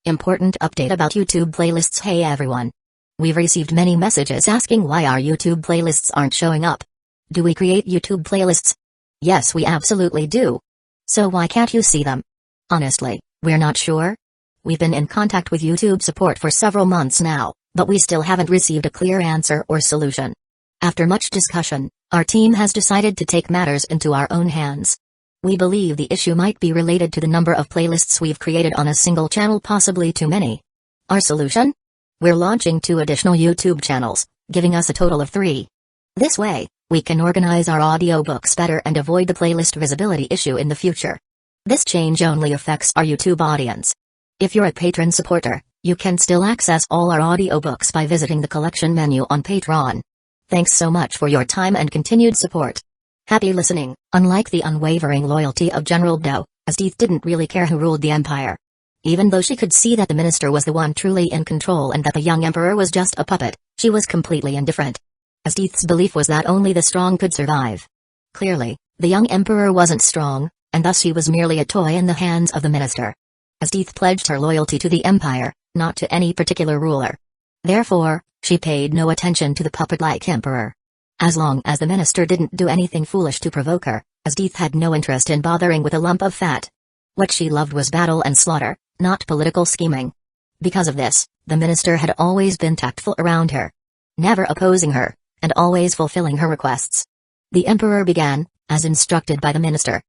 Important update about YouTube playlists. Hey everyone. We've received many messages asking why our YouTube playlists aren't showing up. Do we create YouTube playlists? Yes, we absolutely do. So why can't you see them? Honestly, we're not sure. We've been in contact with YouTube support for several months now, but we still haven't received a clear answer or solution. After much discussion, our team has decided to take matters into our own hands. We believe the issue might be related to the number of playlists we've created on a single channel, possibly too many. Our solution? We're launching 2 additional YouTube channels, giving us a total of 3. This way, we can organize our audiobooks better and avoid the playlist visibility issue in the future. This change only affects our YouTube audience. If you're a patron supporter, you can still access all our audiobooks by visiting the collection menu on Patreon. Thanks so much for your time and continued support. Happy listening. Unlike the unwavering loyalty of General Doe, Asdeath didn't really care who ruled the empire. Even though she could see that the minister was the one truly in control and that the young emperor was just a puppet, she was completely indifferent. Asdeath's belief was that only the strong could survive. Clearly, the young emperor wasn't strong, and thus he was merely a toy in the hands of the minister. Asdeath pledged her loyalty to the empire, not to any particular ruler. Therefore, she paid no attention to the puppet-like emperor. As long as the minister didn't do anything foolish to provoke her, Asdeath had no interest in bothering with a lump of fat. What she loved was battle and slaughter, not political scheming. Because of this, the minister had always been tactful around her, never opposing her, and always fulfilling her requests. The emperor began, as instructed by the minister.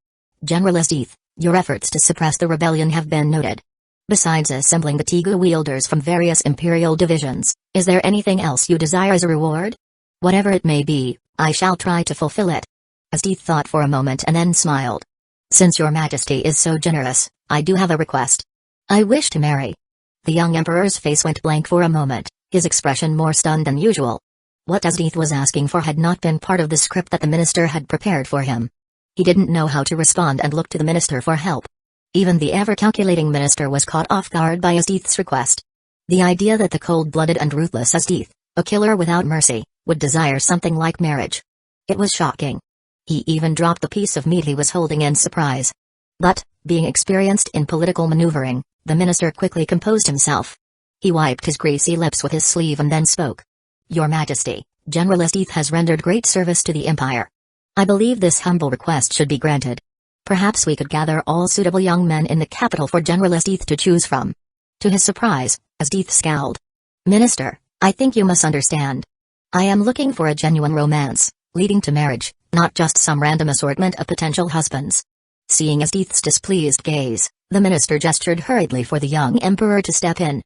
General Asdeath, your efforts to suppress the rebellion have been noted. Besides assembling the Tegu wielders from various imperial divisions, is there anything else you desire as a reward? Whatever it may be, I shall try to fulfill it. Asdeath thought for a moment and then smiled. Since your majesty is so generous, I do have a request. I wish to marry. The young emperor's face went blank for a moment, his expression more stunned than usual. What Asdeath was asking for had not been part of the script that the minister had prepared for him. He didn't know how to respond and looked to the minister for help. Even the ever-calculating minister was caught off guard by Asdeath's request. The idea that the cold-blooded and ruthless Asdeath, a killer without mercy, would desire something like marriage. It was shocking. He even dropped the piece of meat he was holding in surprise. But, being experienced in political maneuvering, the minister quickly composed himself. He wiped his greasy lips with his sleeve and then spoke. Your Majesty, General Asdeath has rendered great service to the empire. I believe this humble request should be granted. Perhaps we could gather all suitable young men in the capital for General Asdeath to choose from. To his surprise, Asdeath scowled. Minister, I think you must understand. I am looking for a genuine romance, leading to marriage, not just some random assortment of potential husbands. Seeing Asdeath's displeased gaze, the minister gestured hurriedly for the young emperor to step in.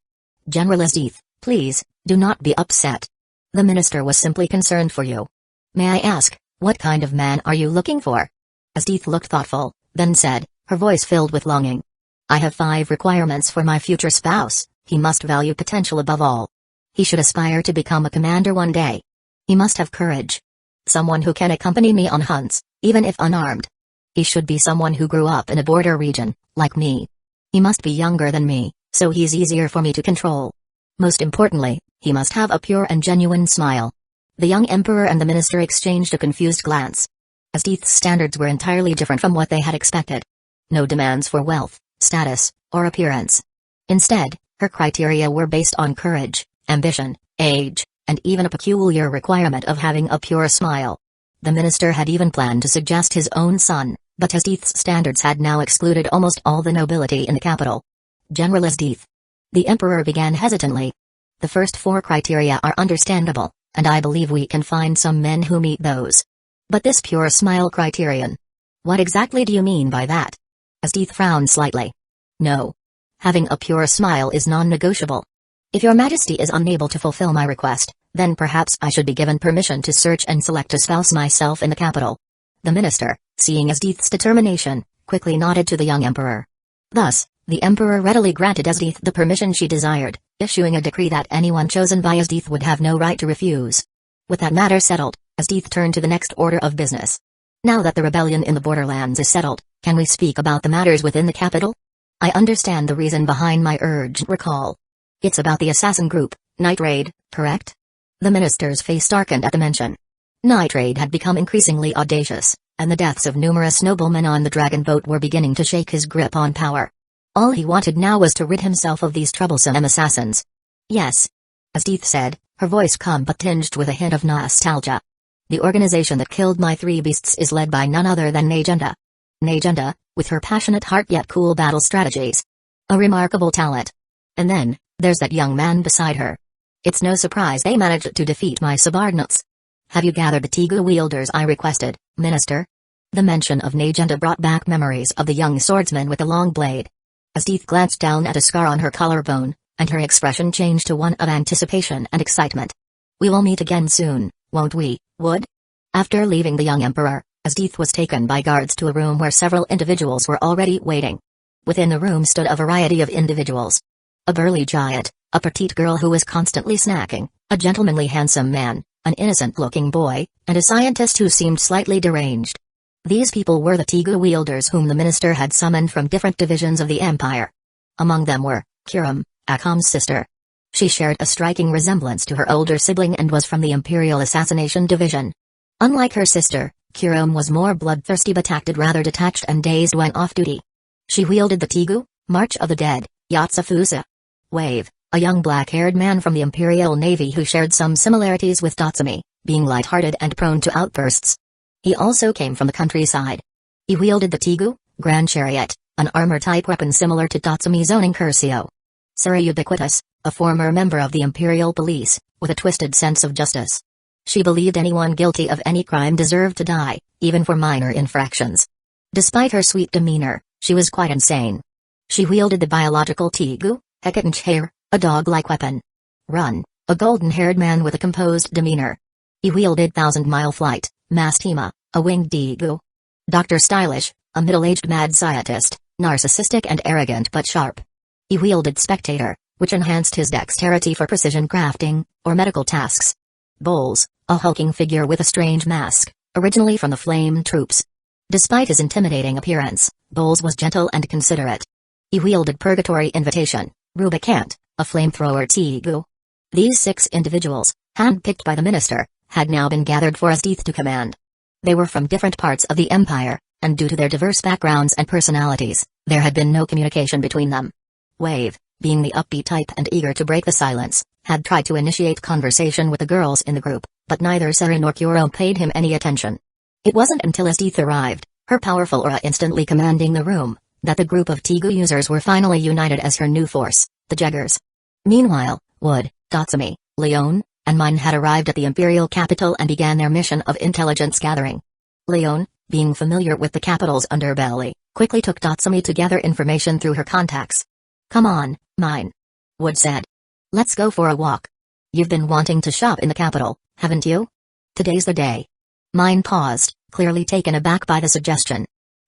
General Asdeath, please, do not be upset. The minister was simply concerned for you. May I ask, what kind of man are you looking for? Asdeath looked thoughtful, then said, her voice filled with longing. I have 5 requirements for my future spouse. He must value potential above all. He should aspire to become a commander one day. He must have courage. Someone who can accompany me on hunts, even if unarmed. He should be someone who grew up in a border region, like me. He must be younger than me, so he's easier for me to control. Most importantly, he must have a pure and genuine smile. The young emperor and the minister exchanged a confused glance. Asdeath's standards were entirely different from what they had expected. No demands for wealth, status, or appearance. Instead, her criteria were based on courage, ambition, age, and even a peculiar requirement of having a pure smile. The minister had even planned to suggest his own son, but Asdeath's standards had now excluded almost all the nobility in the capital. General Asdeath. The emperor began hesitantly. The first 4 criteria are understandable, and I believe we can find some men who meet those. But this pure smile criterion. What exactly do you mean by that? Asdeath frowned slightly. No. Having a pure smile is non-negotiable. If your majesty is unable to fulfill my request, then perhaps I should be given permission to search and select a spouse myself in the capital. The minister, seeing Asdeath's determination, quickly nodded to the young emperor. Thus, the emperor readily granted Asdeath the permission she desired, issuing a decree that anyone chosen by Asdeath would have no right to refuse. With that matter settled, Asdeath turned to the next order of business. Now that the rebellion in the borderlands is settled, can we speak about the matters within the capital? I understand the reason behind my urgent recall. It's about the assassin group, Night Raid, correct? The minister's face darkened at the mention. Night Raid had become increasingly audacious, and the deaths of numerous noblemen on the dragon boat were beginning to shake his grip on power. All he wanted now was to rid himself of these troublesome assassins. Yes. Asdeath said, her voice calm but tinged with a hint of nostalgia. The organization that killed my 3 beasts is led by none other than Najenda. Najenda, with her passionate heart yet cool battle strategies. A remarkable talent. And then, there's that young man beside her. It's no surprise they managed to defeat my subordinates. Have you gathered the Tegu wielders I requested, Minister? The mention of Najenda brought back memories of the young swordsman with the long blade. Asdeath glanced down at a scar on her collarbone, and her expression changed to one of anticipation and excitement. We will meet again soon, won't we, Wood? After leaving the young emperor, Asdeath was taken by guards to a room where several individuals were already waiting. Within the room stood a variety of individuals. A burly giant, a petite girl who was constantly snacking, a gentlemanly handsome man, an innocent-looking boy, and a scientist who seemed slightly deranged. These people were the Tegu wielders whom the minister had summoned from different divisions of the empire. Among them were Kiram, Akam's sister. She shared a striking resemblance to her older sibling and was from the Imperial Assassination Division. Unlike her sister, Kiram was more bloodthirsty but acted rather detached and dazed when off-duty. She wielded the Tegu, March of the Dead, Yatsufusa. Wave, a young black-haired man from the Imperial Navy who shared some similarities with Tatsumi, being light-hearted and prone to outbursts. He also came from the countryside. He wielded the Tegu, Grand Chariot, an armor-type weapon similar to Tatsumi's own Incursio. Sura Ubiquitous, a former member of the Imperial Police, with a twisted sense of justice. She believed anyone guilty of any crime deserved to die, even for minor infractions. Despite her sweet demeanor, she was quite insane. She wielded the biological Tegu, Hecatoncheir, a dog-like weapon. Run, a golden-haired man with a composed demeanor. He wielded Thousand-Mile Flight, Mastima, a winged Tegu. Dr. Stylish, a middle-aged mad scientist, narcissistic and arrogant but sharp. He wielded Spectator, which enhanced his dexterity for precision crafting, or medical tasks. Bowles, a hulking figure with a strange mask, originally from the Flame Troops. Despite his intimidating appearance, Bowles was gentle and considerate. He wielded Purgatory Invitation, Rubicant, a flamethrower Tegu. These 6 individuals, handpicked by the minister, had now been gathered for Asdeath to command. They were from different parts of the empire, and due to their diverse backgrounds and personalities, there had been no communication between them. Wave, being the upbeat type and eager to break the silence, had tried to initiate conversation with the girls in the group, but neither Sera nor Kuro paid him any attention. It wasn't until Asdeath arrived, her powerful aura instantly commanding the room, that the group of Tegu users were finally united as her new force, the Jeggers. Meanwhile, Wood, Tatsumi, Leon, and Mine had arrived at the Imperial capital and began their mission of intelligence gathering. Leon, being familiar with the capital's underbelly, quickly took Tatsumi to gather information through her contacts. Come on, Mine. Wood said. Let's go for a walk. You've been wanting to shop in the capital, haven't you? Today's the day. Mine paused, clearly taken aback by the suggestion.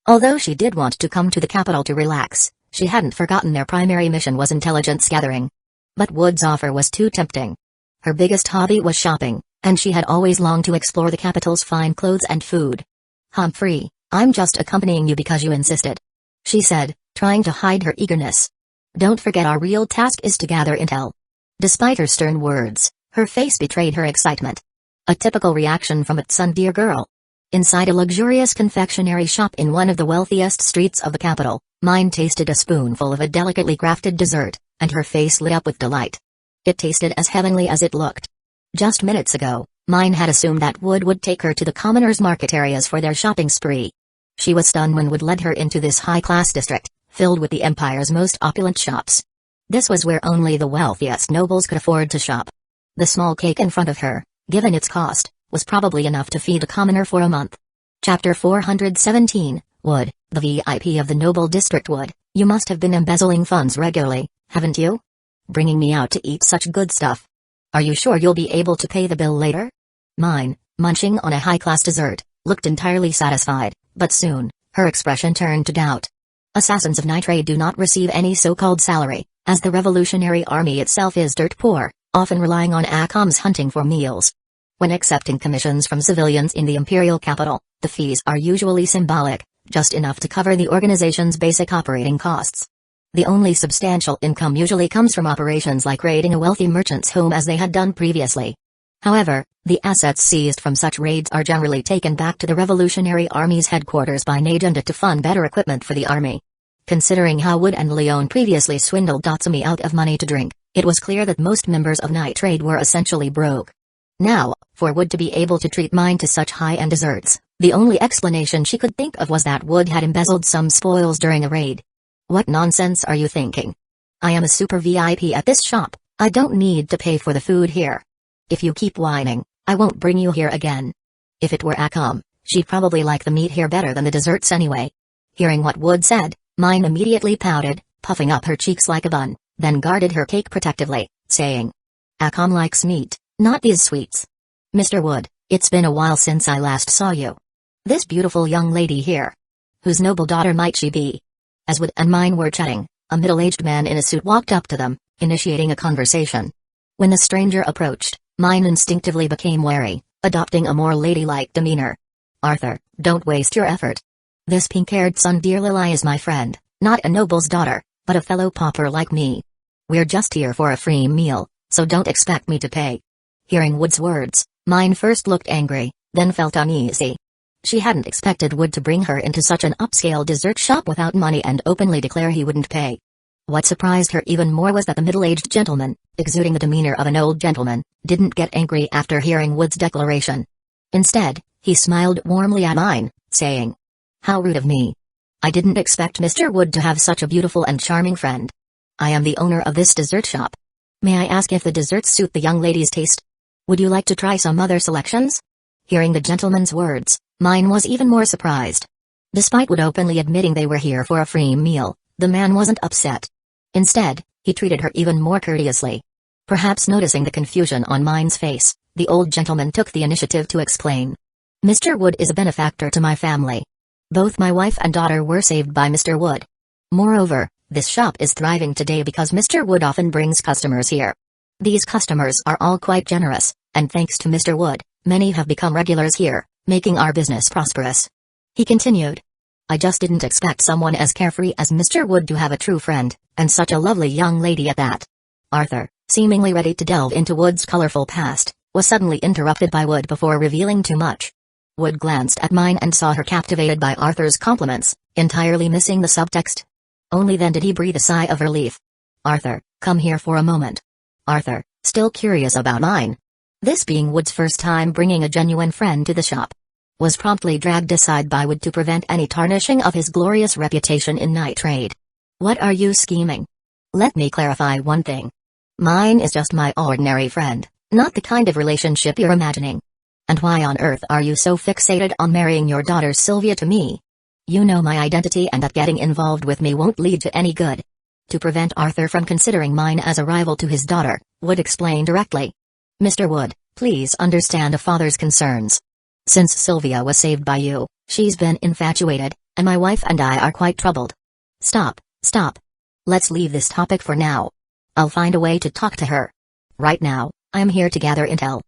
Although she did want to come to the capital to relax, she hadn't forgotten their primary mission was intelligence gathering. But Wood's offer was too tempting. Her biggest hobby was shopping, and she had always longed to explore the capital's fine clothes and food. Humphrey, I'm just accompanying you because you insisted, she said, trying to hide her eagerness. Don't forget our real task is to gather intel. Despite her stern words, her face betrayed her excitement. A typical reaction from a tsundere girl. Inside a luxurious confectionery shop in one of the wealthiest streets of the capital, Mine tasted a spoonful of a delicately crafted dessert, and her face lit up with delight. It tasted as heavenly as it looked. Just minutes ago, Mine had assumed that Wood would take her to the commoners' market areas for their shopping spree. She was stunned when Wood led her into this high-class district, filled with the empire's most opulent shops. This was where only the wealthiest nobles could afford to shop. The small cake in front of her, given its cost, was probably enough to feed a commoner for a month. Chapter 417, Wood, the VIP of the noble district. Wood, you must have been embezzling funds regularly, haven't you? Bringing me out to eat such good stuff. Are you sure you'll be able to pay the bill later? Mine, munching on a high-class dessert, looked entirely satisfied, but soon, her expression turned to doubt. Assassins of Nitrate do not receive any so-called salary, as the Revolutionary Army itself is dirt poor, often relying on ACOM's hunting for meals. When accepting commissions from civilians in the imperial capital, the fees are usually symbolic, just enough to cover the organization's basic operating costs. The only substantial income usually comes from operations like raiding a wealthy merchant's home as they had done previously. However, the assets seized from such raids are generally taken back to the Revolutionary Army's headquarters by Najenda to fund better equipment for the army. Considering how Wood and Leone previously swindled Datsumi out of money to drink, it was clear that most members of night trade were essentially broke. Now, for Wood to be able to treat mine to such high-end desserts, the only explanation she could think of was that Wood had embezzled some spoils during a raid. What nonsense are you thinking? I am a super VIP at this shop, I don't need to pay for the food here. If you keep whining, I won't bring you here again. If it were Akam, she'd probably like the meat here better than the desserts anyway. Hearing what Wood said, mine immediately pouted, puffing up her cheeks like a bun, then guarded her cake protectively, saying, Akam likes meat, not these sweets. Mr. Wood, it's been a while since I last saw you. This beautiful young lady here. Whose noble daughter might she be? As Wood and mine were chatting, a middle-aged man in a suit walked up to them, initiating a conversation. When the stranger approached, mine instinctively became wary, adopting a more ladylike demeanor. Arthur, don't waste your effort. This pink-haired Sundeer Lily is my friend, not a noble's daughter, but a fellow pauper like me. We're just here for a free meal, so don't expect me to pay. Hearing Wood's words, mine first looked angry, then felt uneasy. She hadn't expected Wood to bring her into such an upscale dessert shop without money and openly declare he wouldn't pay. What surprised her even more was that the middle-aged gentleman, exuding the demeanor of an old gentleman, didn't get angry after hearing Wood's declaration. Instead, he smiled warmly at mine, saying, How rude of me. I didn't expect Mr. Wood to have such a beautiful and charming friend. I am the owner of this dessert shop. May I ask if the desserts suit the young lady's taste? Would you like to try some other selections? Hearing the gentleman's words, mine was even more surprised. Despite Wood openly admitting they were here for a free meal, the man wasn't upset. Instead, he treated her even more courteously. Perhaps noticing the confusion on mine's face, the old gentleman took the initiative to explain. Mr. Wood is a benefactor to my family. Both my wife and daughter were saved by Mr. Wood. Moreover, this shop is thriving today because Mr. Wood often brings customers here. These customers are all quite generous, and thanks to Mr. Wood, many have become regulars here, making our business prosperous. He continued. I just didn't expect someone as carefree as Mr. Wood to have a true friend, and such a lovely young lady at that. Arthur, seemingly ready to delve into Wood's colorful past, was suddenly interrupted by Wood before revealing too much. Wood glanced at mine and saw her captivated by Arthur's compliments, entirely missing the subtext. Only then did he breathe a sigh of relief. Arthur, come here for a moment. Arthur, still curious about mine. This being Wood's first time bringing a genuine friend to the shop, was promptly dragged aside by Wood to prevent any tarnishing of his glorious reputation in night trade. What are you scheming? Let me clarify one thing. Mine is just my ordinary friend, not the kind of relationship you're imagining. And why on earth are you so fixated on marrying your daughter Sylvia to me? You know my identity and that getting involved with me won't lead to any good. To prevent Arthur from considering mine as a rival to his daughter, Wood explained directly. Mr. Wood, please understand a father's concerns. Since Sylvia was saved by you, she's been infatuated, and my wife and I are quite troubled. Stop. Let's leave this topic for now. I'll find a way to talk to her. Right now, I'm here to gather intel.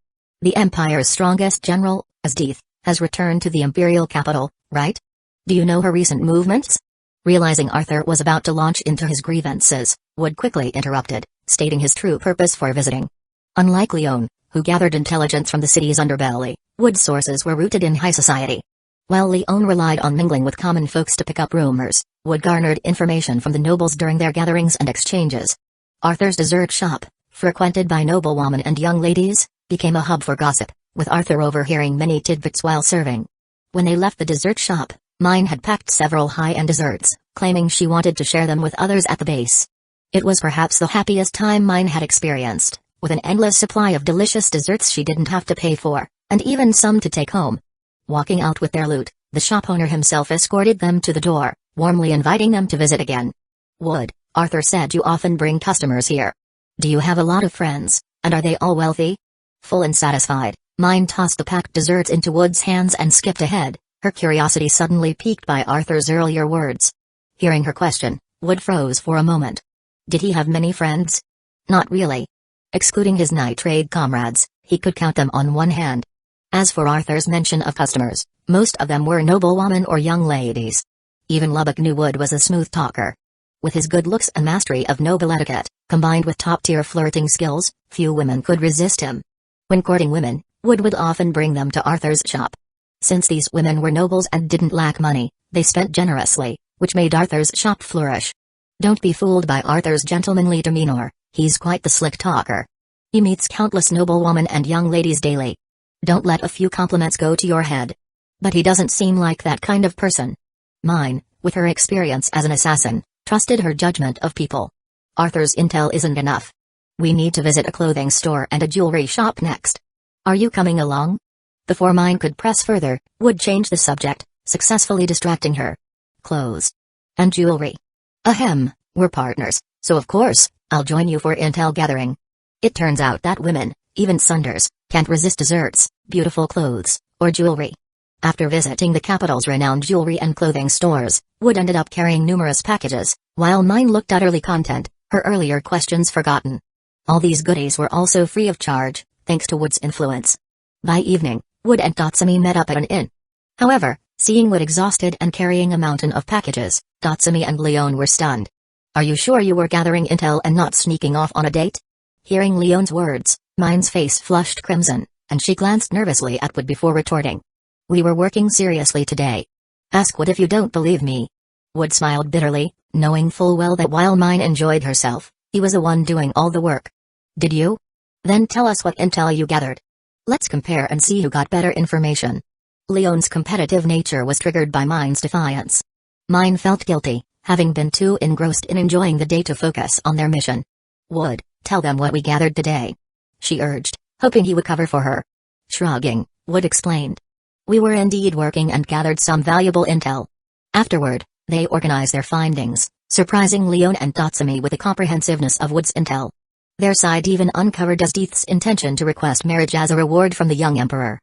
The Empire's strongest general, Asdeath, has returned to the Imperial capital, right? Do you know her recent movements? Realizing Arthur was about to launch into his grievances, Wood quickly interrupted, stating his true purpose for visiting. Unlike Leone, who gathered intelligence from the city's underbelly, Wood's sources were rooted in high society. While Leone relied on mingling with common folks to pick up rumors, Wood garnered information from the nobles during their gatherings and exchanges. Arthur's dessert shop, frequented by noblewomen and young ladies, became a hub for gossip, with Arthur overhearing many tidbits while serving. When they left the dessert shop, mine had packed several high-end desserts, claiming she wanted to share them with others at the base. It was perhaps the happiest time mine had experienced, with an endless supply of delicious desserts she didn't have to pay for, and even some to take home. Walking out with their loot, the shop owner himself escorted them to the door, warmly inviting them to visit again. Wood, Arthur said you often bring customers here. Do you have a lot of friends, and are they all wealthy? Full and satisfied, mine tossed the packed desserts into Wood's hands and skipped ahead, her curiosity suddenly piqued by Arthur's earlier words. Hearing her question, Wood froze for a moment. Did he have many friends? Not really. Excluding his night trade comrades, he could count them on one hand. As for Arthur's mention of customers, most of them were noblewomen or young ladies. Even Lubbock knew Wood was a smooth talker. With his good looks and mastery of noble etiquette, combined with top-tier flirting skills, few women could resist him. When courting women, Wood would often bring them to Arthur's shop. Since these women were nobles and didn't lack money, they spent generously, which made Arthur's shop flourish. Don't be fooled by Arthur's gentlemanly demeanor, he's quite the slick talker. He meets countless noblewomen and young ladies daily. Don't let a few compliments go to your head. But he doesn't seem like that kind of person. Mine, with her experience as an assassin, trusted her judgment of people. Arthur's intel isn't enough. We need to visit a clothing store and a jewelry shop next. Are you coming along? Before Mine could press further, Wood changed the subject, successfully distracting her. Clothes. And jewelry. Ahem, we're partners, so of course, I'll join you for intel gathering. It turns out that women, even Sunders, can't resist desserts, beautiful clothes, or jewelry. After visiting the capital's renowned jewelry and clothing stores, Wood ended up carrying numerous packages, while Mine looked utterly content, her earlier questions forgotten. All these goodies were also free of charge, thanks to Wood's influence. By evening, Wood and Tatsumi met up at an inn. However, seeing Wood exhausted and carrying a mountain of packages, Tatsumi and Leon were stunned. Are you sure you were gathering intel and not sneaking off on a date? Hearing Leon's words, Mine's face flushed crimson, and she glanced nervously at Wood before retorting. We were working seriously today. Ask Wood if you don't believe me. Wood smiled bitterly, knowing full well that while Mine enjoyed herself, he was the one doing all the work. Did you? Then tell us what intel you gathered. Let's compare and see who got better information. Leon's competitive nature was triggered by Mine's defiance. Mine felt guilty, having been too engrossed in enjoying the day to focus on their mission. Wood, tell them what we gathered today. She urged, hoping he would cover for her. Shrugging, Wood explained. We were indeed working and gathered some valuable intel. Afterward, they organized their findings, surprising Leon and Tatsumi with the comprehensiveness of Wood's intel. Their side even uncovered Asdith's intention to request marriage as a reward from the young emperor.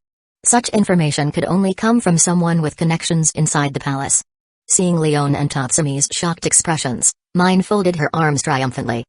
Such information could only come from someone with connections inside the palace. Seeing Leon and Tatsumi's shocked expressions, Mine folded her arms triumphantly.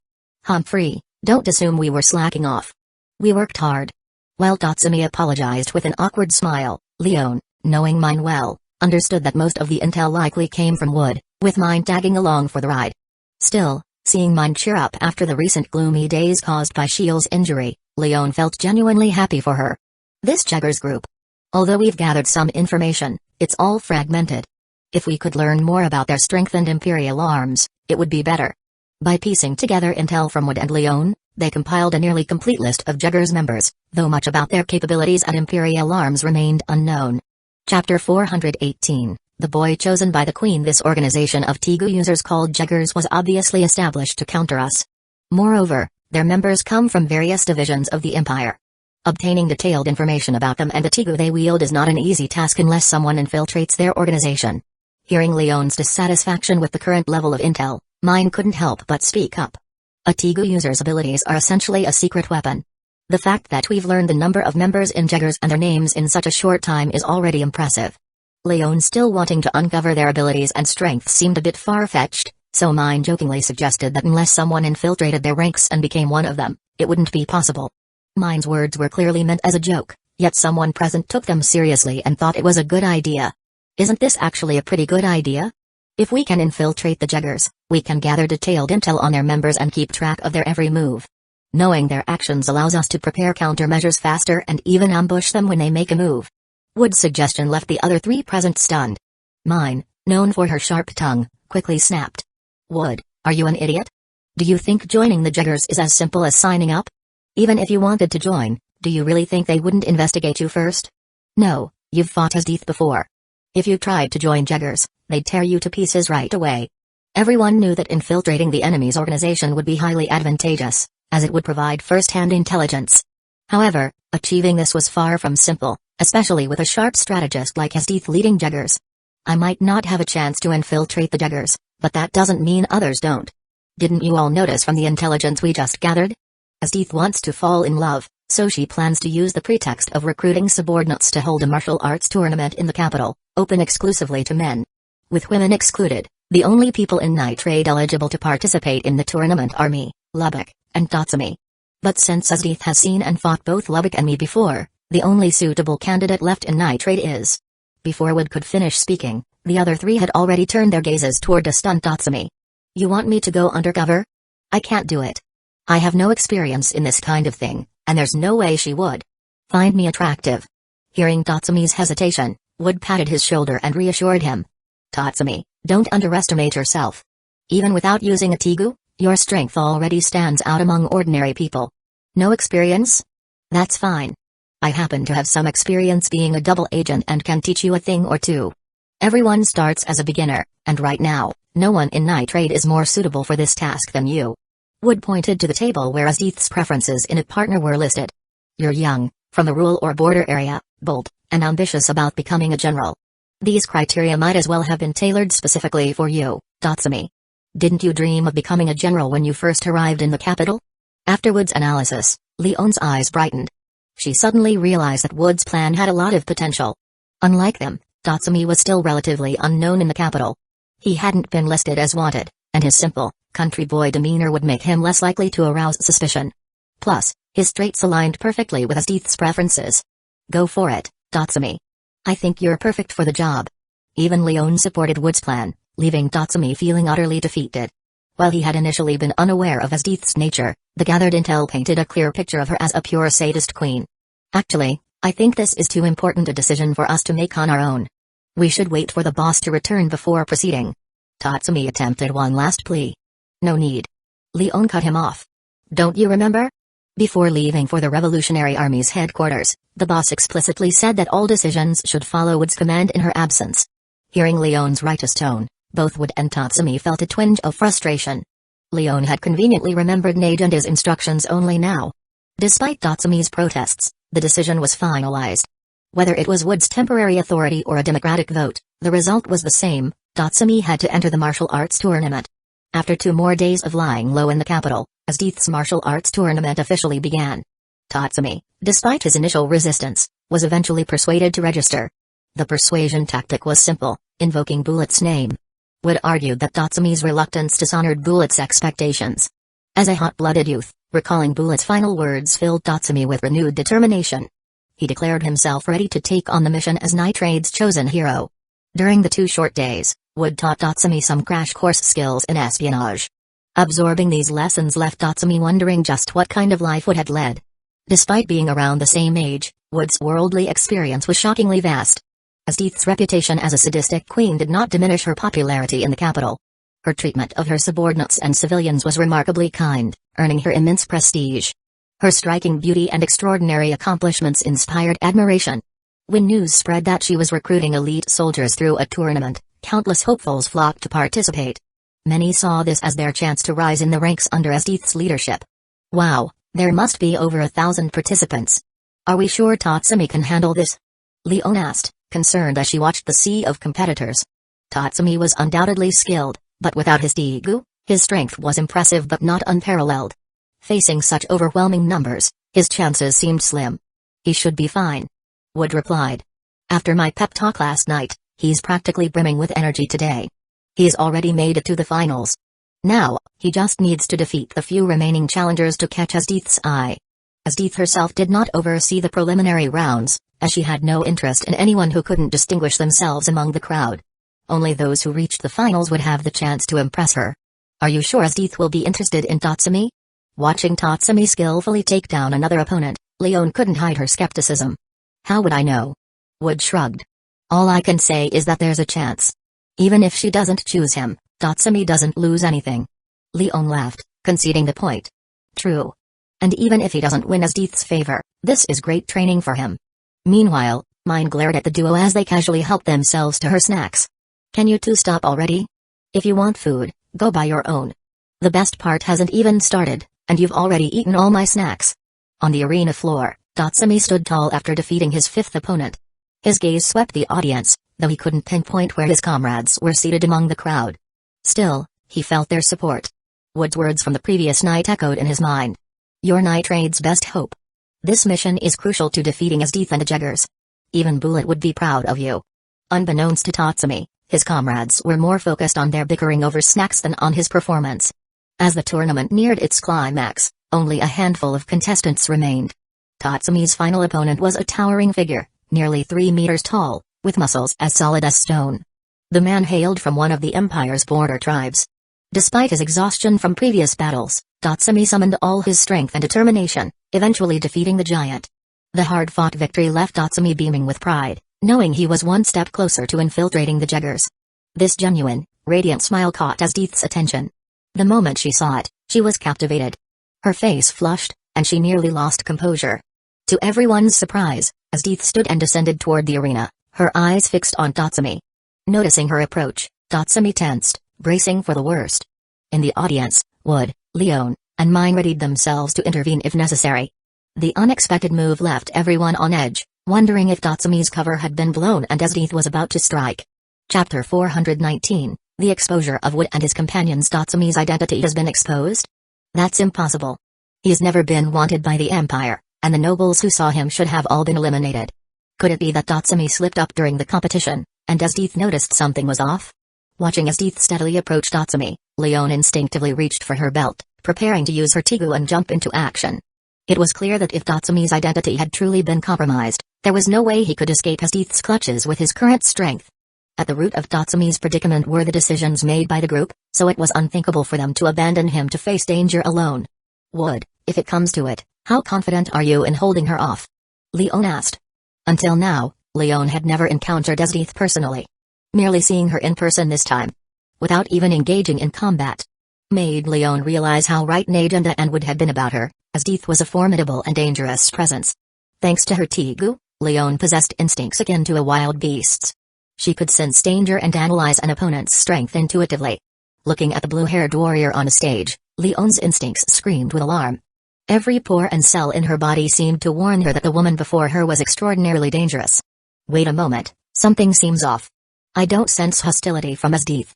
Humphrey, don't assume we were slacking off. We worked hard. While Tatsumi apologized with an awkward smile, Leon, knowing Mine well, understood that most of the intel likely came from Wood, with Mine tagging along for the ride. Still, seeing Mine cheer up after the recent gloomy days caused by Shiel's injury, Leon felt genuinely happy for her. This Jaggers group. Although we've gathered some information, it's all fragmented. If we could learn more about their strengthened Imperial arms, it would be better. By piecing together intel from Wood and Leon, they compiled a nearly complete list of Jaggers members, though much about their capabilities and Imperial arms remained unknown. Chapter 418, The Boy Chosen by the Queen. This organization of Tegu users called Jaggers was obviously established to counter us. Moreover, their members come from various divisions of the Empire. Obtaining detailed information about them and the Tegu they wield is not an easy task unless someone infiltrates their organization. Hearing Leon's dissatisfaction with the current level of intel, Mine couldn't help but speak up. A Tegu user's abilities are essentially a secret weapon. The fact that we've learned the number of members in Jaggers and their names in such a short time is already impressive. Leon still wanting to uncover their abilities and strengths seemed a bit far-fetched, so Mine jokingly suggested that unless someone infiltrated their ranks and became one of them, it wouldn't be possible. Mine's words were clearly meant as a joke, yet someone present took them seriously and thought it was a good idea. Isn't this actually a pretty good idea? If we can infiltrate the Jaggers, we can gather detailed intel on their members and keep track of their every move. Knowing their actions allows us to prepare countermeasures faster and even ambush them when they make a move. Wood's suggestion left the other three present stunned. Mine, known for her sharp tongue, quickly snapped. Wood, are you an idiot? Do you think joining the Jaggers is as simple as signing up? Even if you wanted to join, do you really think they wouldn't investigate you first? No, you've fought Asdith before. If you tried to join Jaggers, they'd tear you to pieces right away. Everyone knew that infiltrating the enemy's organization would be highly advantageous, as it would provide first-hand intelligence. However, achieving this was far from simple, especially with a sharp strategist like Asdith leading Jaggers. I might not have a chance to infiltrate the Jaggers, but that doesn't mean others don't. Didn't you all notice from the intelligence we just gathered? Asdith wants to fall in love, so she plans to use the pretext of recruiting subordinates to hold a martial arts tournament in the capital, open exclusively to men. With women excluded, the only people in Night Trade eligible to participate in the tournament are me, Lubbock, and Tatsumi. But since Asdith has seen and fought both Lubbock and me before, the only suitable candidate left in Night Trade is... Before Wood could finish speaking, the other three had already turned their gazes toward the stunned Tatsumi. You want me to go undercover? I can't do it. I have no experience in this kind of thing, and there's no way she would find me attractive. Hearing Tatsumi's hesitation, Wood patted his shoulder and reassured him. Tatsumi, Don't underestimate yourself. Even without using a Tegu, your strength already stands out among ordinary people. No experience? That's fine. I happen to have some experience being a double agent and can teach you a thing or two. Everyone starts as a beginner, and right now, no one in night trade is more suitable for this task than you. Wood pointed to the table where Azith's preferences in a partner were listed. You're young, from a rural or border area, bold, and ambitious about becoming a general. These criteria might as well have been tailored specifically for you, Tatsumi. Didn't you dream of becoming a general when you first arrived in the capital? After Wood's analysis, Leon's eyes brightened. She suddenly realized that Wood's plan had a lot of potential. Unlike them, Tatsumi was still relatively unknown in the capital. He hadn't been listed as wanted, and his simple, country boy demeanor would make him less likely to arouse suspicion. Plus, his traits aligned perfectly with Azith's preferences. Go for it, Tatsumi. I think you're perfect for the job. Even Leon supported Wood's plan, leaving Tatsumi feeling utterly defeated. While he had initially been unaware of Azith's nature, the gathered intel painted a clear picture of her as a pure sadist queen. Actually, I think this is too important a decision for us to make on our own. We should wait for the boss to return before proceeding. Tatsumi attempted one last plea. No need. Leon cut him off. Don't you remember? Before leaving for the Revolutionary Army's headquarters, the boss explicitly said that all decisions should follow Wood's command in her absence. Hearing Leon's righteous tone, both Wood and Tatsumi felt a twinge of frustration. Leon had conveniently remembered Nagenda's instructions only now. Despite Tatsumi's protests, the decision was finalized. Whether it was Wood's temporary authority or a democratic vote, the result was the same. Tatsumi had to enter the martial arts tournament. After 2 more days of lying low in the capital, Azith's martial arts tournament officially began. Tatsumi, despite his initial resistance, was eventually persuaded to register. The persuasion tactic was simple, invoking Bullet's name. Wood argued that Tatsumi's reluctance dishonored Bullet's expectations. As a hot-blooded youth, recalling Bullet's final words filled Tatsumi with renewed determination. He declared himself ready to take on the mission as Night Trade's chosen hero. During the 2 short days, Wood taught Tatsumi some crash course skills in espionage. Absorbing these lessons left Tatsumi wondering just what kind of life Wood had led. Despite being around the same age, Wood's worldly experience was shockingly vast. Azith's reputation as a sadistic queen did not diminish her popularity in the capital. Her treatment of her subordinates and civilians was remarkably kind, earning her immense prestige. Her striking beauty and extraordinary accomplishments inspired admiration. When news spread that she was recruiting elite soldiers through a tournament, countless hopefuls flocked to participate. Many saw this as their chance to rise in the ranks under Azith's leadership. Wow, there must be over 1,000 participants. Are we sure Tatsumi can handle this? Leon asked, concerned as she watched the sea of competitors. Tatsumi was undoubtedly skilled, but without his Tegu, his strength was impressive but not unparalleled. Facing such overwhelming numbers, his chances seemed slim. He should be fine. Wood replied. After my pep talk last night, he's practically brimming with energy today. He's already made it to the finals. Now, he just needs to defeat the few remaining challengers to catch Azith's eye. Azith herself did not oversee the preliminary rounds, as she had no interest in anyone who couldn't distinguish themselves among the crowd. Only those who reached the finals would have the chance to impress her. Are you sure Azith will be interested in Tatsumi? Watching Tatsumi skillfully take down another opponent, Leon couldn't hide her skepticism. How would I know? Wood shrugged. All I can say is that there's a chance. Even if she doesn't choose him, Tatsumi doesn't lose anything. Leon laughed, conceding the point. True. And even if he doesn't win Azith's favor, this is great training for him. Meanwhile, Mine glared at the duo as they casually helped themselves to her snacks. Can you two stop already? If you want food, go buy your own. The best part hasn't even started, and you've already eaten all my snacks. On the arena floor, Tatsumi stood tall after defeating his 5th opponent. His gaze swept the audience, though he couldn't pinpoint where his comrades were seated among the crowd. Still, he felt their support. Wood's words from the previous night echoed in his mind. You're Night Raid's best hope. This mission is crucial to defeating Azith and the Jaggers. Even Bullet would be proud of you. Unbeknownst to Tatsumi, his comrades were more focused on their bickering over snacks than on his performance. As the tournament neared its climax, only a handful of contestants remained. Tatsumi's final opponent was a towering figure, nearly 3 meters tall, with muscles as solid as stone. The man hailed from one of the Empire's border tribes. Despite his exhaustion from previous battles, Tatsumi summoned all his strength and determination, eventually defeating the giant. The hard-fought victory left Tatsumi beaming with pride, knowing he was one step closer to infiltrating the Jaggers. This genuine, radiant smile caught Asdith's attention. The moment she saw it, she was captivated. Her face flushed, and she nearly lost composure. To everyone's surprise, Asdith stood and descended toward the arena, her eyes fixed on Tatsumi. Noticing her approach, Tatsumi tensed, bracing for the worst. In the audience, Wood, Leon, and Mine readied themselves to intervene if necessary. The unexpected move left everyone on edge, wondering if Tatsumi's cover had been blown and Asdith was about to strike. Chapter 419, The Exposure of Wood and his companions. Tatsumi's identity has been exposed? That's impossible. He's never been wanted by the Empire, and the nobles who saw him should have all been eliminated. Could it be that Tatsumi slipped up during the competition, and Asdith noticed something was off? Watching Asdith steadily approach Tatsumi, Leon instinctively reached for her belt, preparing to use her Tigu and jump into action. It was clear that if Tatsumi's identity had truly been compromised, there was no way he could escape Asdith's clutches with his current strength. At the root of Tatsumi's predicament were the decisions made by the group, so it was unthinkable for them to abandon him to face danger alone. Wood, if it comes to it, how confident are you in holding her off? Leon asked. Until now, Leon had never encountered Asdith personally. Merely seeing her in person this time, without even engaging in combat, made Leon realize how right Nadanda and Wood had been about her. Asdith was a formidable and dangerous presence. Thanks to her Tigu, Leon possessed instincts akin to a wild beast's. She could sense danger and analyze an opponent's strength intuitively. Looking at the blue-haired warrior on a stage, Leon's instincts screamed with alarm. Every pore and cell in her body seemed to warn her that the woman before her was extraordinarily dangerous. Wait a moment, something seems off. I don't sense hostility from Asdith.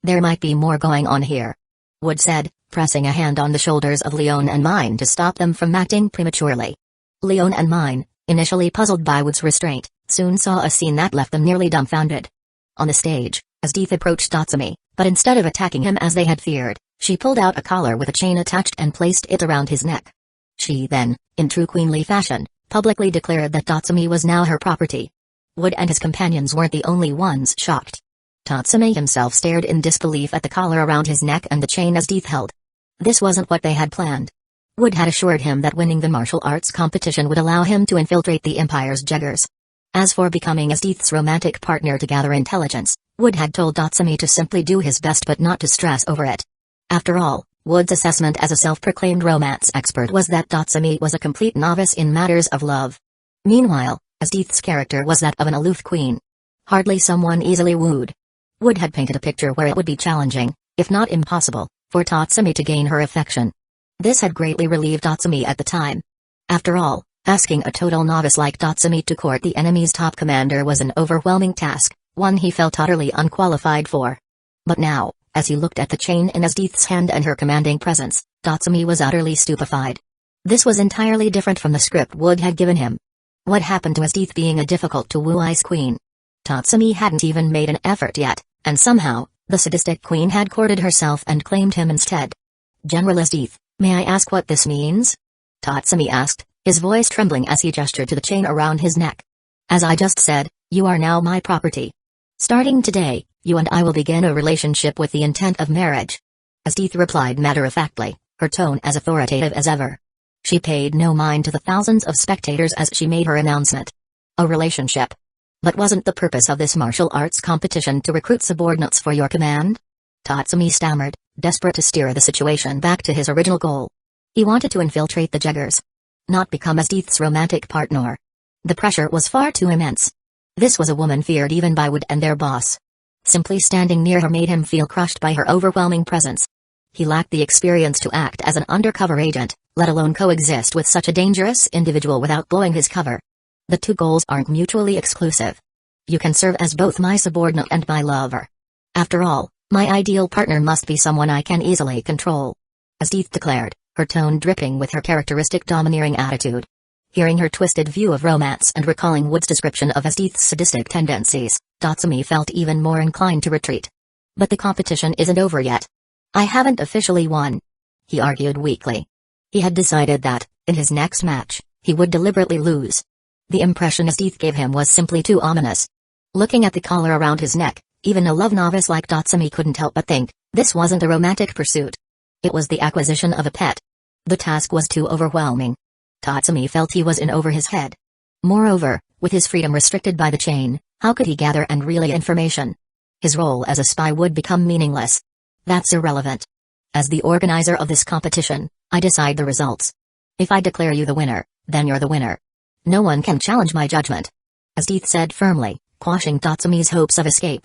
There might be more going on here, Wood said, pressing a hand on the shoulders of Leon and Mine to stop them from acting prematurely. Leon and Mine, initially puzzled by Wood's restraint, soon saw a scene that left them nearly dumbfounded. On the stage, Asdith approached Tatsumi, but instead of attacking him as they had feared, she pulled out a collar with a chain attached and placed it around his neck. She then, in true queenly fashion, publicly declared that Tatsumi was now her property. Wood and his companions weren't the only ones shocked. Tatsumi himself stared in disbelief at the collar around his neck and the chain Asdith held. This wasn't what they had planned. Wood had assured him that winning the martial arts competition would allow him to infiltrate the Empire's jaggers. As for becoming Asdith's romantic partner to gather intelligence, Wood had told Tatsumi to simply do his best but not to stress over it. After all, Wood's assessment as a self-proclaimed romance expert was that Tatsumi was a complete novice in matters of love. Meanwhile, Asdith's character was that of an aloof queen. Hardly someone easily wooed. Wood had painted a picture where it would be challenging, if not impossible, for Tatsumi to gain her affection. This had greatly relieved Tatsumi at the time. After all, asking a total novice like Tatsumi to court the enemy's top commander was an overwhelming task, one he felt utterly unqualified for. But now, as he looked at the chain in Asdith's hand and her commanding presence, Tatsumi was utterly stupefied. This was entirely different from the script Wood had given him. What happened to Asdith being a difficult-to-woo ice queen? Tatsumi hadn't even made an effort yet, and somehow, the sadistic queen had courted herself and claimed him instead. General Asdith, may I ask what this means? Tatsumi asked, his voice trembling as he gestured to the chain around his neck. As I just said, you are now my property. Starting today, you and I will begin a relationship with the intent of marriage. Asdith replied matter-of-factly, her tone as authoritative as ever. She paid no mind to the thousands of spectators as she made her announcement. A relationship. But wasn't the purpose of this martial arts competition to recruit subordinates for your command? Tatsumi stammered, desperate to steer the situation back to his original goal. He wanted to infiltrate the jaggers, not become Asdith's romantic partner. The pressure was far too immense. This was a woman feared even by Wood and their boss. Simply standing near her made him feel crushed by her overwhelming presence. He lacked the experience to act as an undercover agent, let alone coexist with such a dangerous individual without blowing his cover. The two goals aren't mutually exclusive. You can serve as both my subordinate and my lover. After all, my ideal partner must be someone I can easily control. Asdith declared, her tone dripping with her characteristic domineering attitude. Hearing her twisted view of romance and recalling Wood's description of Asdith's sadistic tendencies, Tatsumi felt even more inclined to retreat. But the competition isn't over yet. I haven't officially won, he argued weakly. He had decided that, in his next match, he would deliberately lose. The impression Asdith gave him was simply too ominous. Looking at the collar around his neck, even a love novice like Tatsumi couldn't help but think, this wasn't a romantic pursuit. It was the acquisition of a pet. The task was too overwhelming. Tatsumi felt he was in over his head. Moreover, with his freedom restricted by the chain, how could he gather and relay information? His role as a spy would become meaningless. That's irrelevant. As the organizer of this competition, I decide the results. If I declare you the winner, then you're the winner. No one can challenge my judgment. Asdith said firmly, quashing Tatsumi's hopes of escape.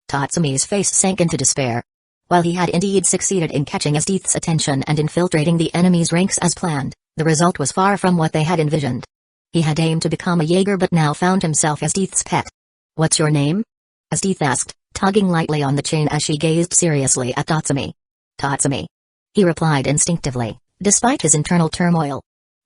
Tatsumi's face sank into despair. While he had indeed succeeded in catching Asdith's attention and infiltrating the enemy's ranks as planned, the result was far from what they had envisioned. He had aimed to become a Jaeger but now found himself Asdith's pet. "What's your name?" Asdith asked, tugging lightly on the chain as she gazed seriously at Tatsumi. "Tatsumi," he replied instinctively, despite his internal turmoil.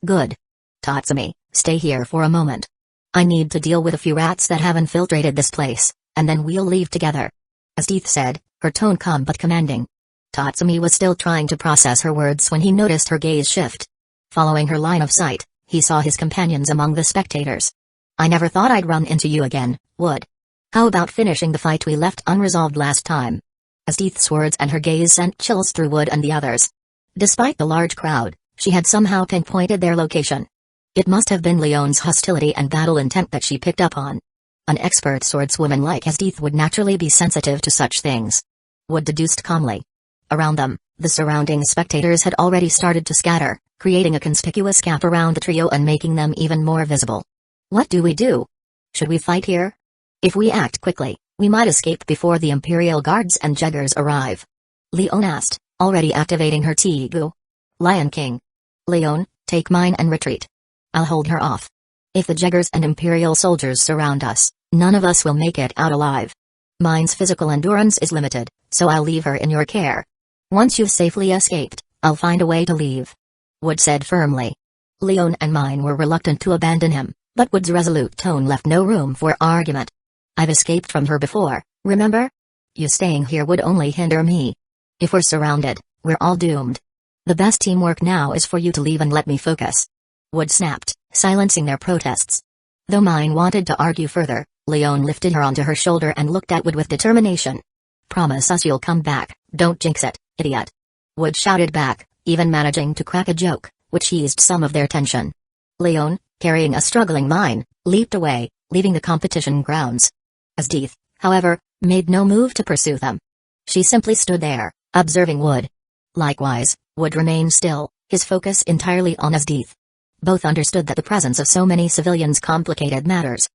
"Good. Tatsumi, stay here for a moment. I need to deal with a few rats that have infiltrated this place, and then we'll leave together," Asdith said, her tone calm but commanding. Tatsumi was still trying to process her words when he noticed her gaze shift. Following her line of sight, he saw his companions among the spectators. "I never thought I'd run into you again, Wood. How about finishing the fight we left unresolved last time?" Asdith's words and her gaze sent chills through Wood and the others. Despite the large crowd, she had somehow pinpointed their location. It must have been Leon's hostility and battle intent that she picked up on. An expert swordswoman like Asdith would naturally be sensitive to such things. Wood deduced calmly. Around them, the surrounding spectators had already started to scatter, creating a conspicuous gap around the trio and making them even more visible. "What do we do? Should we fight here? If we act quickly, we might escape before the Imperial Guards and Jaegers arrive," Leon asked, already activating her Tegu. "Lion King. Leon, take mine and retreat. I'll hold her off. If the Jaegers and Imperial soldiers surround us, none of us will make it out alive. Mine's physical endurance is limited, so I'll leave her in your care. Once you've safely escaped, I'll find a way to leave," Wood said firmly. Leon and mine were reluctant to abandon him, but Wood's resolute tone left no room for argument. "I've escaped from her before, remember? You staying here would only hinder me. If we're surrounded, we're all doomed. The best teamwork now is for you to leave and let me focus," Wood snapped, silencing their protests. Though mine wanted to argue further, Leon lifted her onto her shoulder and looked at Wood with determination. "Promise us you'll come back, don't jinx it, idiot," Wood shouted back, even managing to crack a joke, which eased some of their tension. Leon, carrying a struggling mine, leaped away, leaving the competition grounds. Asdith, however, made no move to pursue them. She simply stood there, observing Wood. Likewise, Wood remained still, his focus entirely on Asdith. Both understood that the presence of so many civilians complicated matters.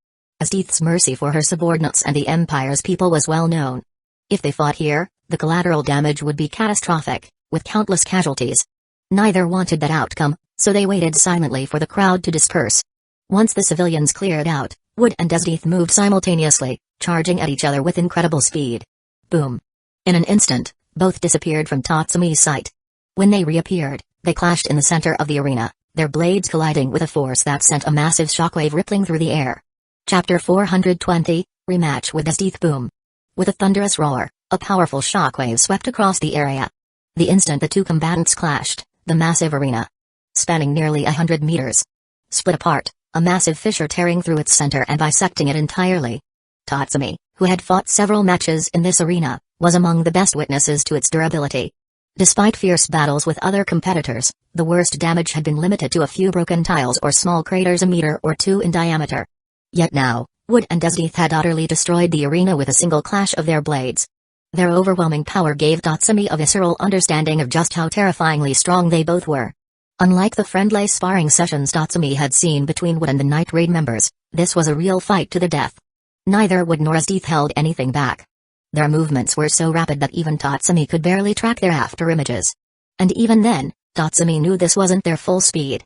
Asdith's mercy for her subordinates and the Empire's people was well known. If they fought here, the collateral damage would be catastrophic, with countless casualties. Neither wanted that outcome, so they waited silently for the crowd to disperse. Once the civilians cleared out, Wood and Asdith moved simultaneously, charging at each other with incredible speed. Boom! In an instant, both disappeared from Tatsumi's sight. When they reappeared, they clashed in the center of the arena, their blades colliding with a force that sent a massive shockwave rippling through the air. Chapter 420, Rematch with Asdith. Boom! With a thunderous roar, a powerful shockwave swept across the area. The instant the two combatants clashed, the massive arena, spanning nearly 100 meters, split apart, a massive fissure tearing through its center and bisecting it entirely. Tatsumi, who had fought several matches in this arena, was among the best witnesses to its durability. Despite fierce battles with other competitors, the worst damage had been limited to a few broken tiles or small craters a meter or two in diameter. Yet now, Wood and Asdith had utterly destroyed the arena with a single clash of their blades. Their overwhelming power gave Tatsumi a visceral understanding of just how terrifyingly strong they both were. Unlike the friendly sparring sessions Tatsumi had seen between Wood and the Night Raid members, this was a real fight to the death. Neither Wood nor Asdith held anything back. Their movements were so rapid that even Tatsumi could barely track their after images. And even then, Tatsumi knew this wasn't their full speed.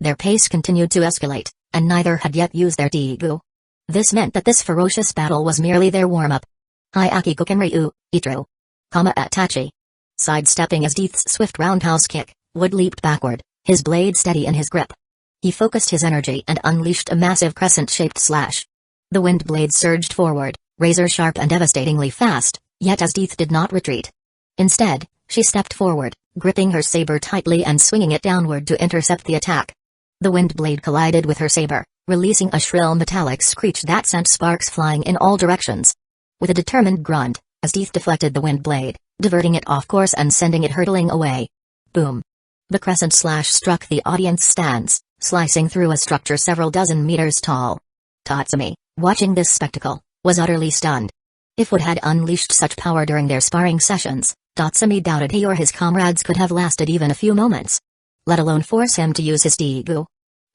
Their pace continued to escalate, and neither had yet used their Tegu. This meant that this ferocious battle was merely their warm-up. Hyaki Gokenryu, Itro. Kama Atachi. Sidestepping Asdith's swift roundhouse kick, Wood leaped backward, his blade steady in his grip. He focused his energy and unleashed a massive crescent-shaped slash. The wind blade surged forward, razor-sharp and devastatingly fast, yet Asdith did not retreat. Instead, she stepped forward, gripping her saber tightly and swinging it downward to intercept the attack. The wind blade collided with her saber, releasing a shrill metallic screech that sent sparks flying in all directions. With a determined grunt, Asdith deflected the wind blade, diverting it off course and sending it hurtling away. Boom! The crescent slash struck the audience stands, slicing through a structure several dozen meters tall. Tatsumi, watching this spectacle, was utterly stunned. If Wood had unleashed such power during their sparring sessions, Datsumi doubted he or his comrades could have lasted even a few moments, let alone force him to use his Tigu.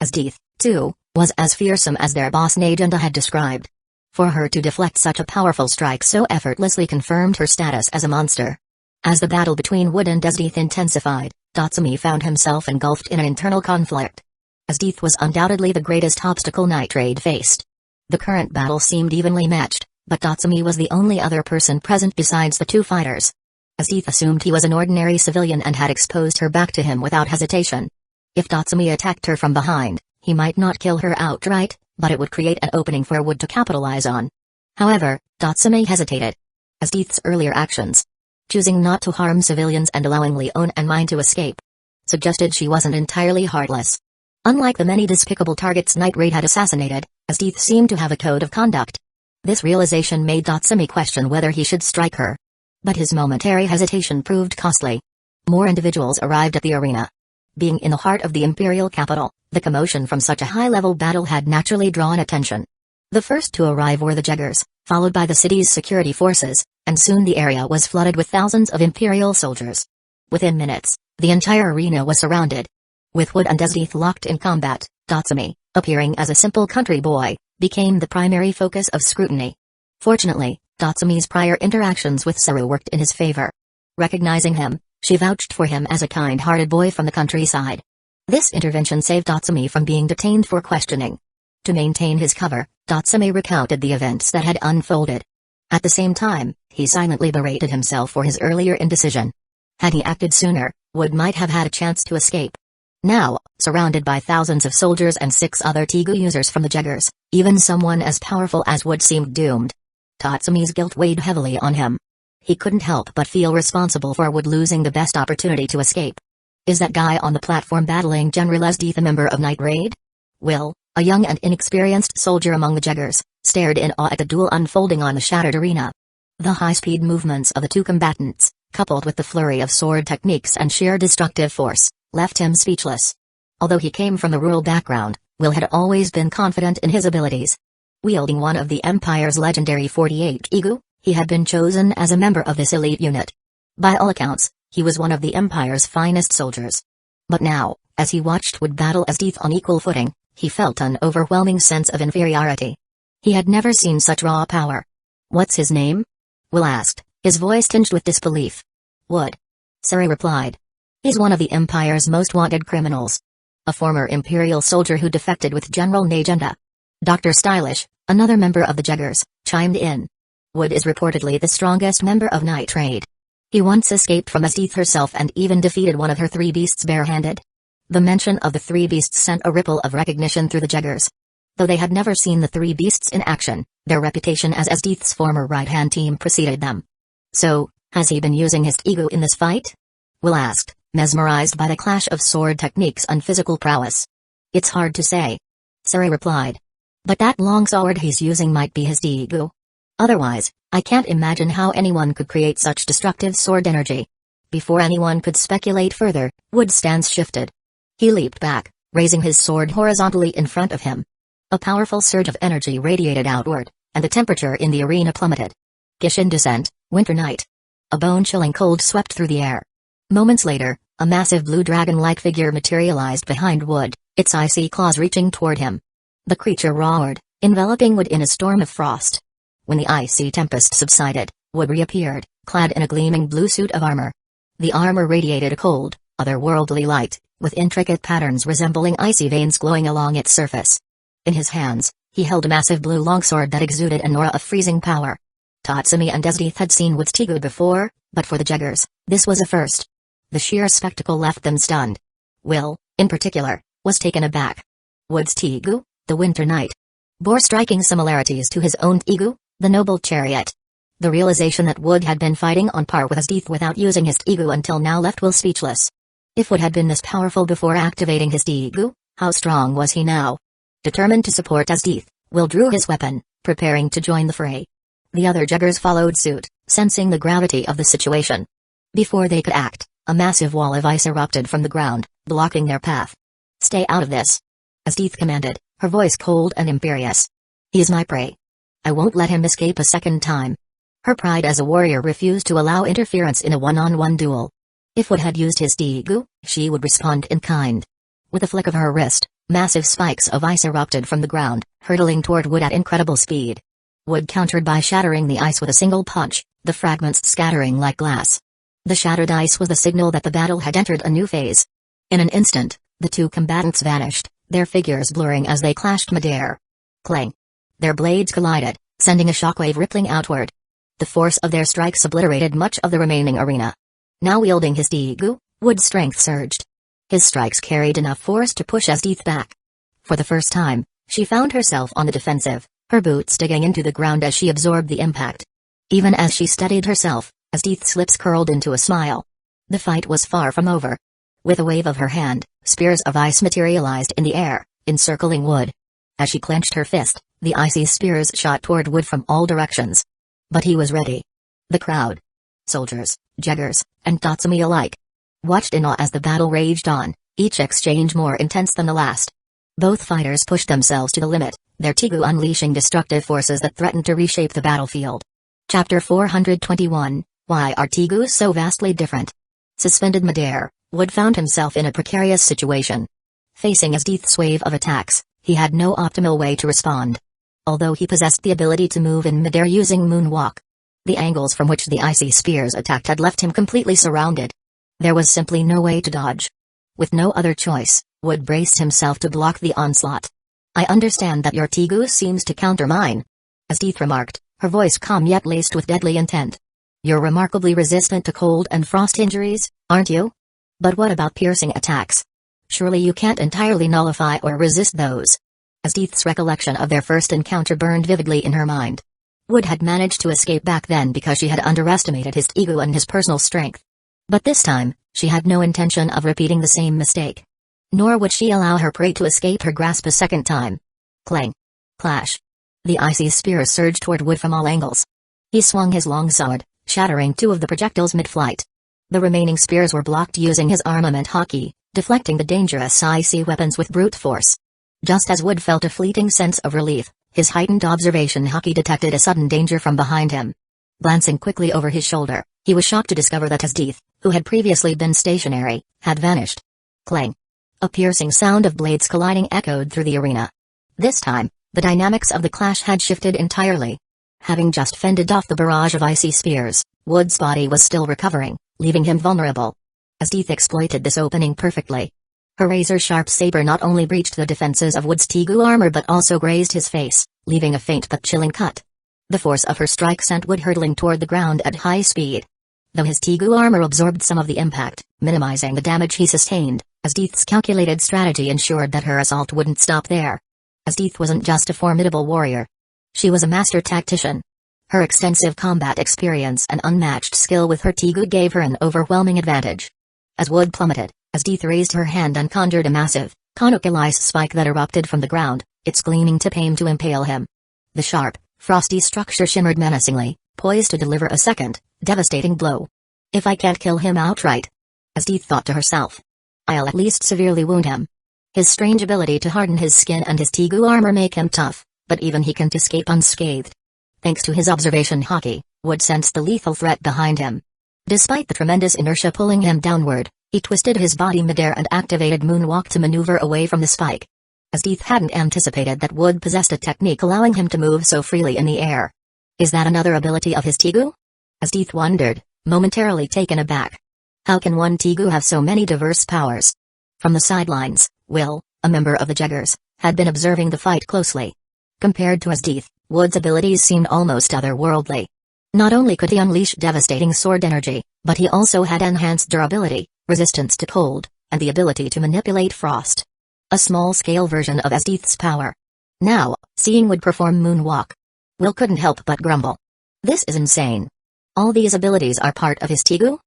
Asdith, too, was as fearsome as their boss Najenda had described. For her to deflect such a powerful strike so effortlessly confirmed her status as a monster. As the battle between Wood and Asdith intensified, Datsumi found himself engulfed in an internal conflict. Asdith was undoubtedly the greatest obstacle Night Raid faced. The current battle seemed evenly matched, but Datsumi was the only other person present besides the two fighters. Asdith assumed he was an ordinary civilian and had exposed her back to him without hesitation. If Datsumi attacked her from behind, he might not kill her outright, but it would create an opening for Wood to capitalize on. However, Datsumi hesitated. Asdith's earlier actions, choosing not to harm civilians and allowing Leon and Mine to escape, suggested she wasn't entirely heartless. Unlike the many despicable targets Night Raid had assassinated, Asdith seemed to have a code of conduct. This realization made Datsumi question whether he should strike her. But his momentary hesitation proved costly. More individuals arrived at the arena. Being in the heart of the imperial capital, the commotion from such a high-level battle had naturally drawn attention. The first to arrive were the Jaegers, followed by the city's security forces, and soon the area was flooded with thousands of imperial soldiers. Within minutes, the entire arena was surrounded. With Wood and Asdith locked in combat, Datsumi, appearing as a simple country boy, became the primary focus of scrutiny. Fortunately, Datsumi's prior interactions with Saru worked in his favor. Recognizing him, she vouched for him as a kind-hearted boy from the countryside. This intervention saved Datsumi from being detained for questioning. To maintain his cover, Datsumi recounted the events that had unfolded. At the same time, he silently berated himself for his earlier indecision. Had he acted sooner, Wood might have had a chance to escape. Now, surrounded by thousands of soldiers and 6 other Tigu users from the Jaegers, even someone as powerful as Wood seemed doomed. Tatsumi's guilt weighed heavily on him. He couldn't help but feel responsible for Wood losing the best opportunity to escape. Is that guy on the platform battling General Asdith a member of Night Raid? Will, a young and inexperienced soldier among the Jaegers, stared in awe at the duel unfolding on the shattered arena. The high-speed movements of the two combatants, coupled with the flurry of sword techniques and sheer destructive force, left him speechless. Although he came from the rural background, Will had always been confident in his abilities. Wielding one of the Empire's legendary 48 Igu, he had been chosen as a member of this elite unit. By all accounts, he was one of the Empire's finest soldiers. But now, as he watched Wood battle Asdith on equal footing, he felt an overwhelming sense of inferiority. He had never seen such raw power. "What's his name?" Will asked, his voice tinged with disbelief. "Wood," Suri replied. "He's one of the Empire's most wanted criminals. A former Imperial soldier who defected with General Najenda." Dr. Stylish, another member of the Jaegers, chimed in. "Wood is reportedly the strongest member of Night Raid. He once escaped from Asdith herself and even defeated one of her 3 beasts barehanded." The mention of the 3 beasts sent a ripple of recognition through the Jaegers. Though they had never seen the 3 beasts in action, their reputation as Asdith's former right-hand team preceded them. "So, has he been using his Tigu in this fight?" Will asked, mesmerized by the clash of sword techniques and physical prowess. "It's hard to say," Suri replied. "But that long sword he's using might be his Tigu. Otherwise, I can't imagine how anyone could create such destructive sword energy." Before anyone could speculate further, Wood's stance shifted. He leaped back, raising his sword horizontally in front of him. A powerful surge of energy radiated outward, and the temperature in the arena plummeted. Gishin descent, winter night. A bone-chilling cold swept through the air. Moments later, a massive blue dragon-like figure materialized behind Wood, its icy claws reaching toward him. The creature roared, enveloping Wood in a storm of frost. When the icy tempest subsided, Wood reappeared, clad in a gleaming blue suit of armor. The armor radiated a cold, otherworldly light, with intricate patterns resembling icy veins glowing along its surface. In his hands, he held a massive blue longsword that exuded an aura of freezing power. Tatsumi and Asdith had seen Wood's Tigu before, but for the Jaegers, this was a first. The sheer spectacle left them stunned. Will, in particular, was taken aback. Wood's Tigu, the winter night, bore striking similarities to his own Tigu, the noble chariot. The realization that Wood had been fighting on par with Asdith without using his Tigu until now left Will speechless. If Wood had been this powerful before activating his Tigu, how strong was he now? Determined to support Asdith, Will drew his weapon, preparing to join the fray. The other Jaegers followed suit, sensing the gravity of the situation. Before they could act, a massive wall of ice erupted from the ground, blocking their path. "Stay out of this," Asdith commanded, her voice cold and imperious. "He is my prey. I won't let him escape a second time." Her pride as a warrior refused to allow interference in a one-on-one duel. If Wood had used his Tigu, she would respond in kind. With a flick of her wrist, massive spikes of ice erupted from the ground, hurtling toward Wood at incredible speed. Wood countered by shattering the ice with a single punch, the fragments scattering like glass. The shattered ice was the signal that the battle had entered a new phase. In an instant, the two combatants vanished, their figures blurring as they clashed midair. Clang! Their blades collided, sending a shockwave rippling outward. The force of their strikes obliterated much of the remaining arena. Now wielding his Tigu, Wood's strength surged. His strikes carried enough force to push Asdith back. For the first time, she found herself on the defensive, her boots digging into the ground as she absorbed the impact. Even as she steadied herself, Asdith's lips curled into a smile. The fight was far from over. With a wave of her hand, spears of ice materialized in the air, encircling Wood. As she clenched her fist, the icy spears shot toward Wood from all directions. But he was ready. The crowd, soldiers, jeggers, and Tatsumi alike, watched in awe as the battle raged on, each exchange more intense than the last. Both fighters pushed themselves to the limit, their Tigu unleashing destructive forces that threatened to reshape the battlefield. Chapter 421, Why are Tigus so vastly different? Suspended midair, Wood found himself in a precarious situation. Facing Asdith's wave of attacks, he had no optimal way to respond. Although he possessed the ability to move in midair using moonwalk, the angles from which the icy spears attacked had left him completely surrounded. There was simply no way to dodge. With no other choice, Wood braced himself to block the onslaught. I understand that your Tigu seems to counter mine, Asdith remarked, her voice calm yet laced with deadly intent. You're remarkably resistant to cold and frost injuries, aren't you? But what about piercing attacks? Surely you can't entirely nullify or resist those. Asdith's recollection of their first encounter burned vividly in her mind. Wood had managed to escape back then because she had underestimated his ego and his personal strength. But this time, she had no intention of repeating the same mistake. Nor would she allow her prey to escape her grasp a second time. Clang! Clash! The icy spear surged toward Wood from all angles. He swung his long sword, shattering two of the projectiles mid-flight. The remaining spears were blocked using his armament hockey, deflecting the dangerous icy weapons with brute force. Just as Wood felt a fleeting sense of relief, his heightened observation hockey detected a sudden danger from behind him. Glancing quickly over his shoulder, he was shocked to discover that Asdith, who had previously been stationary, had vanished. Clang! A piercing sound of blades colliding echoed through the arena. This time, the dynamics of the clash had shifted entirely. Having just fended off the barrage of icy spears, Wood's body was still recovering, leaving him vulnerable. Asdith exploited this opening perfectly. Her razor-sharp saber not only breached the defenses of Wood's Tigu armor but also grazed his face, leaving a faint but chilling cut. The force of her strike sent Wood hurtling toward the ground at high speed. Though his Tigu armor absorbed some of the impact, minimizing the damage he sustained, Asdith's calculated strategy ensured that her assault wouldn't stop there. Asdith wasn't just a formidable warrior. She was a master tactician. Her extensive combat experience and unmatched skill with her Tigu gave her an overwhelming advantage. As Wood plummeted, Asdith raised her hand and conjured a massive, conical ice spike that erupted from the ground, its gleaming tip aimed to impale him. The sharp, frosty structure shimmered menacingly, poised to deliver a second, devastating blow. If I can't kill him outright, Asdith thought to herself, I'll at least severely wound him. His strange ability to harden his skin and his Tigu armor make him tough, but even he can't escape unscathed. Thanks to his observation hockey, Wood sensed the lethal threat behind him. Despite the tremendous inertia pulling him downward, he twisted his body midair and activated moonwalk to maneuver away from the spike. Asdith hadn't anticipated that Wood possessed a technique allowing him to move so freely in the air. Is that another ability of his Tigu? Asdith wondered, momentarily taken aback. How can one Tigu have so many diverse powers? From the sidelines, Will, a member of the Jeggers, had been observing the fight closely. Compared to Asdith, Wood's abilities seemed almost otherworldly. Not only could he unleash devastating sword energy, but he also had enhanced durability, resistance to cold, and the ability to manipulate frost. A small-scale version of Asdith's power. Now, seeing Wood perform moonwalk, Will couldn't help but grumble. This is insane. All these abilities are part of his Tigu?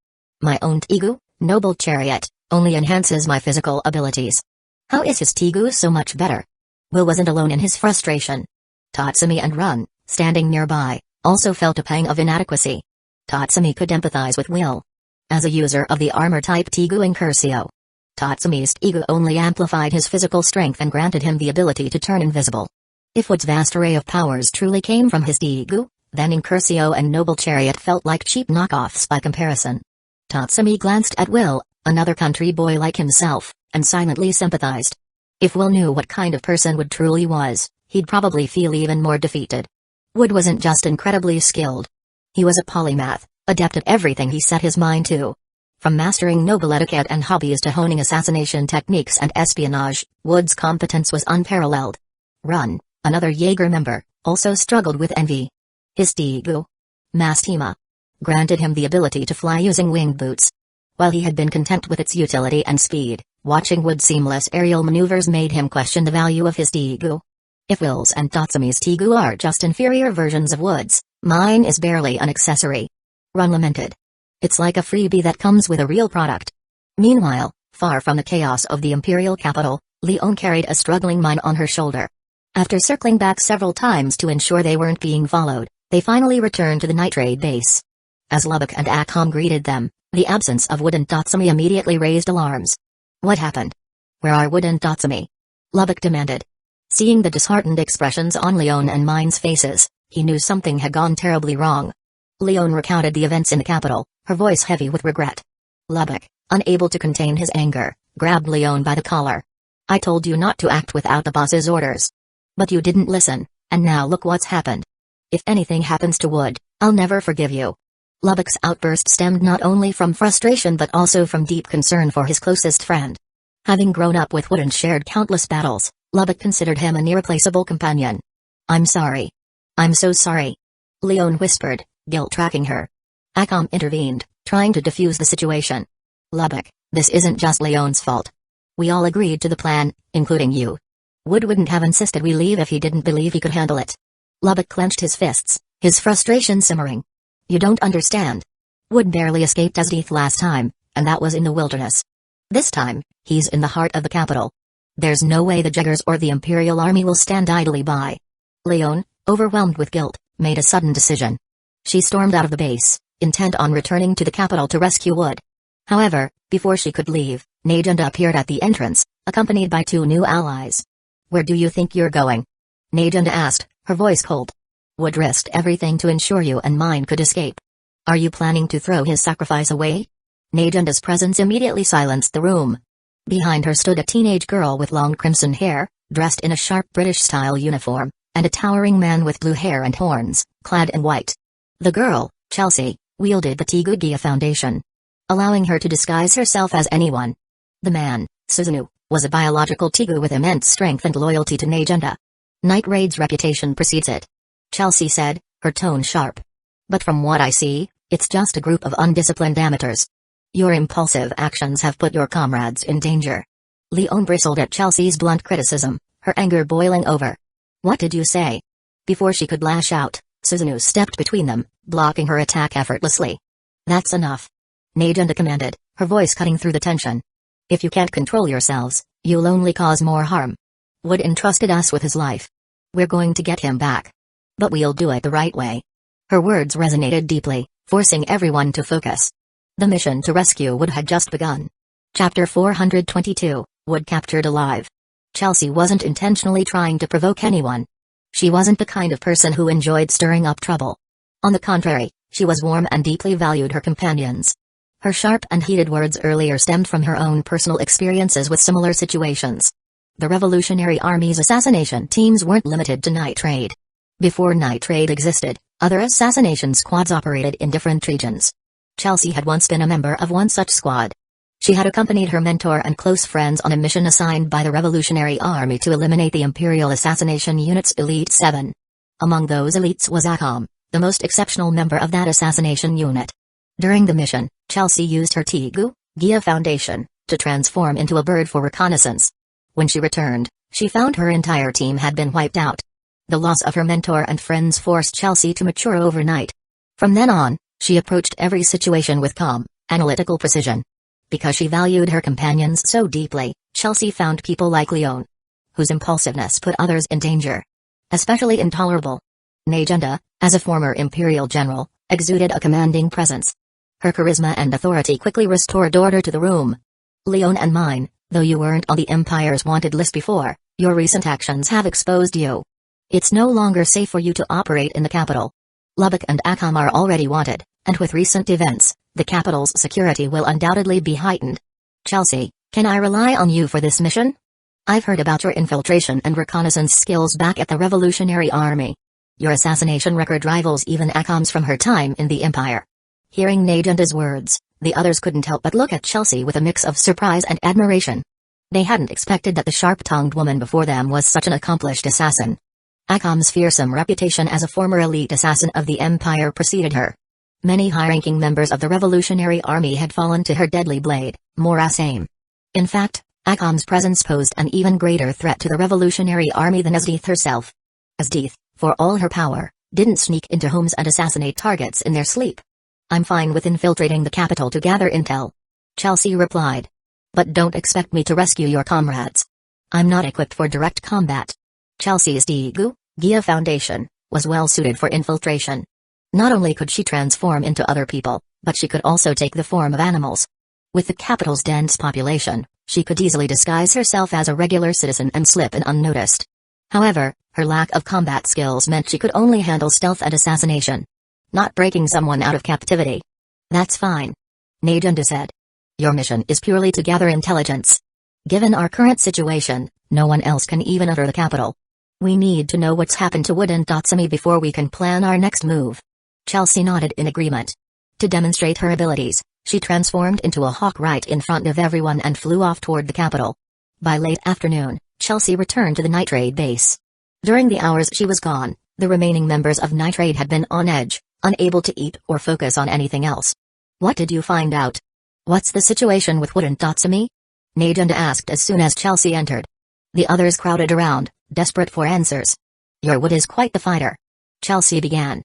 My own Tigu, Noble Chariot, only enhances my physical abilities. How is his Tigu so much better? Will wasn't alone in his frustration. Tatsumi and Run, standing nearby, also felt a pang of inadequacy. Tatsumi could empathize with Will. As a user of the armor-type Tigu Incursio, Tatsumi's Tigu only amplified his physical strength and granted him the ability to turn invisible. If Wood's vast array of powers truly came from his Tigu, Then Incursio and Noble Chariot felt like cheap knockoffs by comparison. Tatsumi glanced at Will, another country boy like himself, and silently sympathized. If Will knew what kind of person Wood truly was, he'd probably feel even more defeated. Wood wasn't just incredibly skilled. He was a polymath, adept at everything he set his mind to. From mastering noble etiquette and hobbies to honing assassination techniques and espionage, Wood's competence was unparalleled. Run, another Jaeger member, also struggled with envy. His Tigu, Mastima, granted him the ability to fly using winged boots. While he had been content with its utility and speed, watching Wood's seamless aerial maneuvers made him question the value of his Tigu. If Will's and Tatsumi's Tigu are just inferior versions of Wood's, mine is barely an accessory. Run lamented. It's like a freebie that comes with a real product. Meanwhile, far from the chaos of the imperial capital, Leon carried a struggling mine on her shoulder. After circling back several times to ensure they weren't being followed, they finally returned to the night raid base. As Lubbock and Akam greeted them, the absence of Wood and Tatsumi immediately raised alarms. What happened? Where are Wood and Tatsumi? Lubbock demanded. Seeing the disheartened expressions on Leon and Mine's faces, he knew something had gone terribly wrong. Leon recounted the events in the capital, her voice heavy with regret. Lubbock, unable to contain his anger, grabbed Leon by the collar. I told you not to act without the boss's orders. But you didn't listen, and now look what's happened. If anything happens to Wood, I'll never forgive you. Lubbock's outburst stemmed not only from frustration but also from deep concern for his closest friend. Having grown up with Wood and shared countless battles, Lubbock considered him an irreplaceable companion. I'm sorry. I'm so sorry. Leon whispered, guilt tracking her. Akam intervened, trying to defuse the situation. Lubbock, this isn't just Leon's fault. We all agreed to the plan, including you. Wood wouldn't have insisted we leave if he didn't believe he could handle it. Lubbock clenched his fists, his frustration simmering. You don't understand. Wood barely escaped as death last time, and that was in the wilderness. This time, he's in the heart of the capital. There's no way the Jaegers or the Imperial Army will stand idly by. Leon, overwhelmed with guilt, made a sudden decision. She stormed out of the base, intent on returning to the capital to rescue Wood. However, before she could leave, Najunda appeared at the entrance, accompanied by two new allies. Where do you think you're going? Najunda asked, her voice cold. Wood risked everything to ensure you and mine could escape. Are you planning to throw his sacrifice away? Najunda's presence immediately silenced the room. Behind her stood a teenage girl with long crimson hair, dressed in a sharp British-style uniform, and a towering man with blue hair and horns, clad in white. The girl, Chelsea, wielded the Tigugia Foundation, allowing her to disguise herself as anyone. The man, Suzuno, was a biological Tigu with immense strength and loyalty to Najunda. Night Raid's reputation precedes it. Chelsea said, her tone sharp. But from what I see, it's just a group of undisciplined amateurs. Your impulsive actions have put your comrades in danger. Leon bristled at Chelsea's blunt criticism, her anger boiling over. What did you say? Before she could lash out, Suzuno stepped between them, blocking her attack effortlessly. That's enough. Najunda commanded, her voice cutting through the tension. If you can't control yourselves, you'll only cause more harm. Wood entrusted us with his life. We're going to get him back. But we'll do it the right way. Her words resonated deeply, forcing everyone to focus. The mission to rescue Wood had just begun. Chapter 422, Wood captured alive. Chelsea wasn't intentionally trying to provoke anyone. She wasn't the kind of person who enjoyed stirring up trouble. On the contrary, she was warm and deeply valued her companions. Her sharp and heated words earlier stemmed from her own personal experiences with similar situations. The Revolutionary Army's assassination teams weren't limited to Night Raid. Before Night Raid existed, other assassination squads operated in different regions. Chelsea had once been a member of one such squad. She had accompanied her mentor and close friends on a mission assigned by the Revolutionary Army to eliminate the Imperial Assassination Unit's Elite 7. Among those elites was Akam, the most exceptional member of that assassination unit. During the mission, Chelsea used her Tigugia Foundation to transform into a bird for reconnaissance. When she returned, she found her entire team had been wiped out. The loss of her mentor and friends forced Chelsea to mature overnight. From then on, she approached every situation with calm, analytical precision. Because she valued her companions so deeply, Chelsea found people like Leon, whose impulsiveness put others in danger. Especially intolerable. Najunda, as a former Imperial general, exuded a commanding presence. Her charisma and authority quickly restored order to the room. Leon and mine, though you weren't on the Empire's wanted list before, your recent actions have exposed you. It's no longer safe for you to operate in the capital. Lubbock and Akam are already wanted, and with recent events, the capital's security will undoubtedly be heightened. Chelsea, can I rely on you for this mission? I've heard about your infiltration and reconnaissance skills back at the Revolutionary Army. Your assassination record rivals even Akam's from her time in the Empire. Hearing Najanda's words, the others couldn't help but look at Chelsea with a mix of surprise and admiration. They hadn't expected that the sharp-tongued woman before them was such an accomplished assassin. Akam's fearsome reputation as a former elite assassin of the Empire preceded her. Many high-ranking members of the Revolutionary Army had fallen to her deadly blade, Mora's aim. In fact, Akam's presence posed an even greater threat to the Revolutionary Army than Asdeath herself. Asdeath, for all her power, didn't sneak into homes and assassinate targets in their sleep. I'm fine with infiltrating the capital to gather intel. Chelsea replied. But don't expect me to rescue your comrades. I'm not equipped for direct combat. Chelsea's Digu, Gia Foundation, was well suited for infiltration. Not only could she transform into other people, but she could also take the form of animals. With the capital's dense population, she could easily disguise herself as a regular citizen and slip in unnoticed. However, her lack of combat skills meant she could only handle stealth and assassination. Not breaking someone out of captivity. That's fine. Najanda said. Your mission is purely to gather intelligence. Given our current situation, no one else can even enter the capital. We need to know what's happened to Wood and Datsumi before we can plan our next move. Chelsea nodded in agreement. To demonstrate her abilities, she transformed into a hawk right in front of everyone and flew off toward the capital. By late afternoon, Chelsea returned to the Nitrade base. During the hours she was gone, the remaining members of Nitrade had been on edge, unable to eat or focus on anything else. What did you find out? What's the situation with Wood and Datsumi? Najanda asked as soon as Chelsea entered. The others crowded around, desperate for answers. Your Wood is quite the fighter. Chelsea began.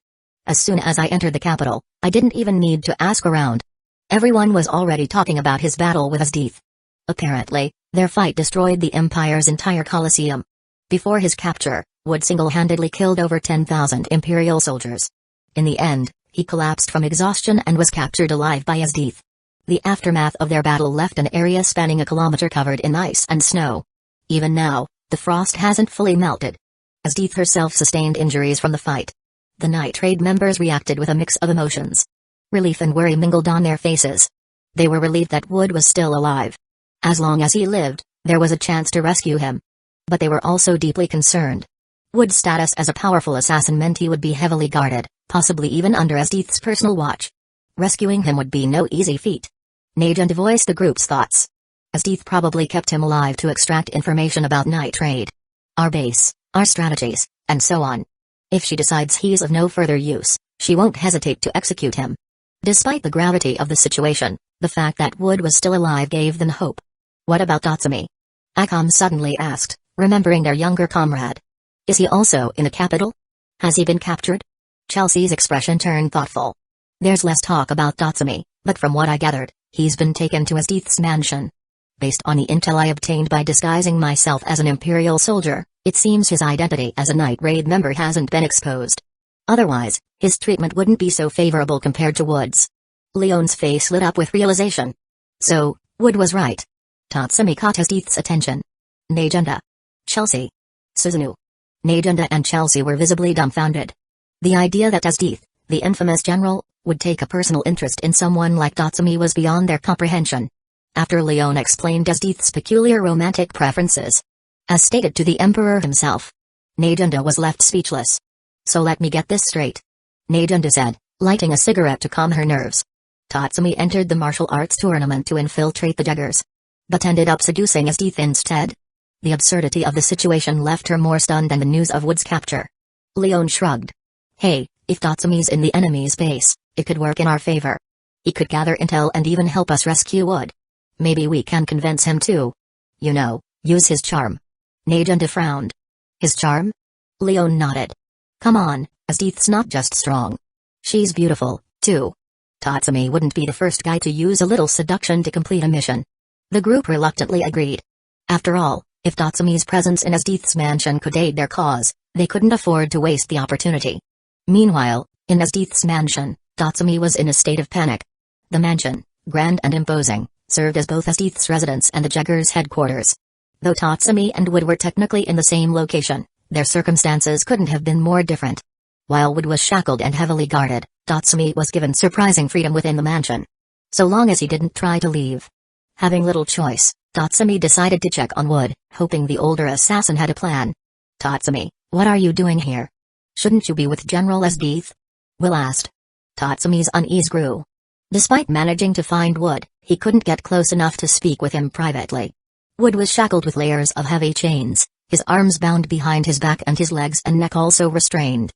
As soon as I entered the capital, I didn't even need to ask around. Everyone was already talking about his battle with Asdeath. Apparently, their fight destroyed the Empire's entire Colosseum. Before his capture, Wood single-handedly killed over 10,000 Imperial soldiers. In the end, he collapsed from exhaustion and was captured alive by Asdeath. The aftermath of their battle left an area spanning a kilometer covered in ice and snow. Even now, the frost hasn't fully melted. Asdeath herself sustained injuries from the fight. The Nitrade members reacted with a mix of emotions. Relief and worry mingled on their faces. They were relieved that Wood was still alive. As long as he lived, there was a chance to rescue him. But they were also deeply concerned. Wood's status as a powerful assassin meant he would be heavily guarded, possibly even under Asdeath's personal watch. Rescuing him would be no easy feat. Najanda voiced the group's thoughts. Asdeath probably kept him alive to extract information about Nitrade. Our base, our strategies, and so on. If she decides he's of no further use, she won't hesitate to execute him. Despite the gravity of the situation, the fact that Wood was still alive gave them hope. What about Datsumi? Akam suddenly asked, remembering their younger comrade. Is he also in the capital? Has he been captured? Chelsea's expression turned thoughtful. There's less talk about Datsumi, but from what I gathered, he's been taken to Asdeath's mansion. Based on the intel I obtained by disguising myself as an Imperial soldier, it seems his identity as a Nitrade member hasn't been exposed. Otherwise, his treatment wouldn't be so favorable compared to Wood's. Leon's face lit up with realization. So, Wood was right. Datsumi caught Asdeath's attention. Najanda. Chelsea. Susanoo. Najanda and Chelsea were visibly dumbfounded. The idea that Asdeath, the infamous general, would take a personal interest in someone like Datsumi was beyond their comprehension. After Leon explained Asdeath's peculiar romantic preferences, as stated to the Emperor himself, Najanda was left speechless. So let me get this straight. Najanda said, lighting a cigarette to calm her nerves. Datsumi entered the martial arts tournament to infiltrate the Jaggers, but ended up seducing Asdeath instead? The absurdity of the situation left her more stunned than the news of Wood's capture. Leon shrugged. Hey, if Datsumi's in the enemy's base, it could work in our favor. He could gather intel and even help us rescue Wood. Maybe we can convince him to, use his charm. Najanda frowned. His charm? Leon nodded. Come on, Asdeath's not just strong. She's beautiful, too. Datsumi wouldn't be the first guy to use a little seduction to complete a mission. The group reluctantly agreed. After all, if Datsumi's presence in Asdeath's mansion could aid their cause, they couldn't afford to waste the opportunity. Meanwhile, in Asdeath's mansion, Datsumi was in a state of panic. The mansion, grand and imposing, served as both Asdeath's residence and the Jaggers' headquarters. Though Datsumi and Wood were technically in the same location, their circumstances couldn't have been more different. While Wood was shackled and heavily guarded, Tatsumi was given surprising freedom within the mansion. So long as he didn't try to leave. Having little choice, Tatsumi decided to check on Wood, hoping the older assassin had a plan. "Tatsumi, what are you doing here? Shouldn't you be with General Esdeath?" Will asked. Tatsumi's unease grew. Despite managing to find Wood, he couldn't get close enough to speak with him privately. Wood was shackled with layers of heavy chains, his arms bound behind his back and his legs and neck also restrained.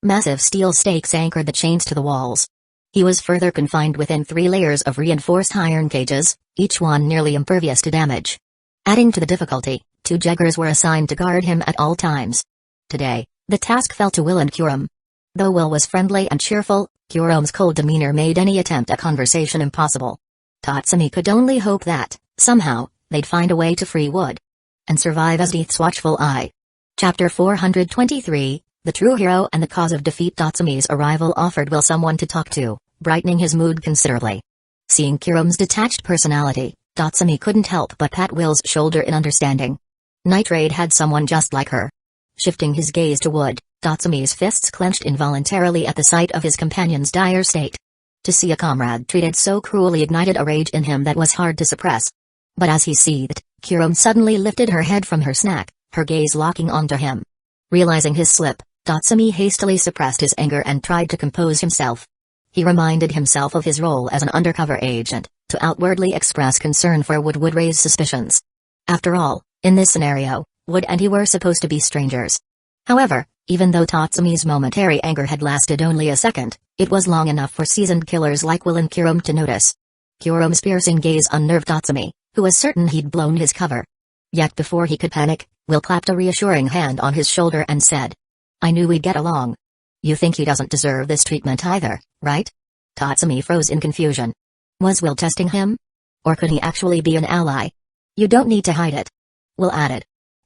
Massive steel stakes anchored the chains to the walls. He was further confined within 3 layers of reinforced iron cages, each one nearly impervious to damage. Adding to the difficulty, 2 jaggers were assigned to guard him at all times. Today, the task fell to Will and Kurum. Though Will was friendly and cheerful, Kurum's cold demeanor made any attempt at conversation impossible. Tatsumi could only hope that, somehow, they'd find a way to free Wood. And survive Esdeath's watchful eye. Chapter 423, The True Hero and the Cause of Defeat. Tatsumi's arrival offered Will someone to talk to, brightening his mood considerably. Seeing Kurum's detached personality, Tatsumi couldn't help but pat Will's shoulder in understanding. Nitrate had someone just like her. Shifting his gaze to Wood, Tatsumi's fists clenched involuntarily at the sight of his companion's dire state. To see a comrade treated so cruelly ignited a rage in him that was hard to suppress. But as he seethed, Kurum suddenly lifted her head from her snack, her gaze locking onto him. Realizing his slip, Tatsumi hastily suppressed his anger and tried to compose himself. He reminded himself of his role as an undercover agent. To outwardly express concern for Wood would raise suspicions. After all, in this scenario, Wood and he were supposed to be strangers. However, even though Tatsumi's momentary anger had lasted only a second, it was long enough for seasoned killers like Will and Kurum to notice. Kurum's piercing gaze unnerved Tatsumi, who was certain he'd blown his cover. Yet before he could panic, Will clapped a reassuring hand on his shoulder and said, "I knew we'd get along. You think he doesn't deserve this treatment either, right?" Tatsumi froze in confusion. Was Will testing him? Or could he actually be an ally? "You don't need to hide it," Will added.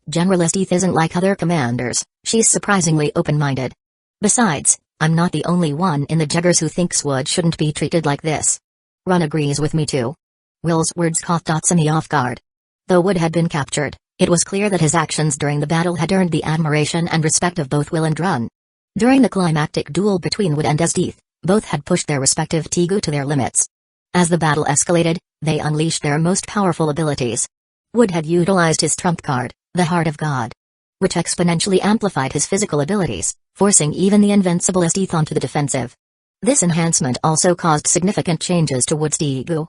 "General Esdeath isn't like other commanders, she's surprisingly open-minded. Besides, I'm not the only one in the Jaggers who thinks Wood shouldn't be treated like this. Run agrees with me too." Will's words caught Tatsumi off guard. Though Wood had been captured, it was clear that his actions during the battle had earned the admiration and respect of both Will and Run. During the climactic duel between Wood and Esdeath, both had pushed their respective Tegu to their limits. As the battle escalated, they unleashed their most powerful abilities. Wood had utilized his trump card, the Heart of God, which exponentially amplified his physical abilities, forcing even the invincible Esdeath onto the defensive. This enhancement also caused significant changes to Wood's Tegu.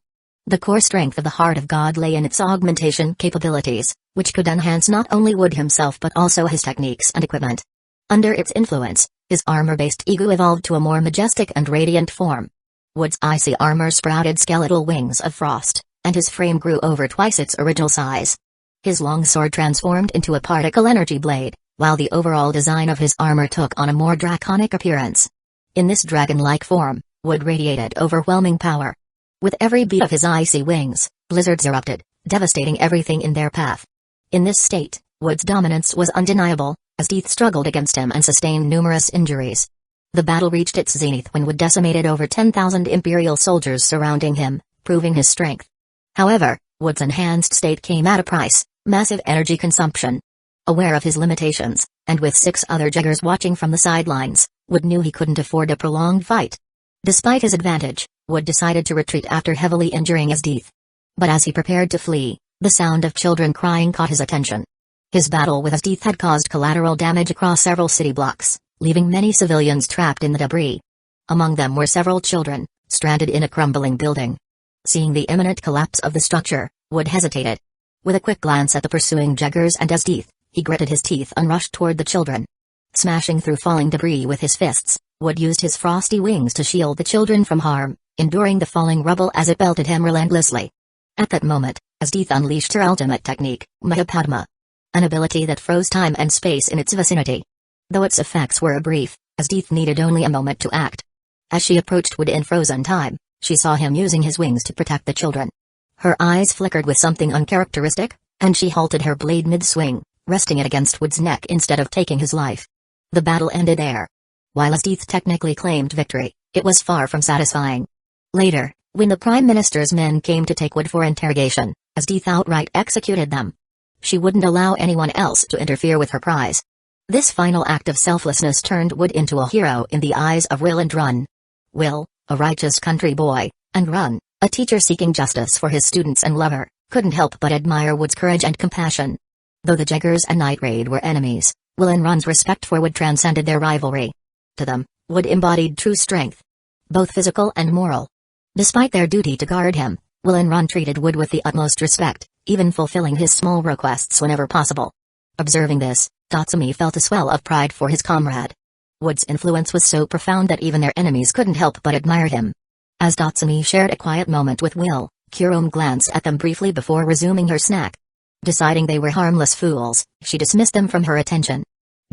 The core strength of the Heart of God lay in its augmentation capabilities, which could enhance not only Wood himself but also his techniques and equipment. Under its influence, his armor-based Tegu evolved to a more majestic and radiant form. Wood's icy armor sprouted skeletal wings of frost, and his frame grew over twice its original size. His longsword transformed into a particle energy blade, while the overall design of his armor took on a more draconic appearance. In this dragon-like form, Wood radiated overwhelming power. With every beat of his icy wings, blizzards erupted, devastating everything in their path. In this state, Wood's dominance was undeniable, as Esdeath struggled against him and sustained numerous injuries. The battle reached its zenith when Wood decimated over 10,000 Imperial soldiers surrounding him, proving his strength. However, Wood's enhanced state came at a price, massive energy consumption. Aware of his limitations, and with 6 other Jaggers watching from the sidelines, Wood knew he couldn't afford a prolonged fight. Despite his advantage, Wood decided to retreat after heavily injuring Esdeath. But as he prepared to flee, the sound of children crying caught his attention. His battle with Esdeath had caused collateral damage across several city blocks, leaving many civilians trapped in the debris. Among them were several children, stranded in a crumbling building. Seeing the imminent collapse of the structure, Wood hesitated. With a quick glance at the pursuing Jaggers and Esdeath, he gritted his teeth and rushed toward the children. Smashing through falling debris with his fists, Wood used his frosty wings to shield the children from harm, enduring the falling rubble as it belted him relentlessly. At that moment, Esdeath unleashed her ultimate technique, Mahapadma, an ability that froze time and space in its vicinity. Though its effects were brief, Esdeath needed only a moment to act. As she approached Wood in frozen time, she saw him using his wings to protect the children. Her eyes flickered with something uncharacteristic, and she halted her blade mid-swing, resting it against Wood's neck instead of taking his life. The battle ended there. While Esdeath technically claimed victory, it was far from satisfying. Later, when the Prime Minister's men came to take Wood for interrogation, Esdeath outright executed them. She wouldn't allow anyone else to interfere with her prize. This final act of selflessness turned Wood into a hero in the eyes of Will and Run. Will, a righteous country boy, and Run, a teacher seeking justice for his students and lover, couldn't help but admire Wood's courage and compassion. Though the Jaggers and Night Raid were enemies, Will and Run's respect for Wood transcended their rivalry. To them, Wood embodied true strength, both physical and moral. Despite their duty to guard him, Will and Run treated Wood with the utmost respect, even fulfilling his small requests whenever possible. Observing this, Datsumi felt a swell of pride for his comrade. Wood's influence was so profound that even their enemies couldn't help but admire him. As Datsumi shared a quiet moment with Will, Kurome glanced at them briefly before resuming her snack. Deciding they were harmless fools, she dismissed them from her attention.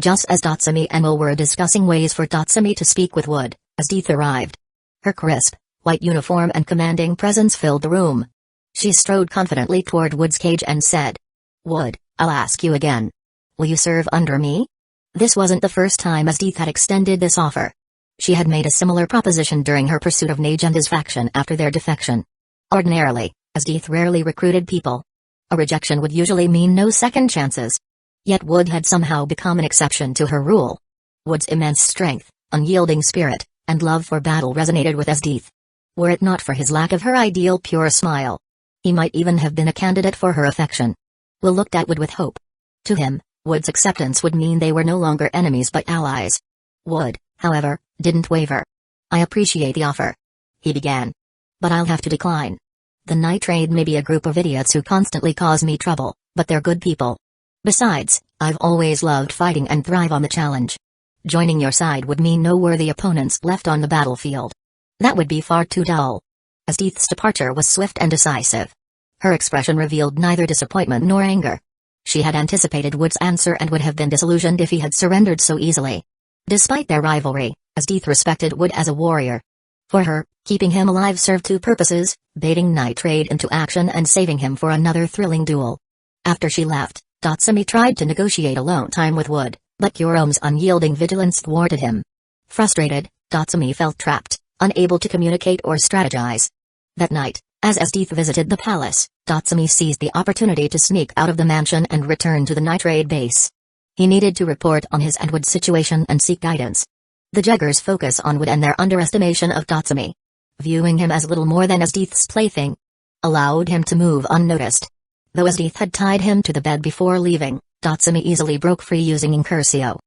Just as Datsumi and Will were discussing ways for Datsumi to speak with Wood, Asdith arrived. Her crisp, white uniform and commanding presence filled the room. She strode confidently toward Wood's cage and said, "Wood, I'll ask you again. Will you serve under me?" This wasn't the first time Asdith had extended this offer. She had made a similar proposition during her pursuit of Nage and his faction after their defection. Ordinarily, Asdith rarely recruited people. A rejection would usually mean no second chances. Yet Wood had somehow become an exception to her rule. Wood's immense strength, unyielding spirit, and love for battle resonated with Asdith. Were it not for his lack of her ideal pure smile, he might even have been a candidate for her affection. Will looked at Wood with hope. To him, Wood's acceptance would mean they were no longer enemies but allies. Wood, however, didn't waver. "I appreciate the offer," he began, "but I'll have to decline. The Night Raid may be a group of idiots who constantly cause me trouble, but they're good people. Besides, I've always loved fighting and thrive on the challenge. Joining your side would mean no worthy opponents left on the battlefield. That would be far too dull." Asdith's departure was swift and decisive. Her expression revealed neither disappointment nor anger. She had anticipated Wood's answer and would have been disillusioned if he had surrendered so easily. Despite their rivalry, Asdith respected Wood as a warrior. For her, keeping him alive served two purposes, baiting Night Raid into action and saving him for another thrilling duel. After she left, Datsumi tried to negotiate alone time with Wood, but Kurome's unyielding vigilance thwarted him. Frustrated, Datsumi felt trapped, unable to communicate or strategize. That night, as Asdith visited the palace, Datsumi seized the opportunity to sneak out of the mansion and return to the Night Raid base. He needed to report on his and Wood's situation and seek guidance. The Jaggers' focus on Wood and their underestimation of Datsumi, viewing him as little more than Asdith's plaything, allowed him to move unnoticed. Though Asdith had tied him to the bed before leaving, Datsumi easily broke free using Incursio.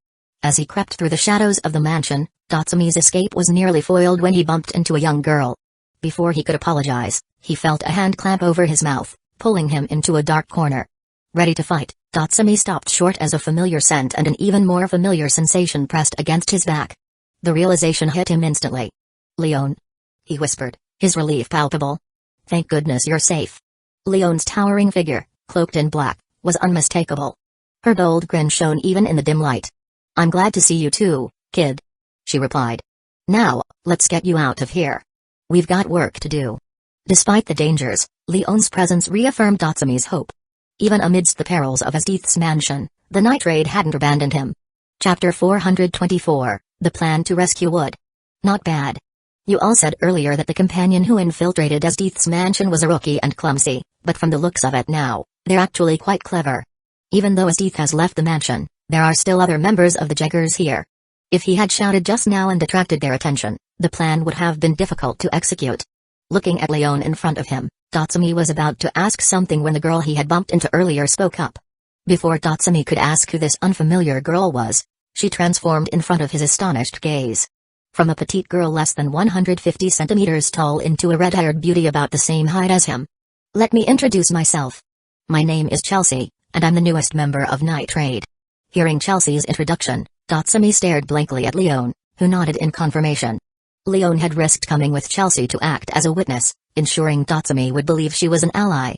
As he crept through the shadows of the mansion, Datsumi's escape was nearly foiled when he bumped into a young girl. Before he could apologize, he felt a hand clamp over his mouth, pulling him into a dark corner. Ready to fight, Datsumi stopped short as a familiar scent and an even more familiar sensation pressed against his back. The realization hit him instantly. "Leon," he whispered, his relief palpable. "Thank goodness you're safe." Leon's towering figure, cloaked in black, was unmistakable. Her bold grin shone even in the dim light. "I'm glad to see you too, kid," she replied. "Now, let's get you out of here. We've got work to do." Despite the dangers, Leon's presence reaffirmed Datsumi's hope. Even amidst the perils of Asdith's mansion, the Night Raid hadn't abandoned him. Chapter 424, The Plan to Rescue Wood. "Not bad. You all said earlier that the companion who infiltrated Asdith's mansion was a rookie and clumsy, but from the looks of it now, they're actually quite clever. Even though Asdith has left the mansion, there are still other members of the Jaggers here. If he had shouted just now and attracted their attention, the plan would have been difficult to execute." Looking at Leon in front of him, Datsumi was about to ask something when the girl he had bumped into earlier spoke up. Before Datsumi could ask who this unfamiliar girl was, she transformed in front of his astonished gaze. From a petite girl less than 150 centimeters tall into a red-haired beauty about the same height as him. "Let me introduce myself. My name is Chelsea, and I'm the newest member of Night Raid." Hearing Chelsea's introduction, Datsumi stared blankly at Leon, who nodded in confirmation. Leon had risked coming with Chelsea to act as a witness, ensuring Datsumi would believe she was an ally.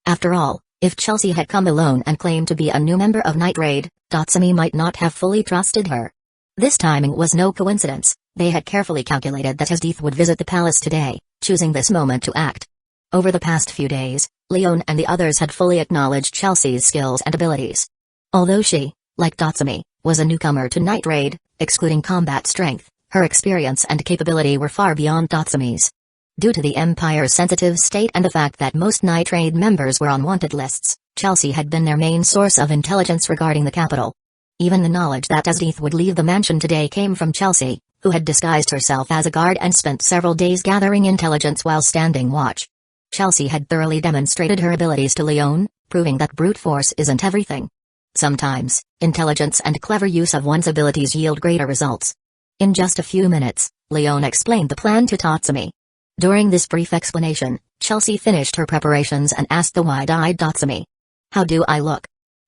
After all, if Chelsea had come alone and claimed to be a new member of Night Raid, Datsumi might not have fully trusted her. This timing was no coincidence. They had carefully calculated that Asdith would visit the palace today, choosing this moment to act. Over the past few days, Leon and the others had fully acknowledged Chelsea's skills and abilities. Although she, like Datsumi, was a newcomer to Night Raid, excluding combat strength, her experience and capability were far beyond Datsumi's. Due to the Empire's sensitive state and the fact that most Night Raid members were on wanted lists, Chelsea had been their main source of intelligence regarding the capital. Even the knowledge that Asdeath would leave the mansion today came from Chelsea, who had disguised herself as a guard and spent several days gathering intelligence while standing watch. Chelsea had thoroughly demonstrated her abilities to Leon, proving that brute force isn't everything. Sometimes, intelligence and clever use of one's abilities yield greater results. In just a few minutes, Leon explained the plan to Tatsumi. During this brief explanation, Chelsea finished her preparations and asked the wide-eyed Tatsumi, "How do I look?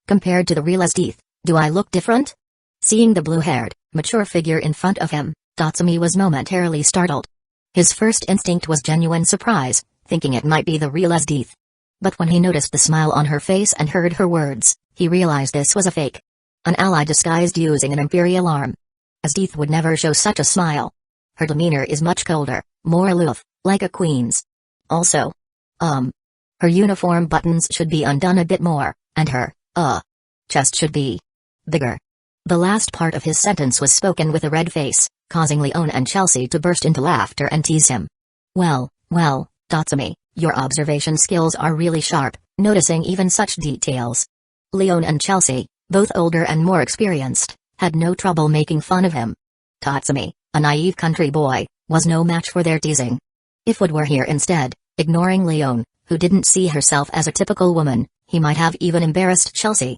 Compared to the real Asdeath, do I look different?" Seeing the blue-haired, mature figure in front of him, Tatsumi was momentarily startled. His first instinct was genuine surprise, thinking it might be the real Asdeath. But when he noticed the smile on her face and heard her words, he realized this was a fake. An ally disguised using an imperial arm. Asdeath would never show such a smile. Her demeanor is much colder, more aloof, like a queen's. Also, her uniform buttons should be undone a bit more, and her, chest should be bigger. The last part of his sentence was spoken with a red face, causing Leon and Chelsea to burst into laughter and tease him. Well, Tatsumi, your observation skills are really sharp, noticing even such details." Leon and Chelsea, both older and more experienced, had no trouble making fun of him. Tatsumi, a naive country boy, was no match for their teasing. If Wood were here instead, ignoring Leon, who didn't see herself as a typical woman, he might have even embarrassed Chelsea.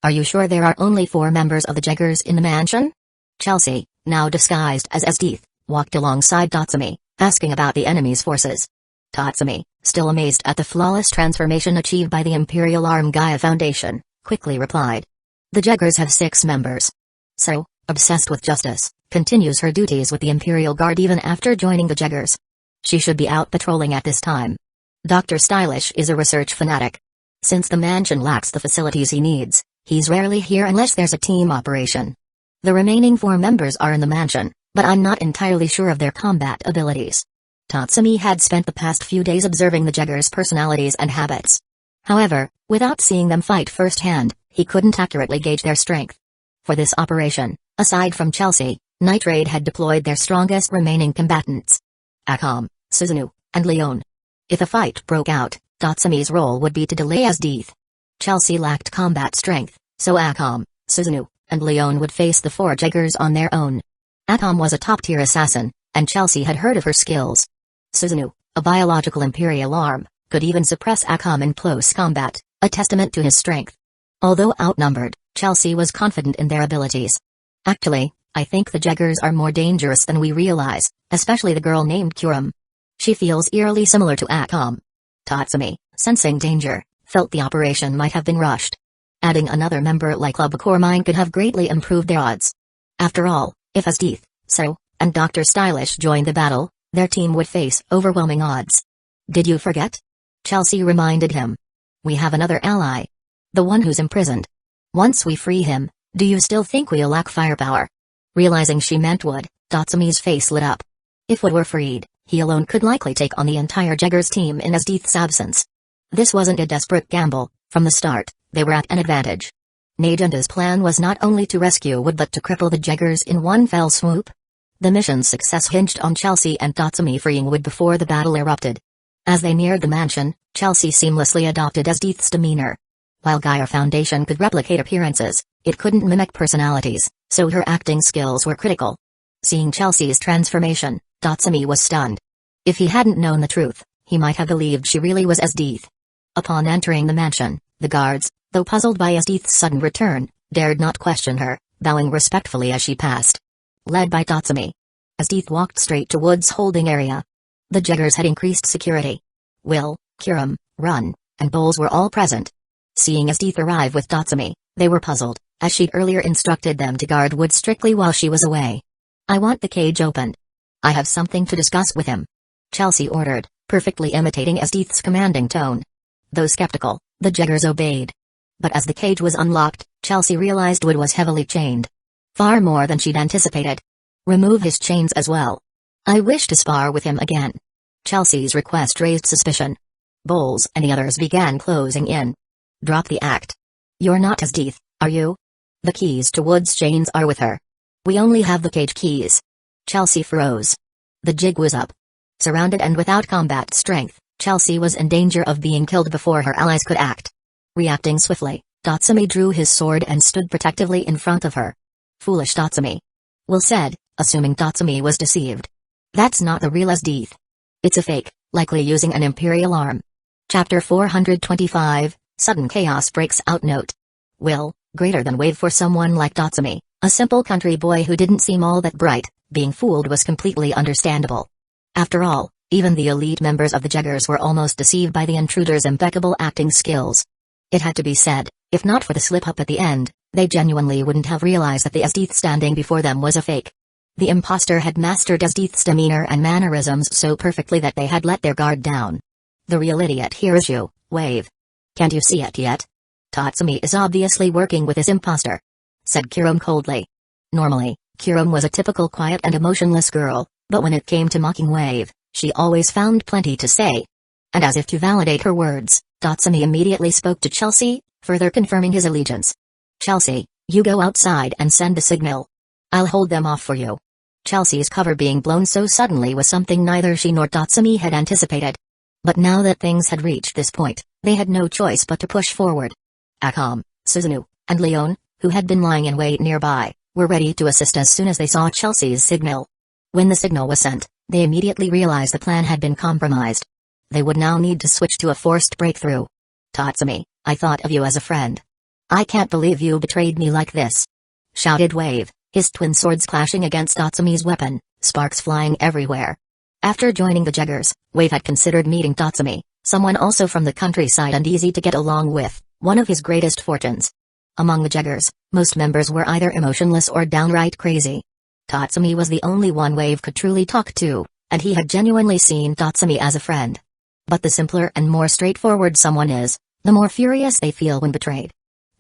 "Are you sure there are only 4 members of the Jaggers in the mansion?" Chelsea, now disguised as Asdeath, walked alongside Tatsumi, asking about the enemy's forces. Tatsumi, still amazed at the flawless transformation achieved by the Imperial Arm Gaia Foundation, quickly replied. "The Jaggers have 6 members. So, obsessed with justice, continues her duties with the Imperial Guard even after joining the Jaggers. She should be out patrolling at this time. Dr. Stylish is a research fanatic. Since the mansion lacks the facilities he needs, he's rarely here unless there's a team operation. The remaining 4 members are in the mansion, but I'm not entirely sure of their combat abilities." Tatsumi had spent the past few days observing the Jaggers' personalities and habits. However, without seeing them fight firsthand, he couldn't accurately gauge their strength. For this operation, aside from Chelsea, Nitrade had deployed their strongest remaining combatants: Akam, Suzuno, and Leon. If a fight broke out, Tatsumi's role would be to delay Asdeath. Chelsea lacked combat strength, so Akam, Suzuno, and Leon would face the 4 Jaggers on their own. Akam was a top-tier assassin, and Chelsea had heard of her skills. Suzuno, a biological imperial arm, could even suppress Akam in close combat, a testament to his strength. Although outnumbered, Chelsea was confident in their abilities. "Actually, I think the Jaggers are more dangerous than we realize, especially the girl named Kuram. She feels eerily similar to Akam." Tatsumi, sensing danger, felt the operation might have been rushed. Adding another member like Club Cormine could have greatly improved their odds. After all, if Asdeath, So, and Dr. Stylish joined the battle, their team would face overwhelming odds. "Did you forget?" Chelsea reminded him. "We have another ally. The one who's imprisoned. Once we free him, do you still think we'll lack firepower?" Realizing she meant Wood, Tatsumi's face lit up. If Wood were freed, he alone could likely take on the entire Jaggers team in Asdeath's absence. This wasn't a desperate gamble. From the start, they were at an advantage. Najanda's plan was not only to rescue Wood but to cripple the Jaggers in one fell swoop. The mission's success hinged on Chelsea and Tatsumi freeing Wood before the battle erupted. As they neared the mansion, Chelsea seamlessly adopted Asdeath's demeanor. While Gaia Foundation could replicate appearances, it couldn't mimic personalities, so her acting skills were critical. Seeing Chelsea's transformation, Tatsumi was stunned. If he hadn't known the truth, he might have believed she really was Asdeath. Upon entering the mansion, the guards, though puzzled by Asdeath's sudden return, dared not question her, bowing respectfully as she passed. Led by Tatsumi, Asdeath walked straight to Wood's holding area. The Jaggers had increased security. Will, Kuram, Run, and Bowles were all present. Seeing Asdeath arrive with Tatsumi, they were puzzled, as she'd earlier instructed them to guard Wood strictly while she was away. "I want the cage opened. I have something to discuss with him," Chelsea ordered, perfectly imitating Asdeath's commanding tone. Though skeptical, the Jaggers obeyed. But as the cage was unlocked, Chelsea realized Wood was heavily chained. Far more than she'd anticipated. "Remove his chains as well. I wish to spar with him again." Chelsea's request raised suspicion. Bowles and the others began closing in. "Drop the act. You're not Asdeath, are you? The keys to Wood's chains are with her. We only have the cage keys." Chelsea froze. The jig was up. Surrounded and without combat strength, Chelsea was in danger of being killed before her allies could act. Reacting swiftly, Tatsumi drew his sword and stood protectively in front of her. Foolish Tatsumi. Will said, assuming Tatsumi was deceived. That's not the real Esdeath. It's a fake, likely using an imperial arm. Chapter 425, Sudden Chaos Breaks Out. Note. Will, greater than Wave for someone like Tatsumi, a simple country boy who didn't seem all that bright, being fooled was completely understandable. After all, even the elite members of the Jaggers were almost deceived by the intruder's impeccable acting skills. It had to be said, if not for the slip-up at the end, they genuinely wouldn't have realized that the Esdeath standing before them was a fake. The imposter had mastered Esdeath's demeanor and mannerisms so perfectly that they had let their guard down. The real idiot here is you, Wave. Can't you see it yet? Tatsumi is obviously working with his imposter, said Kirim coldly. Normally, Kirim was a typical quiet and emotionless girl, but when it came to mocking Wave, she always found plenty to say. And as if to validate her words, Tatsumi immediately spoke to Chelsea, further confirming his allegiance. Chelsea, you go outside and send the signal. I'll hold them off for you. Chelsea's cover being blown so suddenly was something neither she nor Tatsumi had anticipated. But now that things had reached this point, they had no choice but to push forward. Akam, Suzuno, and Leon, who had been lying in wait nearby, were ready to assist as soon as they saw Chelsea's signal. When the signal was sent, they immediately realized the plan had been compromised. They would now need to switch to a forced breakthrough. Tatsumi, I thought of you as a friend. I can't believe you betrayed me like this, shouted Wave, his twin swords clashing against Tatsumi's weapon, sparks flying everywhere. After joining the Jaggers, Wave had considered meeting Tatsumi, someone also from the countryside and easy to get along with, one of his greatest fortunes. Among the Jaggers, most members were either emotionless or downright crazy. Tatsumi was the only one Wave could truly talk to, and he had genuinely seen Tatsumi as a friend. But the simpler and more straightforward someone is, the more furious they feel when betrayed.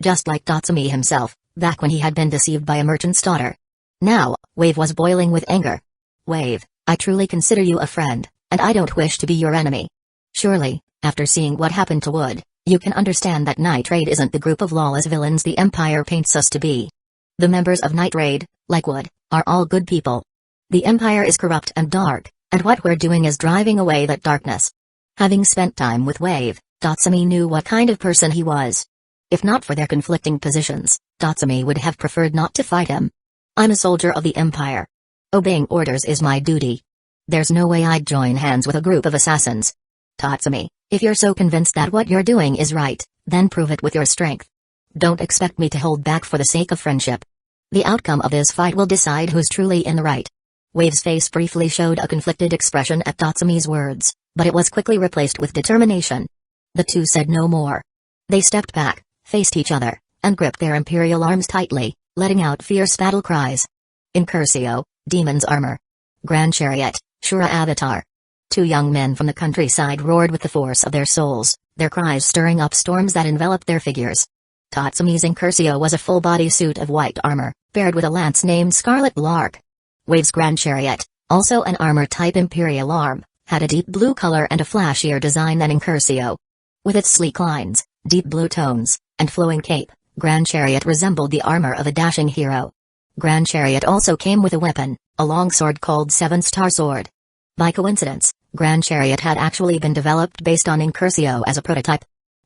Just like Tatsumi himself, back when he had been deceived by a merchant's daughter. Now, Wave was boiling with anger. Wave, I truly consider you a friend, and I don't wish to be your enemy. Surely, after seeing what happened to Wood, you can understand that Night Raid isn't the group of lawless villains the Empire paints us to be. The members of Night Raid, like Wood, are all good people. The Empire is corrupt and dark, and what we're doing is driving away that darkness. Having spent time with Wave, Tatsumi knew what kind of person he was. If not for their conflicting positions, Tatsumi would have preferred not to fight him. I'm a soldier of the Empire. Obeying orders is my duty. There's no way I'd join hands with a group of assassins. Tatsumi, if you're so convinced that what you're doing is right, then prove it with your strength. Don't expect me to hold back for the sake of friendship. The outcome of this fight will decide who's truly in the right. Wave's face briefly showed a conflicted expression at Tatsumi's words, but it was quickly replaced with determination. The two said no more. They stepped back, faced each other, and gripped their imperial arms tightly, letting out fierce battle cries. Incursio, Demon's Armor. Grand Chariot, Shura Avatar. Two young men from the countryside roared with the force of their souls, their cries stirring up storms that enveloped their figures. Tatsumi's Incursio was a full-body suit of white armor, paired with a lance named Scarlet Lark. Wave's Grand Chariot, also an armor-type imperial arm, had a deep blue color and a flashier design than Incursio. With its sleek lines, deep blue tones, and flowing cape, Grand Chariot resembled the armor of a dashing hero. Grand Chariot also came with a weapon, a long sword called Seven-Star Sword. By coincidence, Grand Chariot had actually been developed based on Incursio as a prototype.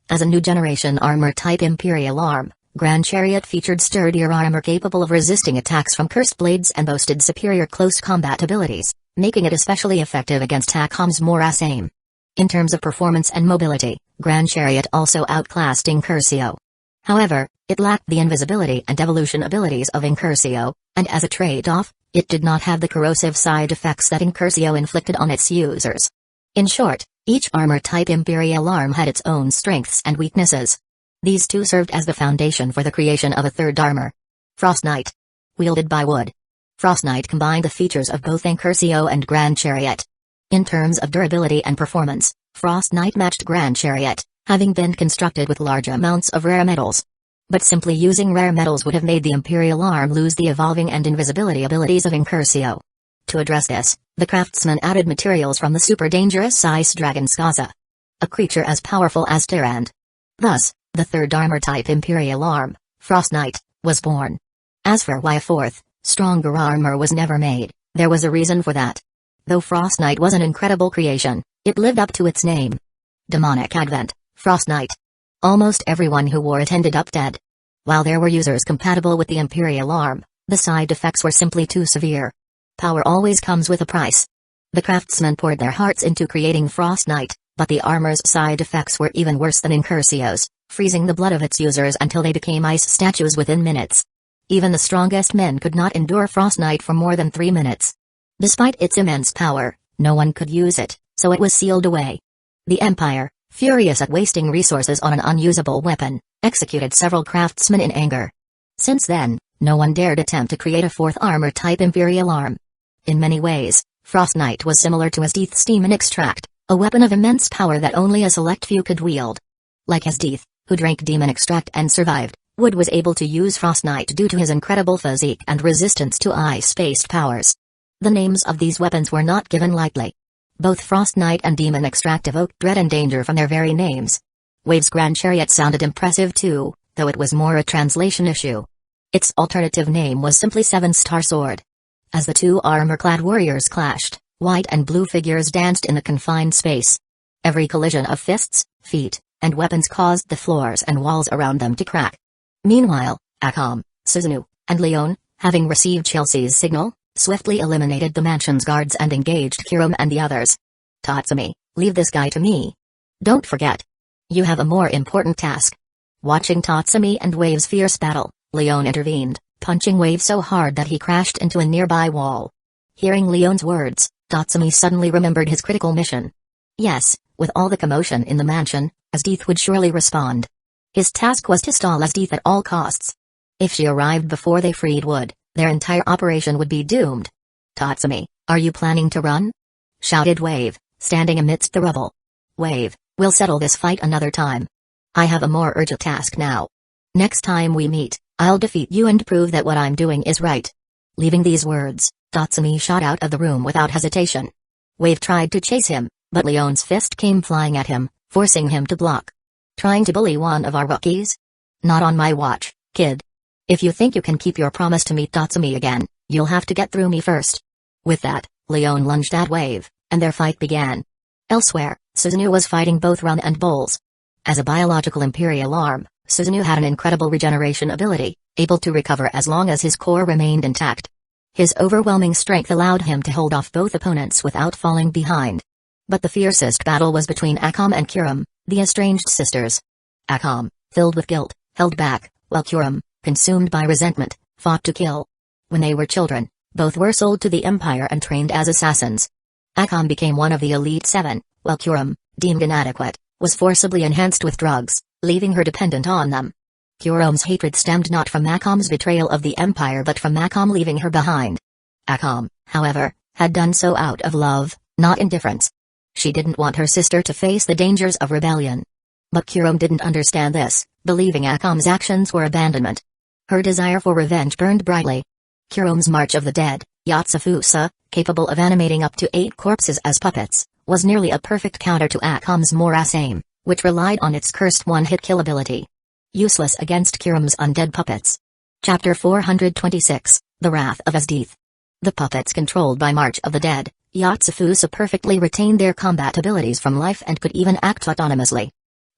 As a new generation armor-type imperial arm, Grand Chariot featured sturdier armor capable of resisting attacks from cursed blades and boasted superior close combat abilities, making it especially effective against Takom's Morass aim. In terms of performance and mobility, Grand Chariot also outclassed Incursio. However, it lacked the invisibility and evolution abilities of Incursio, and as a trade-off, it did not have the corrosive side effects that Incursio inflicted on its users. In short, each armor-type imperial arm had its own strengths and weaknesses. These two served as the foundation for the creation of a third armor. Frost Knight. Wielded by Wood. Frost Knight combined the features of both Incursio and Grand Chariot. In terms of durability and performance, Frost Knight matched Grand Chariot, having been constructed with large amounts of rare metals. But simply using rare metals would have made the Imperial arm lose the evolving and invisibility abilities of Incursio. To address this, the craftsman added materials from the super dangerous ice dragon Skaza, a creature as powerful as Tyrant. Thus, the third armor-type Imperial arm, Frost Knight, was born. As for why a fourth, stronger armor was never made, there was a reason for that. Though Frost Knight was an incredible creation, it lived up to its name. Demonic Advent, Frost Knight. Almost everyone who wore it ended up dead. While there were users compatible with the Imperial arm, the side effects were simply too severe. Power always comes with a price. The craftsmen poured their hearts into creating Frost Knight, but the armor's side effects were even worse than Incursio's, freezing the blood of its users until they became ice statues within minutes. Even the strongest men could not endure Frost Knight for more than 3 minutes. Despite its immense power, no one could use it, so it was sealed away. The Empire, furious at wasting resources on an unusable weapon, executed several craftsmen in anger. Since then, no one dared attempt to create a fourth armor-type Imperial arm. In many ways, Frost Knight was similar to Asdeath's Demon Extract, a weapon of immense power that only a select few could wield. Like Asdeath, who drank Demon Extract and survived, Wood was able to use Frost Knight due to his incredible physique and resistance to ice-based powers. The names of these weapons were not given lightly. Both Frost Knight and Demon Extract evoked dread and danger from their very names. Wave's Grand Chariot sounded impressive too, though it was more a translation issue. Its alternative name was simply Seven Star Sword. As the two armor-clad warriors clashed, white and blue figures danced in the confined space. Every collision of fists, feet, and weapons caused the floors and walls around them to crack. Meanwhile, Akam, Susanoo, and Leon, having received Chelsea's signal, swiftly eliminated the mansion's guards and engaged Kiram and the others. Tatsumi, leave this guy to me. Don't forget. You have a more important task. Watching Tatsumi and Wave's fierce battle, Leon intervened, punching Wave so hard that he crashed into a nearby wall. Hearing Leon's words, Tatsumi suddenly remembered his critical mission. Yes, with all the commotion in the mansion, Asdeath would surely respond. His task was to stall Asdeath at all costs. If she arrived before they freed Wood, their entire operation would be doomed. Tatsumi, are you planning to run? Shouted Wave, standing amidst the rubble. Wave, we'll settle this fight another time. I have a more urgent task now. Next time we meet, I'll defeat you and prove that what I'm doing is right. Leaving these words, Tatsumi shot out of the room without hesitation. Wave tried to chase him, but Leon's fist came flying at him, forcing him to block. Trying to bully one of our rookies? Not on my watch, kid. If you think you can keep your promise to meet Tatsumi again, you'll have to get through me first. With that, Leon lunged at Wave, and their fight began. Elsewhere, Susanoo was fighting both Run and Bowls. As a biological Imperial arm, Susanoo had an incredible regeneration ability, able to recover as long as his core remained intact. His overwhelming strength allowed him to hold off both opponents without falling behind. But the fiercest battle was between Akam and Kiram, the estranged sisters. Akam, filled with guilt, held back, while Kiram, consumed by resentment, fought to kill. When they were children, both were sold to the Empire and trained as assassins. Akam became one of the Elite Seven, while Kiram, deemed inadequate, was forcibly enhanced with drugs, leaving her dependent on them. Kiram's hatred stemmed not from Akam's betrayal of the Empire but from Akam leaving her behind. Akam, however, had done so out of love, not indifference. She didn't want her sister to face the dangers of rebellion. But Kiram didn't understand this, believing Akam's actions were abandonment. Her desire for revenge burned brightly. Kiram's March of the Dead, Yatsufusa, capable of animating up to 8 corpses as puppets, was nearly a perfect counter to Akam's Morass aim, which relied on its cursed one-hit kill ability. Useless against Kiram's undead puppets. Chapter 426, The Wrath of Asdeath. The puppets controlled by March of the Dead, Yatsufusa perfectly retained their combat abilities from life and could even act autonomously.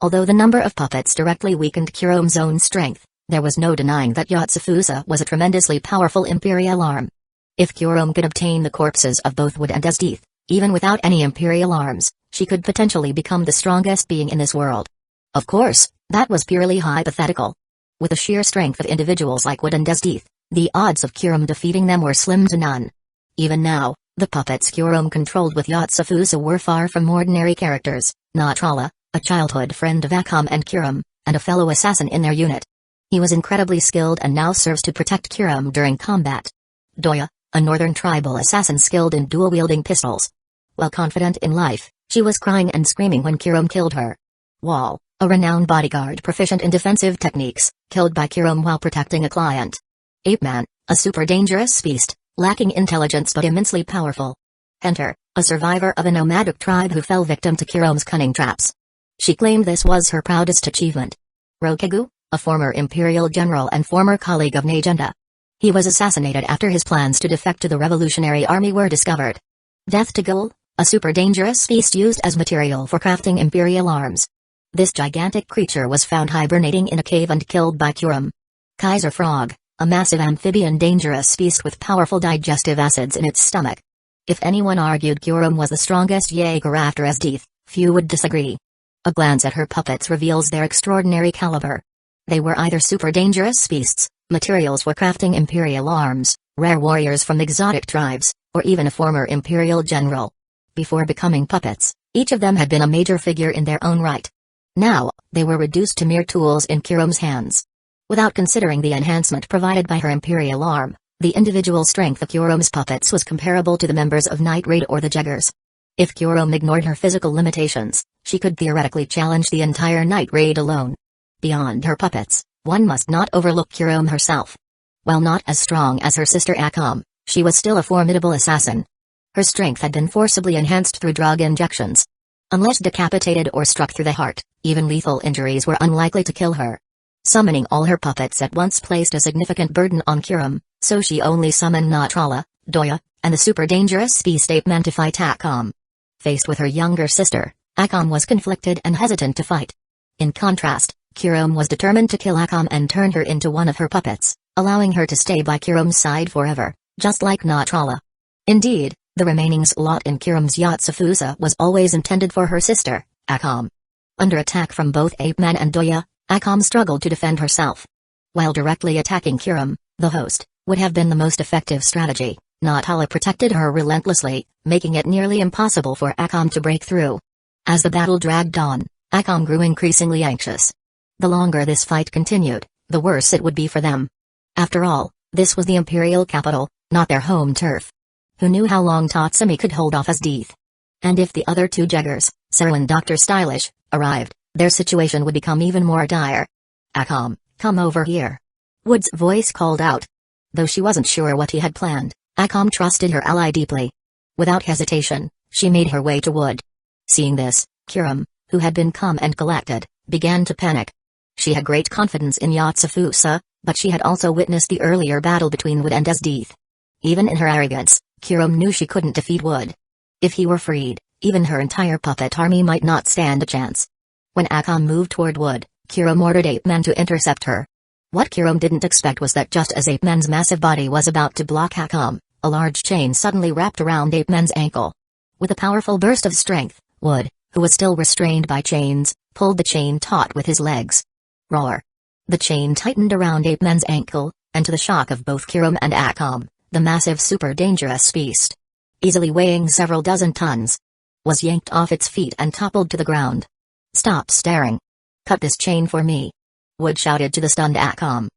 Although the number of puppets directly weakened Kiram's own strength, there was no denying that Yatsufusa was a tremendously powerful Imperial arm. If Kiram could obtain the corpses of both Wood and Asdeath, even without any Imperial arms, she could potentially become the strongest being in this world. Of course, that was purely hypothetical. With the sheer strength of individuals like Wood and Asdeath, the odds of Kiram defeating them were slim to none. Even now, the puppets Kiram controlled with Yatsufusa were far from ordinary characters, not Tralla, a childhood friend of Akam and Kiram, and a fellow assassin in their unit. He was incredibly skilled and now serves to protect Kiram during combat. Doya, a northern tribal assassin skilled in dual-wielding pistols. While confident in life, she was crying and screaming when Kiram killed her. Wall, a renowned bodyguard proficient in defensive techniques, killed by Kiram while protecting a client. Ape-Man, a super dangerous beast, lacking intelligence but immensely powerful. Enter, a survivor of a nomadic tribe who fell victim to Kiram's cunning traps. She claimed this was her proudest achievement. Rokegu, a former Imperial general and former colleague of Najenda. He was assassinated after his plans to defect to the Revolutionary Army were discovered. Death to Gul, a super dangerous beast used as material for crafting Imperial arms. This gigantic creature was found hibernating in a cave and killed by Kurum. Kaiser Frog, a massive amphibian dangerous beast with powerful digestive acids in its stomach. If anyone argued Kurum was the strongest Jaeger after Esdeath, few would disagree. A glance at her puppets reveals their extraordinary caliber. They were either super dangerous beasts, materials for crafting imperial arms, rare warriors from exotic tribes, or even a former imperial general. Before becoming puppets, each of them had been a major figure in their own right. Now, they were reduced to mere tools in Kurum's hands. Without considering the enhancement provided by her imperial arm, the individual strength of Kurum's puppets was comparable to the members of Night Raid or the Jaggers. If Kurum ignored her physical limitations, she could theoretically challenge the entire Night Raid alone. Beyond her puppets, one must not overlook Kurum herself. While not as strong as her sister Akam, she was still a formidable assassin. Her strength had been forcibly enhanced through drug injections. Unless decapitated or struck through the heart, even lethal injuries were unlikely to kill her. Summoning all her puppets at once placed a significant burden on Kurum, so she only summoned Natrala, Doya, and the super dangerous beast ape man to fight Akam. Faced with her younger sister, Akam was conflicted and hesitant to fight. In contrast, Kurum was determined to kill Akam and turn her into one of her puppets, allowing her to stay by Kurum's side forever, just like Natrala. Indeed, the remaining slot in Kurum's Yatsufusa was always intended for her sister, Akam. Under attack from both Ape Man and Doya, Akam struggled to defend herself. While directly attacking Kurum, the host, would have been the most effective strategy, Natrala protected her relentlessly, making it nearly impossible for Akam to break through. As the battle dragged on, Akam grew increasingly anxious. The longer this fight continued, the worse it would be for them. After all, this was the Imperial capital, not their home turf. Who knew how long Tatsumi could hold off Esdeath? And if the other two Jaggers, Saru and Dr. Stylish, arrived, their situation would become even more dire. Akam, come over here. Wood's voice called out. Though she wasn't sure what he had planned, Akam trusted her ally deeply. Without hesitation, she made her way to Wood. Seeing this, Kurum, who had been calm and collected, began to panic. She had great confidence in Yatsufusa, but she had also witnessed the earlier battle between Wood and Esdeath. Even in her arrogance, Kurum knew she couldn't defeat Wood. If he were freed, even her entire puppet army might not stand a chance. When Akam moved toward Wood, Kurum ordered Ape Man to intercept her. What Kurum didn't expect was that just as Ape Man's massive body was about to block Akam, a large chain suddenly wrapped around Ape Man's ankle. With a powerful burst of strength, Wood, who was still restrained by chains, pulled the chain taut with his legs. Roar! The chain tightened around Ape Man's ankle, and to the shock of both Kurum and Akam, the massive super dangerous beast, easily weighing several dozen tons, was yanked off its feet and toppled to the ground. Stop staring. Cut this chain for me. Wood shouted to the stunned Akam.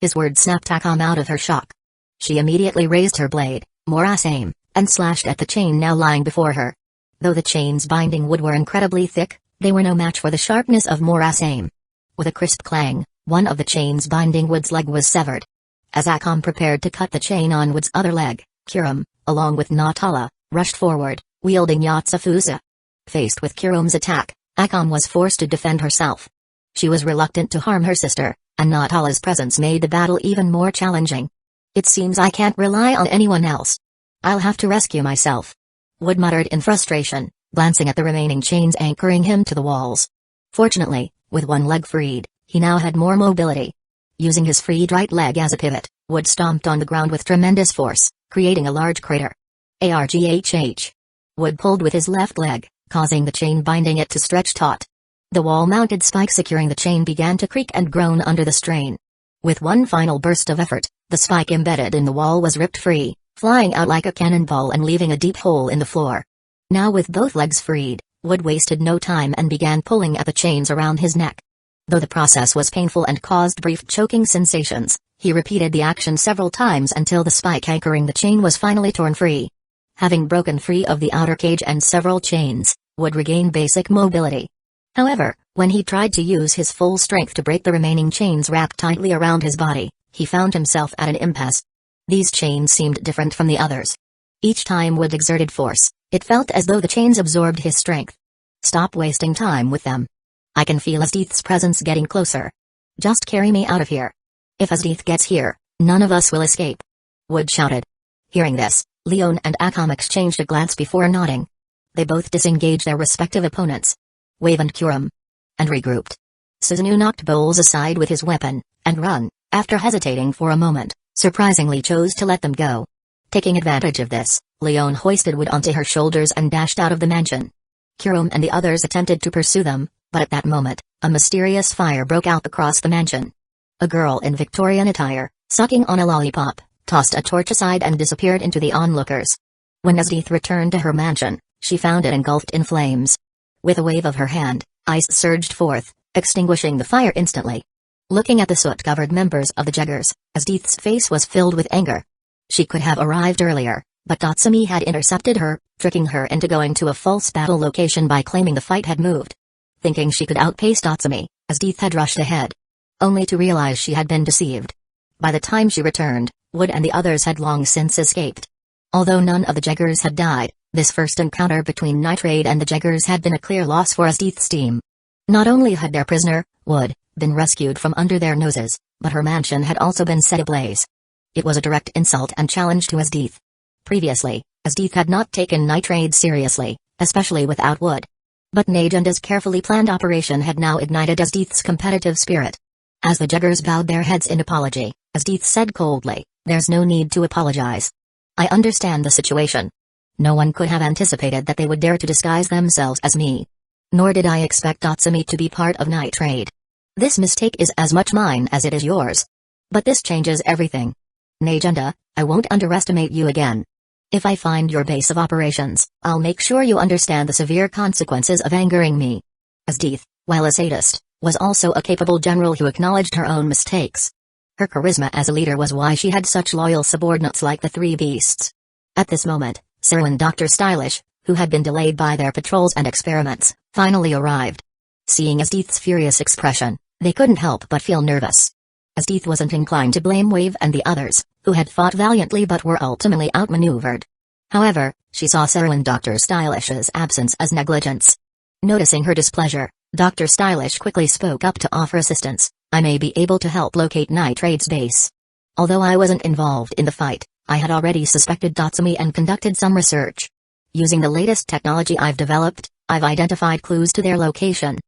His words snapped Akam out of her shock. She immediately raised her blade, Morass aim, and slashed at the chain now lying before her. Though the chains binding Wood were incredibly thick, they were no match for the sharpness of Morass aim. With a crisp clang, one of the chains binding Wood's leg was severed. As Akam prepared to cut the chain on Wood's other leg, Kurum, along with Natrala, rushed forward, wielding Yatsufusa. Faced with Kurum's attack, Akam was forced to defend herself. She was reluctant to harm her sister, and Natrala's presence made the battle even more challenging. It seems I can't rely on anyone else. I'll have to rescue myself. Wood muttered in frustration, glancing at the remaining chains anchoring him to the walls. Fortunately, with one leg freed, he now had more mobility. Using his freed right leg as a pivot, Wood stomped on the ground with tremendous force, creating a large crater. Arghh. Wood pulled with his left leg, causing the chain binding it to stretch taut. The wall-mounted spike securing the chain began to creak and groan under the strain. With one final burst of effort, the spike embedded in the wall was ripped free, flying out like a cannonball and leaving a deep hole in the floor. Now with both legs freed, Wood wasted no time and began pulling at the chains around his neck. Though the process was painful and caused brief choking sensations, he repeated the action several times until the spike anchoring the chain was finally torn free. Having broken free of the outer cage and several chains, Wood regained basic mobility. However, when he tried to use his full strength to break the remaining chains wrapped tightly around his body, he found himself at an impasse. These chains seemed different from the others. Each time Wood exerted force, it felt as though the chains absorbed his strength. Stop wasting time with them. I can feel Esdeath's presence getting closer. Just carry me out of here. If Esdeath gets here, none of us will escape. Wood shouted. Hearing this, Leon and Akam exchanged a glance before nodding. They both disengaged their respective opponents. Wave and Kurum. and regrouped. Susanoo knocked Bowles aside with his weapon, and Run, after hesitating for a moment, surprisingly chose to let them go. Taking advantage of this, Leon hoisted Wood onto her shoulders and dashed out of the mansion. Kurum and the others attempted to pursue them, but at that moment, a mysterious fire broke out across the mansion. A girl in Victorian attire, sucking on a lollipop, tossed a torch aside and disappeared into the onlookers. When Esdeath returned to her mansion, she found it engulfed in flames. With a wave of her hand, ice surged forth, extinguishing the fire instantly. Looking at the soot-covered members of the Jeggers, Esdeath's face was filled with anger. She could have arrived earlier, but Tatsumi had intercepted her, tricking her into going to a false battle location by claiming the fight had moved. Thinking she could outpace Tatsumi, Esdeath had rushed ahead, only to realize she had been deceived. By the time she returned, Wood and the others had long since escaped. Although none of the Jeggers had died, this first encounter between Nitrade and the Jeggers had been a clear loss for Esdeath's team. Not only had their prisoner, Wood, been rescued from under their noses, but her mansion had also been set ablaze. It was a direct insult and challenge to Esdeath. Previously, Esdeath had not taken Nitrade seriously, especially without Wood. But Najanda's carefully planned operation had now ignited Esdeath's competitive spirit. As the Jeggers bowed their heads in apology, Esdeath said coldly, "There's no need to apologize. I understand the situation. No one could have anticipated that they would dare to disguise themselves as me. Nor did I expect Tatsumi to be part of Nitrade. This mistake is as much mine as it is yours. But this changes everything. Najanda, I won't underestimate you again. If I find your base of operations, I'll make sure you understand the severe consequences of angering me." Esdeath, while a sadist, was also a capable general who acknowledged her own mistakes. Her charisma as a leader was why she had such loyal subordinates like the Three Beasts. At this moment, Sarah and Dr. Stylish, who had been delayed by their patrols and experiments, finally arrived. Seeing Esdeath's furious expression, they couldn't help but feel nervous. Esdeath wasn't inclined to blame Wave and the others, who had fought valiantly but were ultimately outmaneuvered. However, she saw Sarah and Dr. Stylish's absence as negligence. Noticing her displeasure, Dr. Stylish quickly spoke up to offer assistance. "I may be able to help locate Nitrade's base. Although I wasn't involved in the fight, I had already suspected Tatsumi and conducted some research. Using the latest technology I've developed, I've identified clues to their location.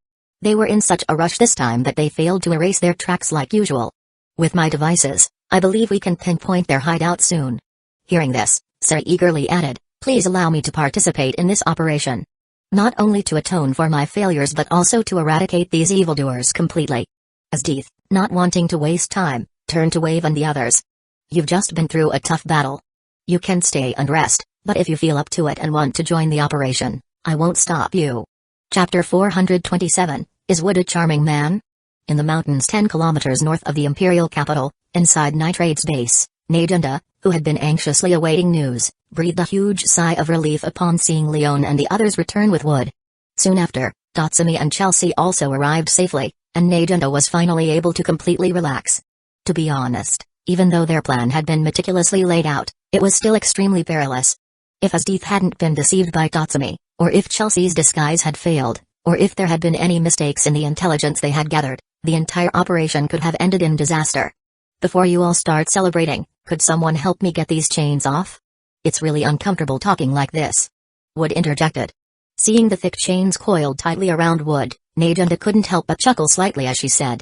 They were in such a rush this time that they failed to erase their tracks like usual. With my devices, I believe we can pinpoint their hideout soon." Hearing this, Sarah eagerly added, "Please allow me to participate in this operation. Not only to atone for my failures but also to eradicate these evildoers completely." Esdeath, not wanting to waste time, turned to Wave and the others. "You've just been through a tough battle. You can stay and rest, but if you feel up to it and want to join the operation, I won't stop you." Chapter 427, Is Wood a Charming Man? In the mountains 10 kilometers north of the imperial capital, inside Nitrade's base, Najanda, who had been anxiously awaiting news, breathed a huge sigh of relief upon seeing Leon and the others return with Wood. Soon after, Tatsumi and Chelsea also arrived safely, and Najanda was finally able to completely relax. To be honest, even though their plan had been meticulously laid out, it was still extremely perilous. If Esdeath hadn't been deceived by Tatsumi, or if Chelsea's disguise had failed, or if there had been any mistakes in the intelligence they had gathered, the entire operation could have ended in disaster. "Before you all start celebrating, could someone help me get these chains off? It's really uncomfortable talking like this," Wood interjected. Seeing the thick chains coiled tightly around Wood, Najanda couldn't help but chuckle slightly as she said,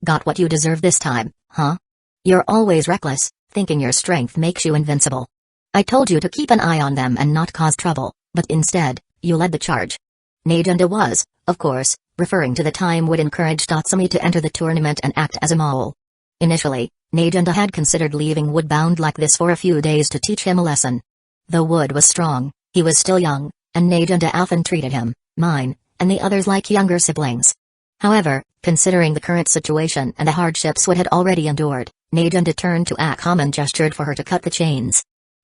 "Got what you deserve this time, huh? You're always reckless, thinking your strength makes you invincible. I told you to keep an eye on them and not cause trouble, but instead, you led the charge." Najanda was, of course, referring to the time Wood encouraged Tatsumi to enter the tournament and act as a mole. Initially, Najanda had considered leaving Wood bound like this for a few days to teach him a lesson. Though Wood was strong, he was still young, and Najanda often treated him, mine, and the others like younger siblings. However, considering the current situation and the hardships Wood had already endured, Najanda turned to Akam and gestured for her to cut the chains.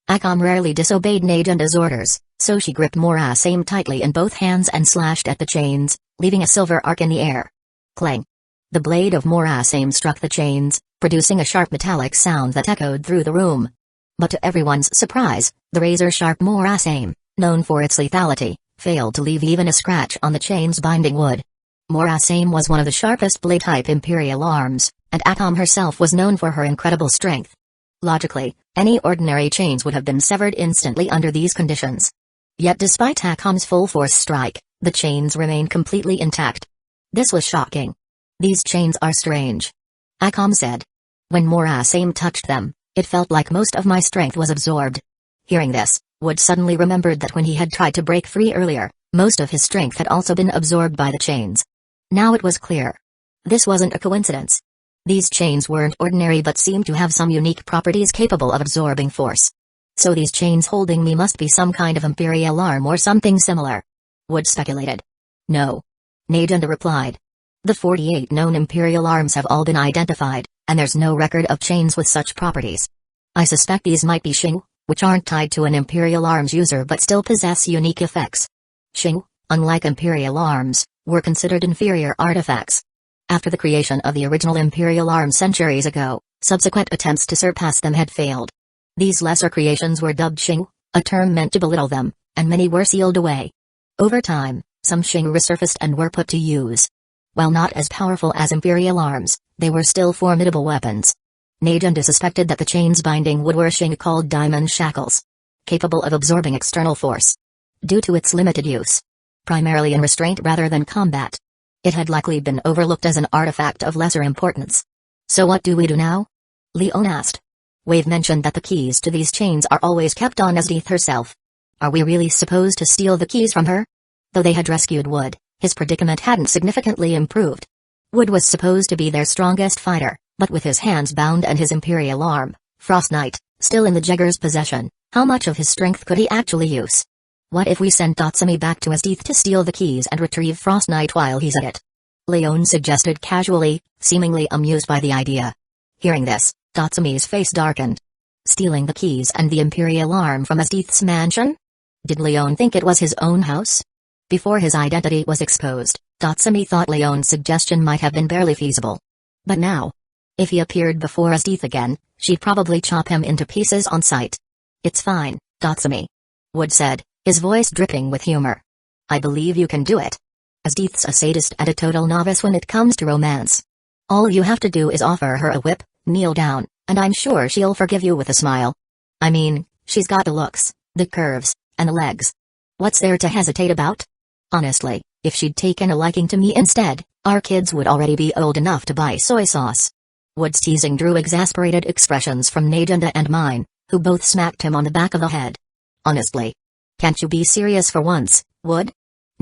Akam rarely disobeyed Najanda's orders, so she gripped Mora's aim tightly in both hands and slashed at the chains, leaving a silver arc in the air. Clang! The blade of Mora's aim struck the chains, producing a sharp metallic sound that echoed through the room. But to everyone's surprise, the razor-sharp Mora's aim, known for its lethality, failed to leave even a scratch on the chains binding Wood. Mora's aim was one of the sharpest blade-type Imperial arms, and Akam herself was known for her incredible strength. Logically, any ordinary chains would have been severed instantly under these conditions. Yet despite Akam's full-force strike, the chains remained completely intact. This was shocking. These chains are strange. Akam said. When Morasame touched them, it felt like most of my strength was absorbed. Hearing this, Wood suddenly remembered that when he had tried to break free earlier, most of his strength had also been absorbed by the chains. Now it was clear. This wasn't a coincidence. These chains weren't ordinary but seemed to have some unique properties capable of absorbing force. So these chains holding me must be some kind of imperial arm or something similar. Wood speculated. No. Najunda replied. The 48 known imperial arms have all been identified, and there's no record of chains with such properties. I suspect these might be Xing, which aren't tied to an imperial arms user but still possess unique effects. Xing, unlike imperial arms, were considered inferior artifacts. After the creation of the original imperial arms centuries ago, subsequent attempts to surpass them had failed. These lesser creations were dubbed Xing, a term meant to belittle them, and many were sealed away. Over time, some Xing resurfaced and were put to use. While not as powerful as imperial arms, they were still formidable weapons. Najunda suspected that the chains binding Wood were Xing called diamond shackles, capable of absorbing external force. Due to its limited use, primarily in restraint rather than combat, it had likely been overlooked as an artifact of lesser importance. So what do we do now? Leon asked. Wave mentioned that the keys to these chains are always kept on Esdeath herself. Are we really supposed to steal the keys from her? Though they had rescued Wood, his predicament hadn't significantly improved. Wood was supposed to be their strongest fighter, but with his hands bound and his imperial arm, Frost Knight, still in the Jagger's possession, how much of his strength could he actually use? What if we sent Tatsumi back to Esdeath to steal the keys and retrieve Frost Knight while he's at it? Leon suggested casually, seemingly amused by the idea. Hearing this, Tatsumi's face darkened. Stealing the keys and the imperial arm from Esdeath's mansion? Did Leon think it was his own house? Before his identity was exposed, Tatsumi thought Leon's suggestion might have been barely feasible. But now, if he appeared before Esdeath again, she'd probably chop him into pieces on sight. It's fine, Tatsumi. Wood said, his voice dripping with humor. I believe you can do it. Esdeath's a sadist and a total novice when it comes to romance. All you have to do is offer her a whip, kneel down, and I'm sure she'll forgive you with a smile. I mean, she's got the looks, the curves, and the legs. What's there to hesitate about? Honestly, if she'd taken a liking to me instead, our kids would already be old enough to buy soy sauce. Wood's teasing drew exasperated expressions from Najunda and mine, who both smacked him on the back of the head. Honestly. Can't you be serious for once, Wood?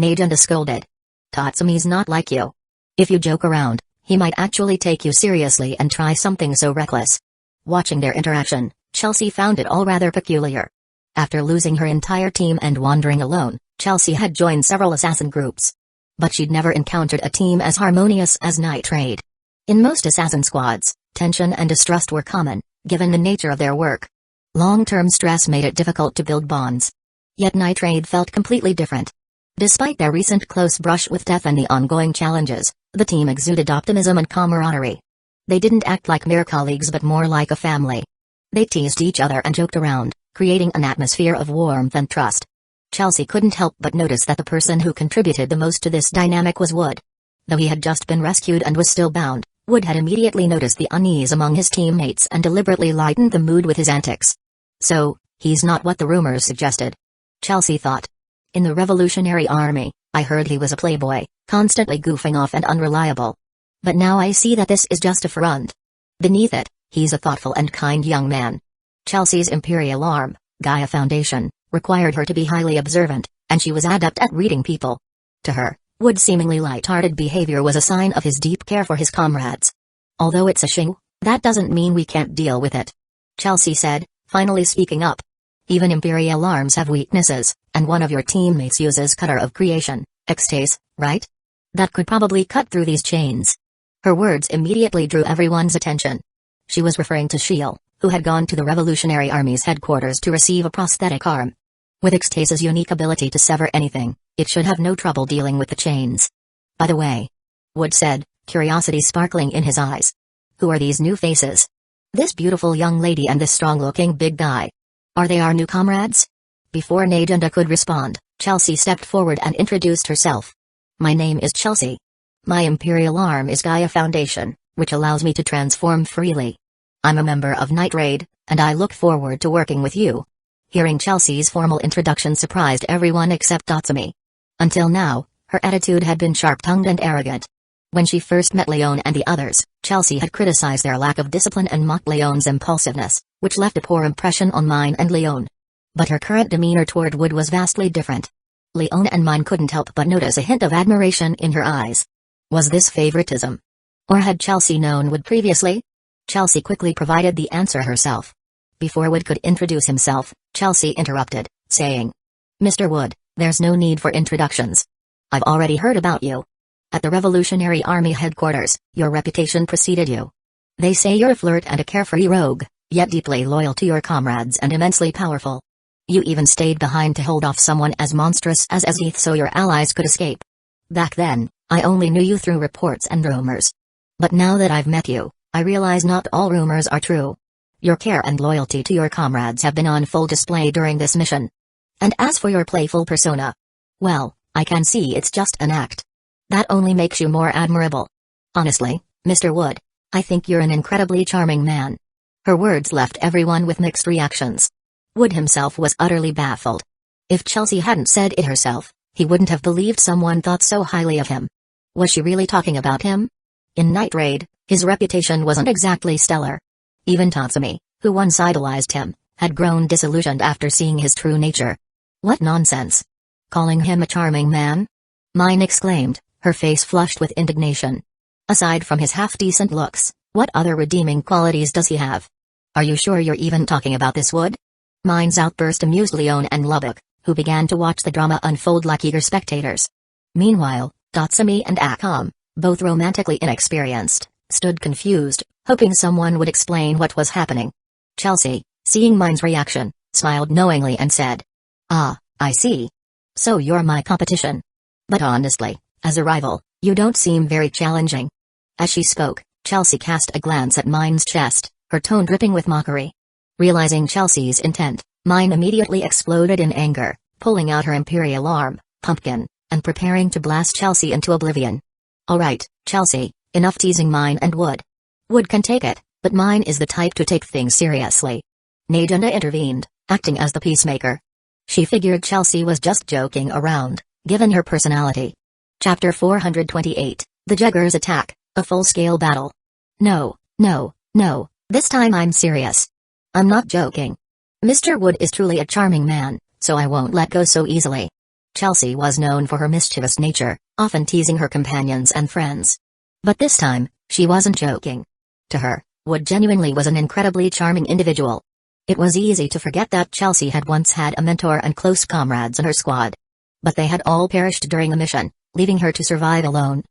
Najunda scolded. Tatsumi's not like you. If you joke around, he might actually take you seriously and try something so reckless. Watching their interaction, Chelsea found it all rather peculiar. After losing her entire team and wandering alone, Chelsea had joined several assassin groups. But she'd never encountered a team as harmonious as Night Raid. In most assassin squads, tension and distrust were common, given the nature of their work. Long-term stress made it difficult to build bonds. Yet Night Raid felt completely different. Despite their recent close brush with death and the ongoing challenges, the team exuded optimism and camaraderie. They didn't act like mere colleagues but more like a family. They teased each other and joked around, creating an atmosphere of warmth and trust. Chelsea couldn't help but notice that the person who contributed the most to this dynamic was Wood. Though he had just been rescued and was still bound, Wood had immediately noticed the unease among his teammates and deliberately lightened the mood with his antics. So, he's not what the rumors suggested. Chelsea thought. In the Revolutionary Army, I heard he was a playboy, constantly goofing off and unreliable. But now I see that this is just a front. Beneath it, he's a thoughtful and kind young man. Chelsea's imperial arm, Gaia Foundation, required her to be highly observant, and she was adept at reading people. To her, Wood's seemingly light-hearted behavior was a sign of his deep care for his comrades. Although it's a Xing, that doesn't mean we can't deal with it. Chelsea said, finally speaking up. Even imperial arms have weaknesses, and one of your teammates uses Cutter of Creation, Extase, right? That could probably cut through these chains. Her words immediately drew everyone's attention. She was referring to Shiel, who had gone to the Revolutionary Army's headquarters to receive a prosthetic arm. With Extase's unique ability to sever anything, it should have no trouble dealing with the chains. By the way, Wood said, curiosity sparkling in his eyes. Who are these new faces? This beautiful young lady and this strong-looking big guy. Are they our new comrades? Before Najunda could respond, Chelsea stepped forward and introduced herself. My name is Chelsea. My imperial arm is Gaia Foundation, which allows me to transform freely. I'm a member of Night Raid, and I look forward to working with you. Hearing Chelsea's formal introduction surprised everyone except Tatsumi. Until now, her attitude had been sharp-tongued and arrogant. When she first met Leon and the others, Chelsea had criticized their lack of discipline and mocked Leon's impulsiveness, which left a poor impression on Mine and Leon. But her current demeanor toward Wood was vastly different. Leon and Mine couldn't help but notice a hint of admiration in her eyes. Was this favoritism? Or had Chelsea known Wood previously? Chelsea quickly provided the answer herself. Before Wood could introduce himself, Chelsea interrupted, saying, "Mr. Wood, there's no need for introductions. I've already heard about you. At the Revolutionary Army headquarters, your reputation preceded you. They say you're a flirt and a carefree rogue, yet deeply loyal to your comrades and immensely powerful. You even stayed behind to hold off someone as monstrous as Ezeth so your allies could escape. Back then, I only knew you through reports and rumors. But now that I've met you, I realize not all rumors are true. Your care and loyalty to your comrades have been on full display during this mission. And as for your playful persona, well, I can see it's just an act. That only makes you more admirable. Honestly, Mr. Wood, I think you're an incredibly charming man." Her words left everyone with mixed reactions. Wood himself was utterly baffled. If Chelsea hadn't said it herself, he wouldn't have believed someone thought so highly of him. Was she really talking about him? In Night Raid, his reputation wasn't exactly stellar. Even Tatsumi, who once idolized him, had grown disillusioned after seeing his true nature. What nonsense! Calling him a charming man? Mine exclaimed, her face flushed with indignation. Aside from his half-decent looks, what other redeeming qualities does he have? Are you sure you're even talking about this, Wood? Mine's outburst amused Leon and Lubbock, who began to watch the drama unfold like eager spectators. Meanwhile, Tatsumi and Akam, both romantically inexperienced, stood confused, hoping someone would explain what was happening. Chelsea, seeing Mine's reaction, smiled knowingly and said, "Ah, I see. So you're my competition. But honestly, as a rival, you don't seem very challenging." As she spoke, Chelsea cast a glance at Mine's chest, her tone dripping with mockery. Realizing Chelsea's intent, Mine immediately exploded in anger, pulling out her imperial arm, pumpkin, and preparing to blast Chelsea into oblivion. "Alright, Chelsea, enough teasing Mine and Wood. Wood can take it, but Mine is the type to take things seriously." Najunda intervened, acting as the peacemaker. She figured Chelsea was just joking around, given her personality. Chapter 428, The Jeggers Attack, a full-scale battle. No, this time I'm serious. I'm not joking. Mr. Wood is truly a charming man, so I won't let go so easily. Chelsea was known for her mischievous nature, often teasing her companions and friends. But this time, she wasn't joking. To her, Wood genuinely was an incredibly charming individual. It was easy to forget that Chelsea had once had a mentor and close comrades in her squad. But they had all perished during the mission, leaving her to survive alone.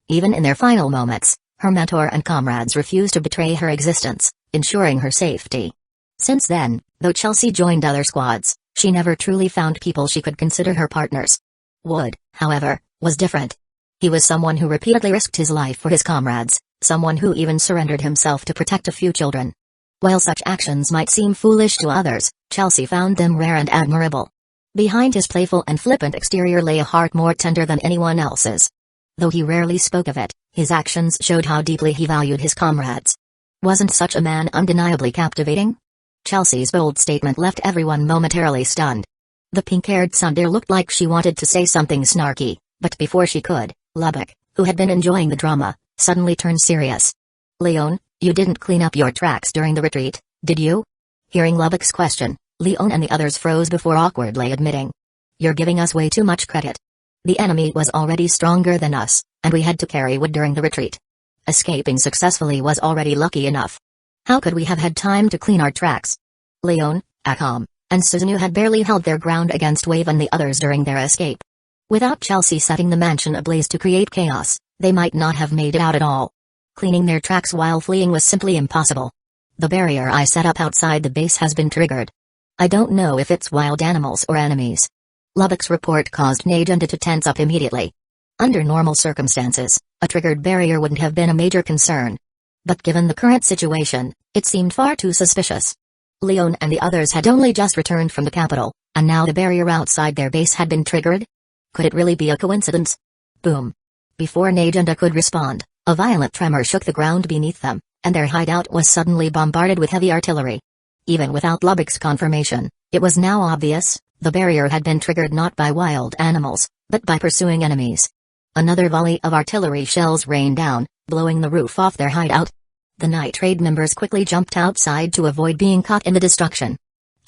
Even in their final moments, her mentor and comrades refused to betray her existence, ensuring her safety. Since then, though Chelsea joined other squads, she never truly found people she could consider her partners. Wood, however, was different. He was someone who repeatedly risked his life for his comrades, someone who even surrendered himself to protect a few children. While such actions might seem foolish to others, Chelsea found them rare and admirable. Behind his playful and flippant exterior lay a heart more tender than anyone else's. Though he rarely spoke of it, his actions showed how deeply he valued his comrades. Wasn't such a man undeniably captivating? Chelsea's bold statement left everyone momentarily stunned. The pink-haired tsundere looked like she wanted to say something snarky, but before she could, Lubbock, who had been enjoying the drama, suddenly turned serious. "Leon, you didn't clean up your tracks during the retreat, did you?" Hearing Lubbock's question, Leon and the others froze before awkwardly admitting. "You're giving us way too much credit. The enemy was already stronger than us, and we had to carry Wood during the retreat. Escaping successfully was already lucky enough. How could we have had time to clean our tracks?" Leon, Akam, and Suzuno had barely held their ground against Wave and the others during their escape. Without Chelsea setting the mansion ablaze to create chaos, they might not have made it out at all. Cleaning their tracks while fleeing was simply impossible. "The barrier I set up outside the base has been triggered. I don't know if it's wild animals or enemies." Lubbock's report caused Najunda to tense up immediately. Under normal circumstances, a triggered barrier wouldn't have been a major concern. But given the current situation, it seemed far too suspicious. Leon and the others had only just returned from the capital, and now the barrier outside their base had been triggered? Could it really be a coincidence? Boom. Before Najunda could respond, a violent tremor shook the ground beneath them, and their hideout was suddenly bombarded with heavy artillery. Even without Lubbock's confirmation, it was now obvious, the barrier had been triggered not by wild animals, but by pursuing enemies. Another volley of artillery shells rained down, blowing the roof off their hideout. The night raid members quickly jumped outside to avoid being caught in the destruction.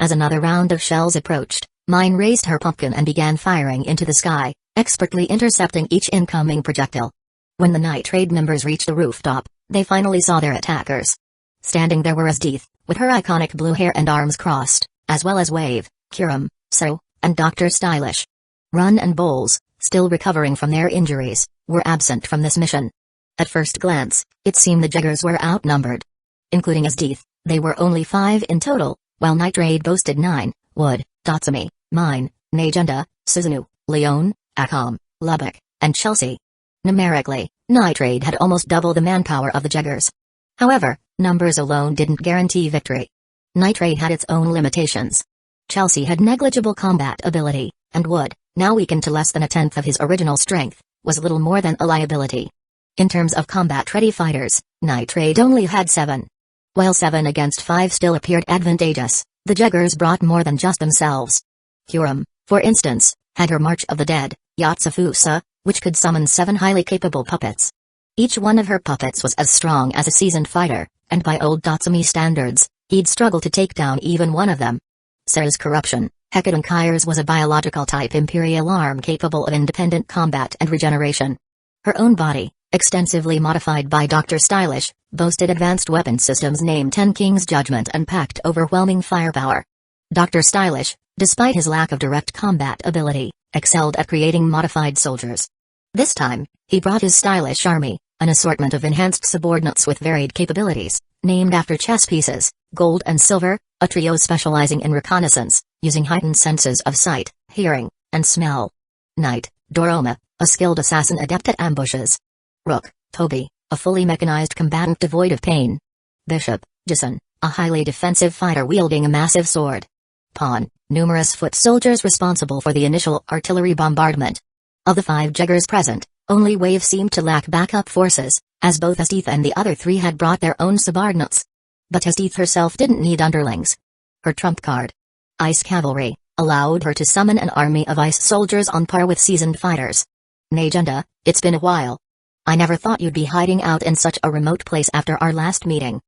As another round of shells approached, Mine raised her pumpkin and began firing into the sky, expertly intercepting each incoming projectile. When the night raid members reached the rooftop, they finally saw their attackers. Standing there were Asdith, with her iconic blue hair and arms crossed, as well as Wave, Kiram, So, and Dr. Stylish. Run and Bowles, still recovering from their injuries, were absent from this mission. At first glance, it seemed the Jaggers were outnumbered. Including Asdith, they were only 5 in total, while Night Raid boasted 9, Wood, Datsumi, Mine, Najenda, Susanoo, Leon, Akam, Lubbock, and Chelsea. Numerically, Night Raid had almost double the manpower of the Jaggers. However, numbers alone didn't guarantee victory. Night Raid had its own limitations. Chelsea had negligible combat ability, and Wood, now weakened to less than a tenth of his original strength, was little more than a liability. In terms of combat-ready fighters, Night Raid only had 7. While 7 against 5 still appeared advantageous, the Jaggers brought more than just themselves. Kiram, for instance, had her March of the Dead, Yatsufusa, which could summon 7 highly capable puppets. Each one of her puppets was as strong as a seasoned fighter, and by old Datsumi standards, he'd struggle to take down even one of them. Sarah's corruption, Hecaton Kyre's was a biological-type Imperial arm capable of independent combat and regeneration. Her own body, extensively modified by Dr. Stylish, boasted advanced weapon systems named Ten King's Judgment and packed overwhelming firepower. Dr. Stylish, despite his lack of direct combat ability, excelled at creating modified soldiers. This time, he brought his Stylish army, an assortment of enhanced subordinates with varied capabilities, named after chess pieces, gold and silver, a trio specializing in reconnaissance, using heightened senses of sight, hearing, and smell. Knight, Doroma, a skilled assassin adept at ambushes. Rook, Toby, a fully mechanized combatant devoid of pain. Bishop, Jason, a highly defensive fighter wielding a massive sword. Pawn, numerous foot soldiers responsible for the initial artillery bombardment. Of the 5 Jaggers present, only Wave seemed to lack backup forces, as both Asdith and the other 3 had brought their own subordinates. But Asdith herself didn't need underlings. Her trump card, Ice Cavalry, allowed her to summon an army of ice soldiers on par with seasoned fighters. Najenda, it's been a while. I never thought you'd be hiding out in such a remote place after our last meeting.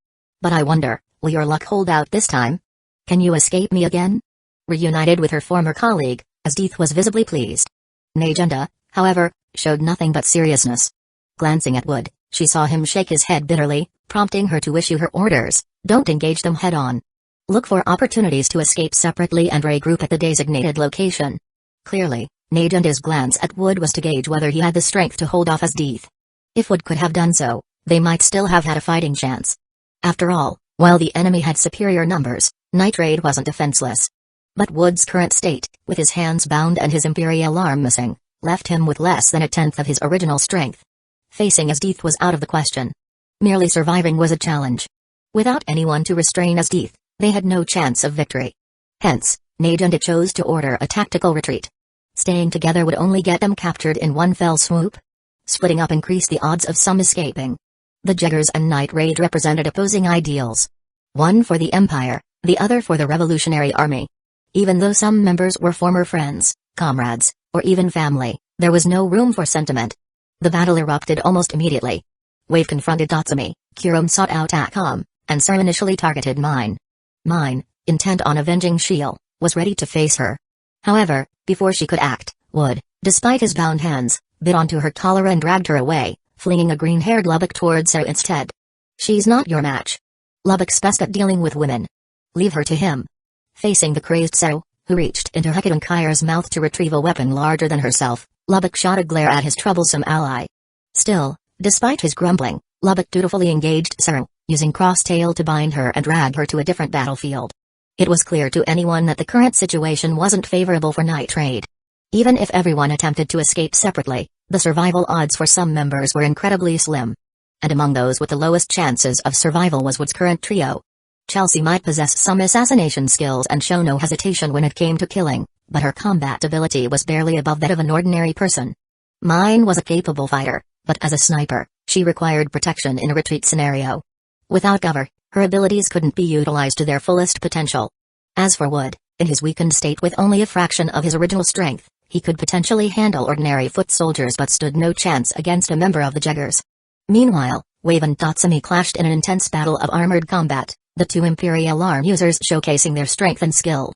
But I wonder, will your luck hold out this time? Can you escape me again? Reunited with her former colleague, Asdith was visibly pleased. Najenda, however, showed nothing but seriousness. Glancing at Wood, she saw him shake his head bitterly, prompting her to issue her orders: don't engage them head-on. Look for opportunities to escape separately and regroup at the designated location. Clearly, Najenda's glance at Wood was to gauge whether he had the strength to hold off Asdith. If Wood could have done so, they might still have had a fighting chance. After all, while the enemy had superior numbers, Night Raid wasn't defenseless. But Wood's current state, with his hands bound and his Imperial arm missing, left him with less than a tenth of his original strength. Facing Asdith was out of the question. Merely surviving was a challenge. Without anyone to restrain Asdith, they had no chance of victory. Hence, Najenda chose to order a tactical retreat. Staying together would only get them captured in one fell swoop. Splitting up increased the odds of some escaping. The Jaggers and Night Raid represented opposing ideals. One for the Empire, the other for the Revolutionary Army. Even though some members were former friends, comrades, or even family, there was no room for sentiment. The battle erupted almost immediately. Wave confronted Datsumi, Kiram sought out Akam, and Sir initially targeted Mine. Mine, intent on avenging Shiel, was ready to face her. However, before she could act, Wood, despite his bound hands, bit onto her collar and dragged her away, flinging a green-haired Lubbock towards her instead. She's not your match. Lubbock's best at dealing with women. Leave her to him. Facing the crazed Sero, who reached into Hecaton Kyre's mouth to retrieve a weapon larger than herself, Lubbock shot a glare at his troublesome ally. Still, despite his grumbling, Lubbock dutifully engaged Sero, using Crosstail to bind her and drag her to a different battlefield. It was clear to anyone that the current situation wasn't favorable for Night Raid. Even if everyone attempted to escape separately, the survival odds for some members were incredibly slim. And among those with the lowest chances of survival was Wood's current trio. Chelsea might possess some assassination skills and show no hesitation when it came to killing, but her combat ability was barely above that of an ordinary person. Mine was a capable fighter, but as a sniper, she required protection in a retreat scenario. Without cover, her abilities couldn't be utilized to their fullest potential. As for Wood, in his weakened state with only a fraction of his original strength, he could potentially handle ordinary foot soldiers but stood no chance against a member of the Jaggers. Meanwhile, Wave and Tatsumi clashed in an intense battle of armored combat, the two Imperial Arm users showcasing their strength and skill.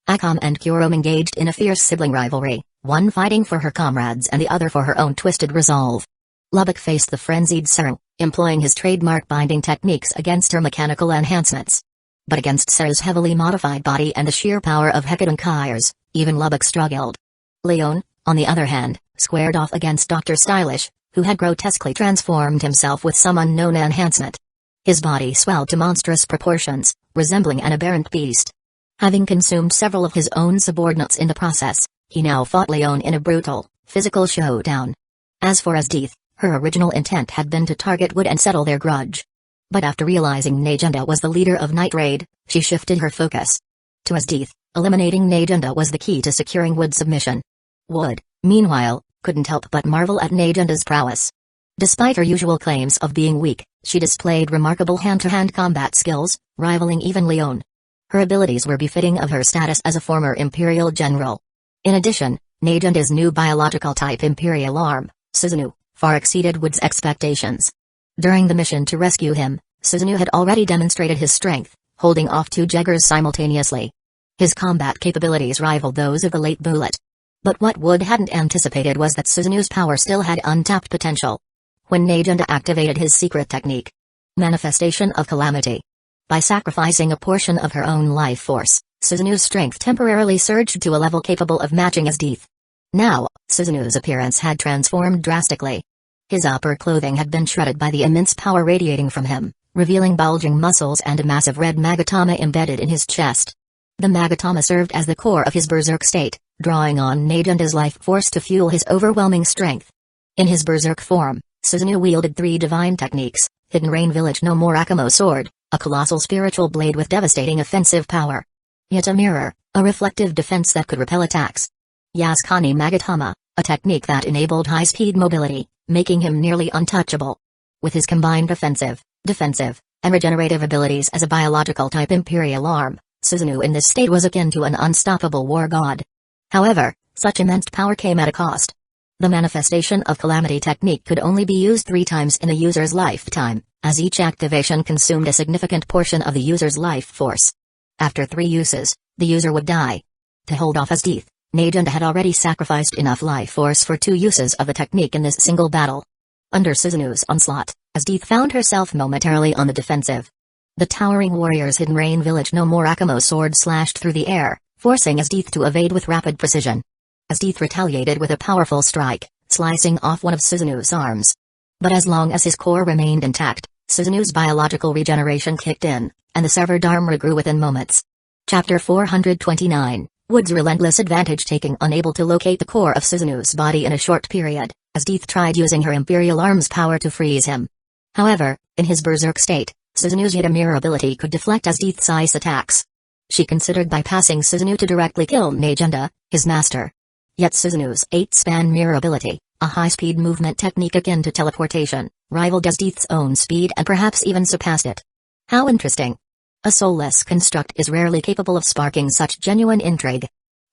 Akam and Kurom engaged in a fierce sibling rivalry, one fighting for her comrades and the other for her own twisted resolve. Lubbock faced the frenzied Seru, employing his trademark binding techniques against her mechanical enhancements. But against Seru's heavily modified body and the sheer power of Hecaton Kyres, even Lubbock struggled. Leon, on the other hand, squared off against Dr. Stylish, who had grotesquely transformed himself with some unknown enhancement. His body swelled to monstrous proportions, resembling an aberrant beast. Having consumed several of his own subordinates in the process, he now fought Leon in a brutal, physical showdown. As for Asdeath, her original intent had been to target Wood and settle their grudge. But after realizing Najenda was the leader of Night Raid, she shifted her focus. To Asdeath, eliminating Najenda was the key to securing Wood's submission. Wood, meanwhile, couldn't help but marvel at Najenda's prowess. Despite her usual claims of being weak, she displayed remarkable hand-to-hand combat skills, rivaling even Leon. Her abilities were befitting of her status as a former Imperial general. In addition, Najenda's new biological type Imperial Arm, Susanoo, far exceeded Wood's expectations. During the mission to rescue him, Susanoo had already demonstrated his strength, holding off two Jaggers simultaneously. His combat capabilities rivaled those of the late Bullet. But what Wood hadn't anticipated was that Susanoo's power still had untapped potential. When Najenda activated his secret technique, Manifestation of Calamity. By sacrificing a portion of her own life force, Susanoo's strength temporarily surged to a level capable of matching Asdeath. Now, Susanoo's appearance had transformed drastically. His upper clothing had been shredded by the immense power radiating from him, revealing bulging muscles and a massive red magatama embedded in his chest. The magatama served as the core of his berserk state, drawing on Najenda's life force to fuel his overwhelming strength. In his berserk form, Susanoo wielded three divine techniques: Hidden Rain Village no more Akamo Sword, a colossal spiritual blade with devastating offensive power. Yet a mirror, a reflective defense that could repel attacks. Yasucani Magatama, a technique that enabled high-speed mobility, making him nearly untouchable. With his combined offensive, defensive, and regenerative abilities as a biological type Imperial Arm, Susanoo in this state was akin to an unstoppable war god. However, such immense power came at a cost. The Manifestation of Calamity technique could only be used 3 times in a user's lifetime, as each activation consumed a significant portion of the user's life force. After 3 uses, the user would die. To hold off Asdeath, Najenda had already sacrificed enough life force for 2 uses of the technique in this single battle. Under Susanoo's onslaught, Asdeath found herself momentarily on the defensive. The towering warrior's Hidden Rain Village no more Akamo Sword slashed through the air, forcing Asdeath to evade with rapid precision. Asdeath retaliated with a powerful strike, slicing off one of Susanoo's arms. But as long as his core remained intact, Susanoo's biological regeneration kicked in, and the severed arm regrew within moments. Chapter 429, Wood's relentless advantage. Taking unable to locate the core of Susanoo's body in a short period, Asdeath tried using her Imperial Arm's power to freeze him. However, in his berserk state, Susanoo's Yata mirror ability could deflect Asdeath's ice attacks. She considered bypassing Susanoo to directly kill Najenda, his master. Yet Susanoo's 8-span mirror ability, a high-speed movement technique akin to teleportation, rivaled Asdeath's own speed and perhaps even surpassed it. How interesting. A soulless construct is rarely capable of sparking such genuine intrigue.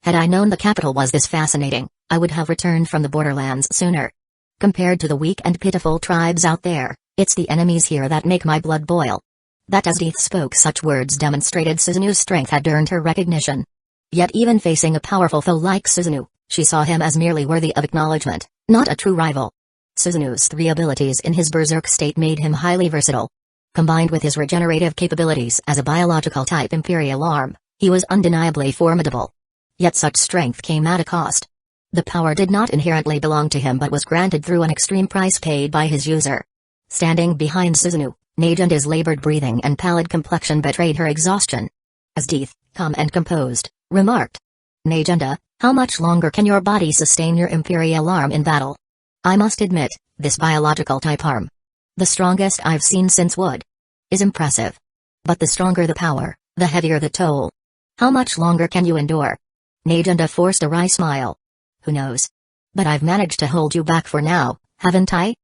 Had I known the capital was this fascinating, I would have returned from the borderlands sooner. Compared to the weak and pitiful tribes out there, it's the enemies here that make my blood boil. That Asdeath spoke such words demonstrated Susanoo's strength had earned her recognition. Yet even facing a powerful foe like Susanoo, she saw him as merely worthy of acknowledgement, not a true rival. Susanoo's 3 abilities in his berserk state made him highly versatile. Combined with his regenerative capabilities as a biological type Imperial Arm, he was undeniably formidable. Yet such strength came at a cost. The power did not inherently belong to him but was granted through an extreme price paid by his user. Standing behind Susanoo, Najenda's labored breathing and pallid complexion betrayed her exhaustion. Asdeath, calm and composed, remarked, "Najenda, how much longer can your body sustain your Imperial Arm in battle? I must admit, this biological type arm, the strongest I've seen since Wood, is impressive. But the stronger the power, the heavier the toll. How much longer can you endure?" Najenda forced a wry smile. "Who knows? But I've managed to hold you back for now, haven't I?"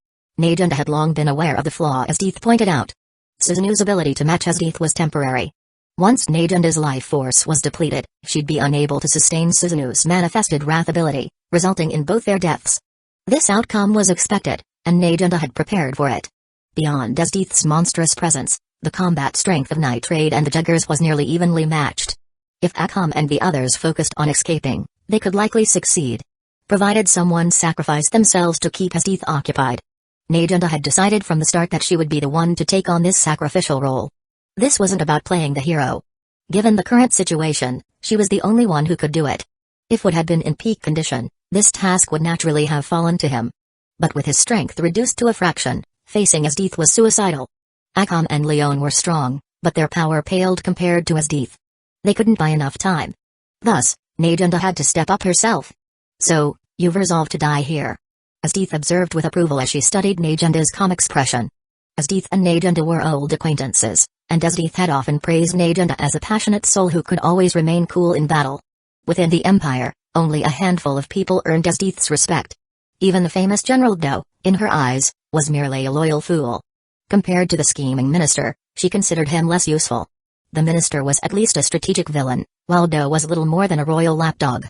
Najenda had long been aware of the flaw Asdeath pointed out. Susanoo's ability to match Asdeath was temporary. Once Nagenda's life force was depleted, she'd be unable to sustain Suzunu's manifested wrath ability, resulting in both their deaths. This outcome was expected, and Nagenda had prepared for it. Beyond Esdeath's monstrous presence, the combat strength of Nitrade and the Juggers was nearly evenly matched. If Akam and the others focused on escaping, they could likely succeed, provided someone sacrificed themselves to keep Esdeath occupied. Nagenda had decided from the start that she would be the one to take on this sacrificial role. This wasn't about playing the hero. Given the current situation, she was the only one who could do it. If Wood had been in peak condition, this task would naturally have fallen to him. But with his strength reduced to a fraction, facing Esdeath was suicidal. Akam and Leon were strong, but their power paled compared to Esdeath. They couldn't buy enough time. Thus, Nagenda had to step up herself. "So, you've resolved to die here?" Esdeath observed with approval as she studied Nagenda's calm expression. Esdeath and Nagenda were old acquaintances, and Esdeath had often praised Nagenda as a passionate soul who could always remain cool in battle. Within the Empire, only a handful of people earned Esdeath's respect. Even the famous General Do, in her eyes, was merely a loyal fool. Compared to the scheming minister, she considered him less useful. The minister was at least a strategic villain, while Do was little more than a royal lapdog.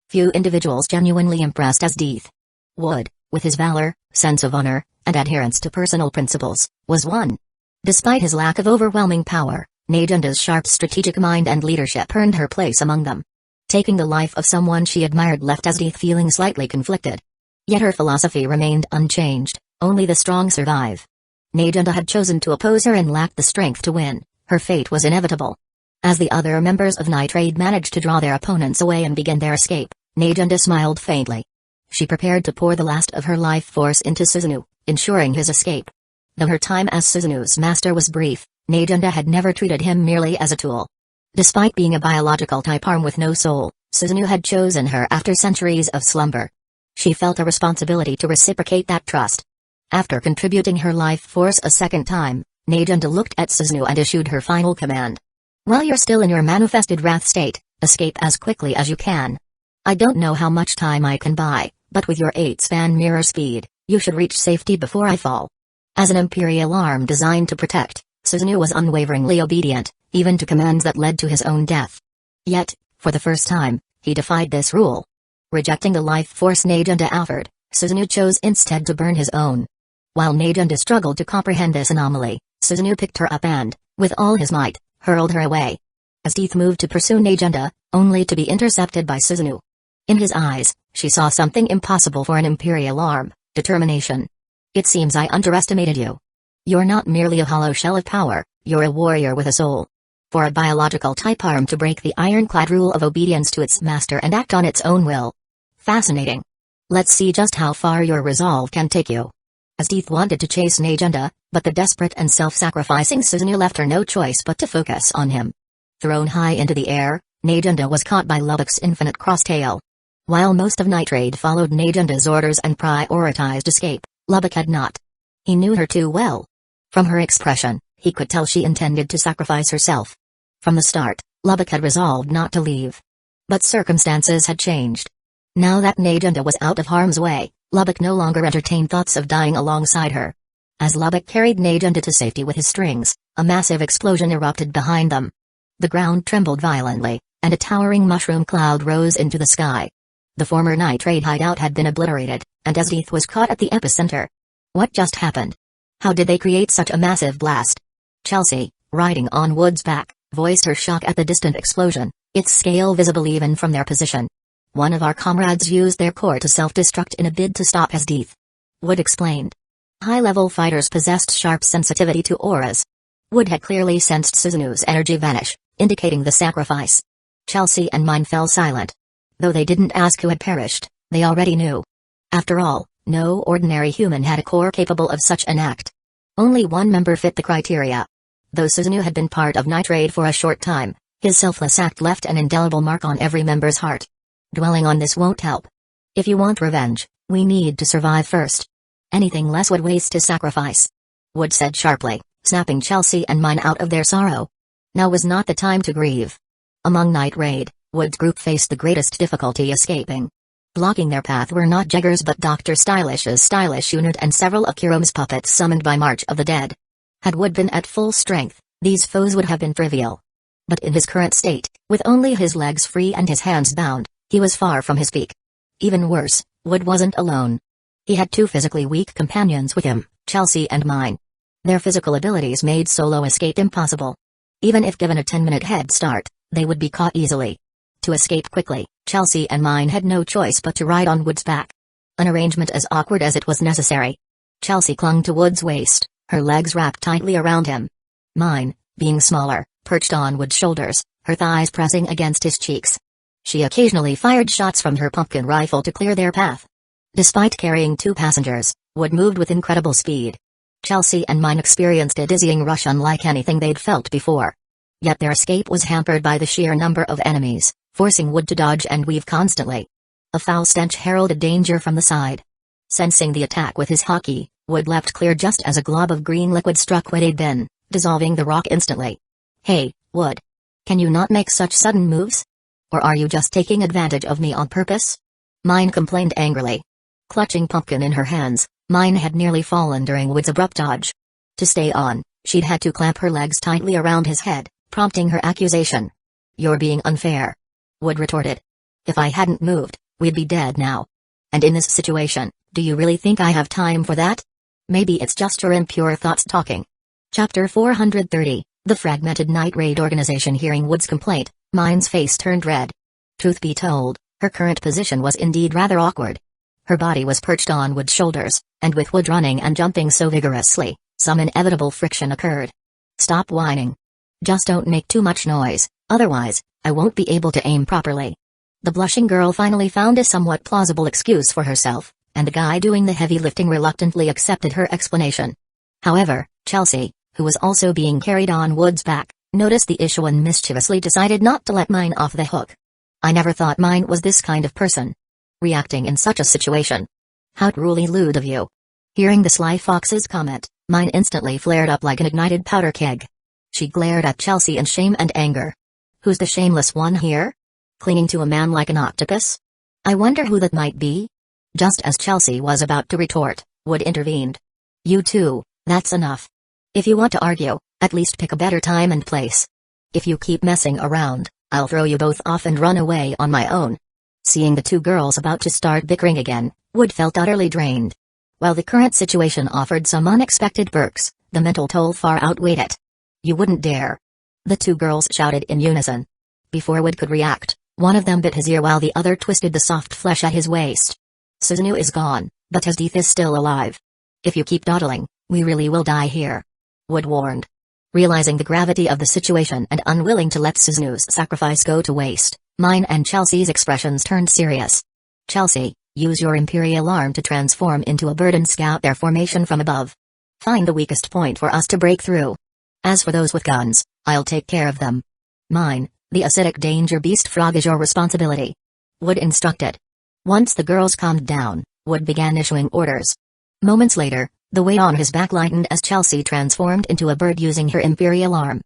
Few individuals genuinely impressed Esdeath. Wood, with his valor, sense of honor, and adherence to personal principles, was one. Despite his lack of overwhelming power, Nagenda's sharp strategic mind and leadership earned her place among them. Taking the life of someone she admired left Esdeath feeling slightly conflicted. Yet her philosophy remained unchanged, only the strong survive. Nagenda had chosen to oppose her and lacked the strength to win. Her fate was inevitable. As the other members of Nitrade managed to draw their opponents away and begin their escape, Nagenda smiled faintly. She prepared to pour the last of her life force into Suzunu, ensuring his escape. Though her time as Suzunu's master was brief, Nagenda had never treated him merely as a tool. Despite being a biological type arm with no soul, Suzunu had chosen her after centuries of slumber. She felt a responsibility to reciprocate that trust. After contributing her life force a second time, Nagenda looked at Suzunu and issued her final command. "While you're still in your manifested wrath state, escape as quickly as you can. I don't know how much time I can buy, but with your 8-span mirror speed, you should reach safety before I fall." As an Imperial arm designed to protect, Suzunu was unwaveringly obedient, even to commands that led to his own death. Yet, for the first time, he defied this rule. Rejecting the life force Nagenda offered, Suzunu chose instead to burn his own. While Nagenda struggled to comprehend this anomaly, Suzunu picked her up and, with all his might, hurled her away. Esdeath moved to pursue Nagenda, only to be intercepted by Suzunu. In his eyes, she saw something impossible for an Imperial arm: determination. "It seems I underestimated you. You're not merely a hollow shell of power, you're a warrior with a soul." For a biological type arm to break the ironclad rule of obedience to its master and act on its own will. Fascinating. Let's see just how far your resolve can take you. Esdeath wanted to chase Nagenda, but the desperate and self-sacrificing Suzunu left her no choice but to focus on him. Thrown high into the air, Nagenda was caught by Lubbock's infinite crosstail. While most of Nitrade followed Nagenda's orders and prioritized escape, Lubbock had not. He knew her too well. From her expression, he could tell she intended to sacrifice herself. From the start, Lubbock had resolved not to leave. But circumstances had changed. Now that Nagenda was out of harm's way, Lubbock no longer entertained thoughts of dying alongside her. As Lubbock carried Nagenda to safety with his strings, a massive explosion erupted behind them. The ground trembled violently, and a towering mushroom cloud rose into the sky. The former Nitrade hideout had been obliterated, and Esdeath was caught at the epicenter. What just happened? How did they create such a massive blast? Chelsea, riding on Wood's back, voiced her shock at the distant explosion, its scale visible even from their position. "One of our comrades used their core to self-destruct in a bid to stop Esdeath," Wood explained. High-level fighters possessed sharp sensitivity to auras. Wood had clearly sensed Suzunu's energy vanish, indicating the sacrifice. Chelsea and Mine fell silent. Though they didn't ask who had perished, they already knew. After all, no ordinary human had a core capable of such an act. Only one member fit the criteria. Though Suzunu had been part of Nitrade for a short time, his selfless act left an indelible mark on every member's heart. Dwelling on this won't help. If you want revenge, we need to survive first. Anything less would waste his sacrifice," Wood said sharply, snapping Chelsea and Mine out of their sorrow. Now was not the time to grieve. Among Nitrade, Wood's group faced the greatest difficulty escaping. Blocking their path were not Jaggers but Dr. Stylish's stylish unit and several of Kirome's puppets summoned by March of the Dead. Had Wood been at full strength, these foes would have been trivial. But in his current state, with only his legs free and his hands bound, he was far from his peak. Even worse, Wood wasn't alone. He had two physically weak companions with him, Chelsea and Mine. Their physical abilities made solo escape impossible. Even if given a 10-minute head start, they would be caught easily. To escape quickly, Chelsea and Mine had no choice but to ride on Wood's back. An arrangement as awkward as it was necessary. Chelsea clung to Wood's waist, her legs wrapped tightly around him. Mine, being smaller, perched on Wood's shoulders, her thighs pressing against his cheeks. She occasionally fired shots from her pumpkin rifle to clear their path. Despite carrying two passengers, Wood moved with incredible speed. Chelsea and Mine experienced a dizzying rush unlike anything they'd felt before. Yet their escape was hampered by the sheer number of enemies, forcing Wood to dodge and weave constantly. A foul stench heralded danger from the side. Sensing the attack with his hockey, Wood leapt clear just as a glob of green liquid struck where they'd been, dissolving the rock instantly. "Hey, Wood. Can you not make such sudden moves? Or are you just taking advantage of me on purpose?" Mine complained angrily. Clutching pumpkin in her hands, Mine had nearly fallen during Wood's abrupt dodge. To stay on, she'd had to clamp her legs tightly around his head, prompting her accusation. "You're being unfair," Wood retorted. "If I hadn't moved, we'd be dead now. And in this situation, do you really think I have time for that? Maybe it's just your impure thoughts talking." Chapter 430, The Fragmented Night Raid Organization. Hearing Wood's complaint, Mine's face turned red. Truth be told, her current position was indeed rather awkward. Her body was perched on Wood's shoulders, and with Wood running and jumping so vigorously, some inevitable friction occurred. "Stop whining. Just don't make too much noise, otherwise, I won't be able to aim properly." The blushing girl finally found a somewhat plausible excuse for herself, and the guy doing the heavy lifting reluctantly accepted her explanation. However, Chelsea, who was also being carried on Wood's back, noticed the issue and mischievously decided not to let Mine off the hook. "I never thought Mine was this kind of person. Reacting in such a situation. How truly lewd of you." Hearing the sly fox's comment, Mine instantly flared up like an ignited powder keg. She glared at Chelsea in shame and anger. "Who's the shameless one here? Clinging to a man like an octopus? I wonder who that might be?" Just as Chelsea was about to retort, Wood intervened. "You two, that's enough. If you want to argue, at least pick a better time and place. If you keep messing around, I'll throw you both off and run away on my own." Seeing the two girls about to start bickering again, Wood felt utterly drained. While the current situation offered some unexpected perks, the mental toll far outweighed it. "You wouldn't dare!" the two girls shouted in unison. Before Wood could react, one of them bit his ear while the other twisted the soft flesh at his waist. "Susanoo is gone, but his teeth is still alive. If you keep dawdling, we really will die here," Wood warned. Realizing the gravity of the situation and unwilling to let Susanoo's sacrifice go to waste, Mine and Chelsea's expressions turned serious. "Chelsea, use your Imperial arm to transform into a bird and scout their formation from above. Find the weakest point for us to break through. As for those with guns, I'll take care of them. Mine, the acidic danger beast frog is your responsibility," Wood instructed. Once the girls calmed down, Wood began issuing orders. Moments later, the weight on his back lightened as Chelsea transformed into a bird using her Imperial arm.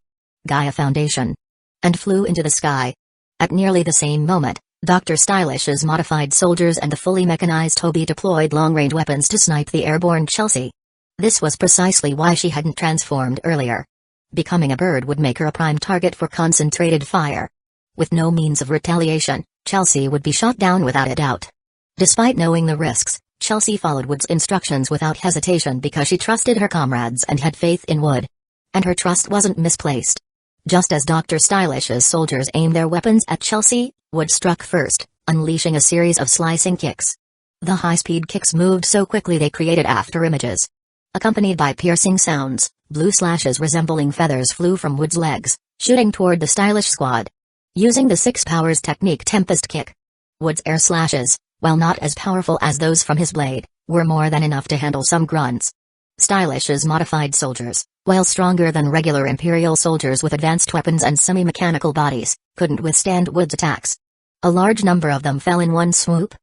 Gaia Foundation. And flew into the sky. At nearly the same moment, Dr. Stylish's modified soldiers and the fully mechanized Toby deployed long-range weapons to snipe the airborne Chelsea. This was precisely why she hadn't transformed earlier. Becoming a bird would make her a prime target for concentrated fire. With no means of retaliation, Chelsea would be shot down without a doubt. Despite knowing the risks, Chelsea followed Wood's instructions without hesitation because she trusted her comrades and had faith in Wood. And her trust wasn't misplaced. Just as Dr. Stylish's soldiers aimed their weapons at Chelsea, Wood struck first, unleashing a series of slicing kicks. The high-speed kicks moved so quickly they created afterimages. Accompanied by piercing sounds, blue slashes resembling feathers flew from Wood's legs, shooting toward the Stylish squad. Using the Six Powers technique Tempest Kick, Wood's air slashes, while not as powerful as those from his blade, were more than enough to handle some grunts. Stylish's modified soldiers, while stronger than regular Imperial soldiers with advanced weapons and semi-mechanical bodies, couldn't withstand Wood's attacks. A large number of them fell in one swoop.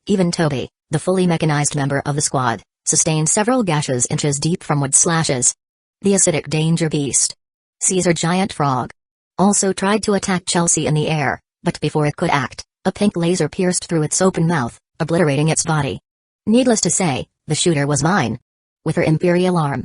Even Toby, the fully mechanized member of the squad, sustained several gashes inches deep from Wood's slashes. The acidic danger beast, Caesar giant frog, also tried to attack Chelsea in the air, but before it could act, a pink laser pierced through its open mouth, obliterating its body. Needless to say, the shooter was Mine. With her Imperial arm,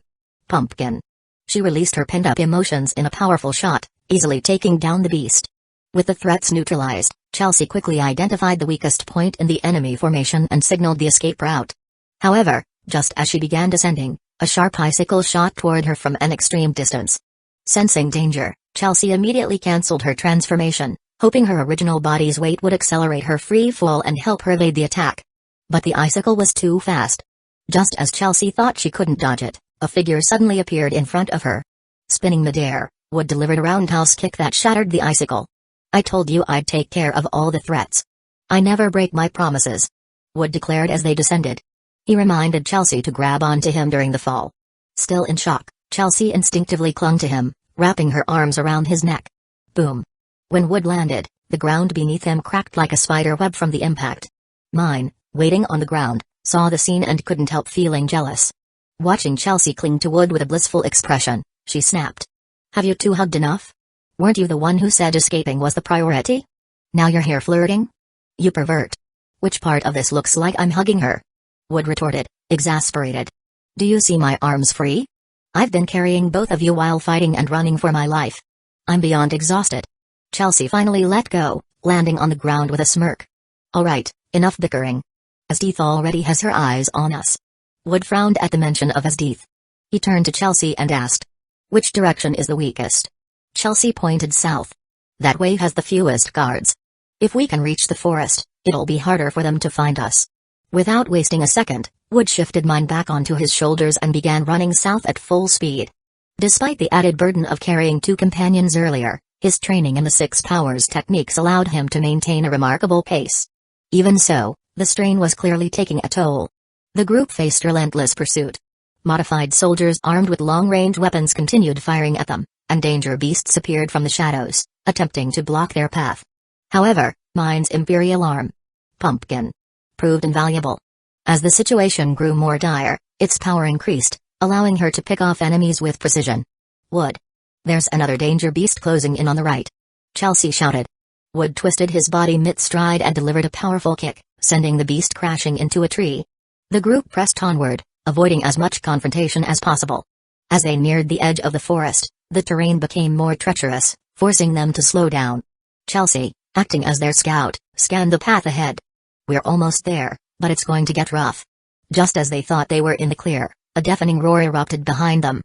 Pumpkin. She released her pent-up emotions in a powerful shot, easily taking down the beast. With the threats neutralized, Chelsea quickly identified the weakest point in the enemy formation and signaled the escape route. However, just as she began descending, a sharp icicle shot toward her from an extreme distance. Sensing danger, Chelsea immediately cancelled her transformation, hoping her original body's weight would accelerate her free fall and help her evade the attack. But the icicle was too fast. Just as Chelsea thought she couldn't dodge it, a figure suddenly appeared in front of her. Spinning midair, Wood delivered a roundhouse kick that shattered the icicle. "I told you I'd take care of all the threats. I never break my promises," Wood declared as they descended. He reminded Chelsea to grab onto him during the fall. Still in shock, Chelsea instinctively clung to him, wrapping her arms around his neck. Boom. When Wood landed, the ground beneath him cracked like a spider web from the impact. Mine, waiting on the ground, saw the scene and couldn't help feeling jealous. Watching Chelsea cling to Wood with a blissful expression, she snapped. "Have you two hugged enough? Weren't you the one who said escaping was the priority? Now you're here flirting? You pervert. Which part of this looks like I'm hugging her?" Wood retorted, exasperated. "Do you see my arms free? I've been carrying both of you while fighting and running for my life. I'm beyond exhausted." Chelsea finally let go, landing on the ground with a smirk. "All right, enough bickering. Asdeath already has her eyes on us." Wood frowned at the mention of Asdeath. He turned to Chelsea and asked, "Which direction is the weakest?" Chelsea pointed south. "That way has the fewest guards. If we can reach the forest, it'll be harder for them to find us." Without wasting a second, Wood shifted mine back onto his shoulders and began running south at full speed. Despite the added burden of carrying two companions earlier, his training in the Six Powers techniques allowed him to maintain a remarkable pace. Even so, the strain was clearly taking a toll. The group faced relentless pursuit. Modified soldiers armed with long-range weapons continued firing at them, and danger beasts appeared from the shadows, attempting to block their path. However, Mine's imperial arm, Pumpkin, proved invaluable. As the situation grew more dire, its power increased, allowing her to pick off enemies with precision. "Wood! There's another danger beast closing in on the right," Chelsea shouted. Wood twisted his body mid-stride and delivered a powerful kick, sending the beast crashing into a tree. The group pressed onward, avoiding as much confrontation as possible. As they neared the edge of the forest, the terrain became more treacherous, forcing them to slow down. Chelsea, acting as their scout, scanned the path ahead. "We're almost there, but it's going to get rough." Just as they thought they were in the clear, a deafening roar erupted behind them.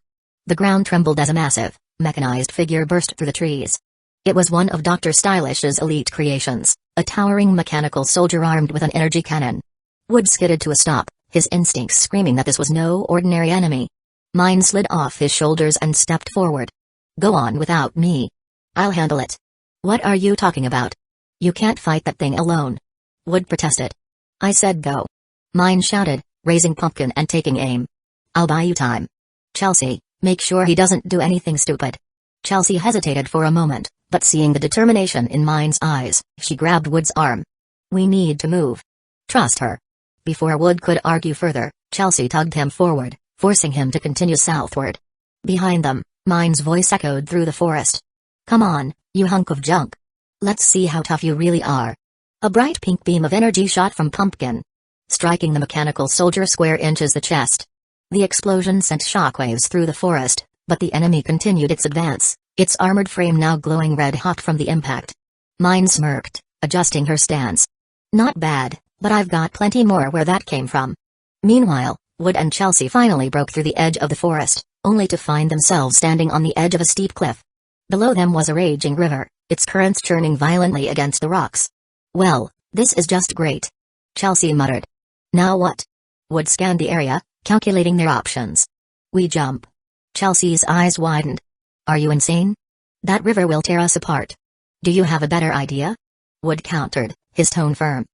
The ground trembled as a massive, mechanized figure burst through the trees. It was one of Dr. Stylish's elite creations, a towering mechanical soldier armed with an energy cannon. Wood skidded to a stop, his instincts screaming that this was no ordinary enemy. Mine slid off his shoulders and stepped forward. "Go on without me. I'll handle it." "What are you talking about? You can't fight that thing alone," Wood protested. "I said go," Mine shouted, raising Pumpkin and taking aim. "I'll buy you time. Chelsea, make sure he doesn't do anything stupid." Chelsea hesitated for a moment, but seeing the determination in Mine's eyes, she grabbed Wood's arm. "We need to move. Trust her." Before Wood could argue further, Chelsea tugged him forward, forcing him to continue southward. Behind them, Mine's voice echoed through the forest. "Come on, you hunk of junk. Let's see how tough you really are." A bright pink beam of energy shot from Pumpkin, striking the mechanical soldier square inches the chest. The explosion sent shockwaves through the forest, but the enemy continued its advance, its armored frame now glowing red-hot from the impact. Mine smirked, adjusting her stance. "Not bad, but I've got plenty more where that came from." Meanwhile, Wood and Chelsea finally broke through the edge of the forest, only to find themselves standing on the edge of a steep cliff. Below them was a raging river, its currents churning violently against the rocks. "Well, this is just great," Chelsea muttered. "Now what?" Wood scanned the area, calculating their options. "We jump." Chelsea's eyes widened. "Are you insane? That river will tear us apart." "Do you have a better idea?" Wood countered, his tone firm.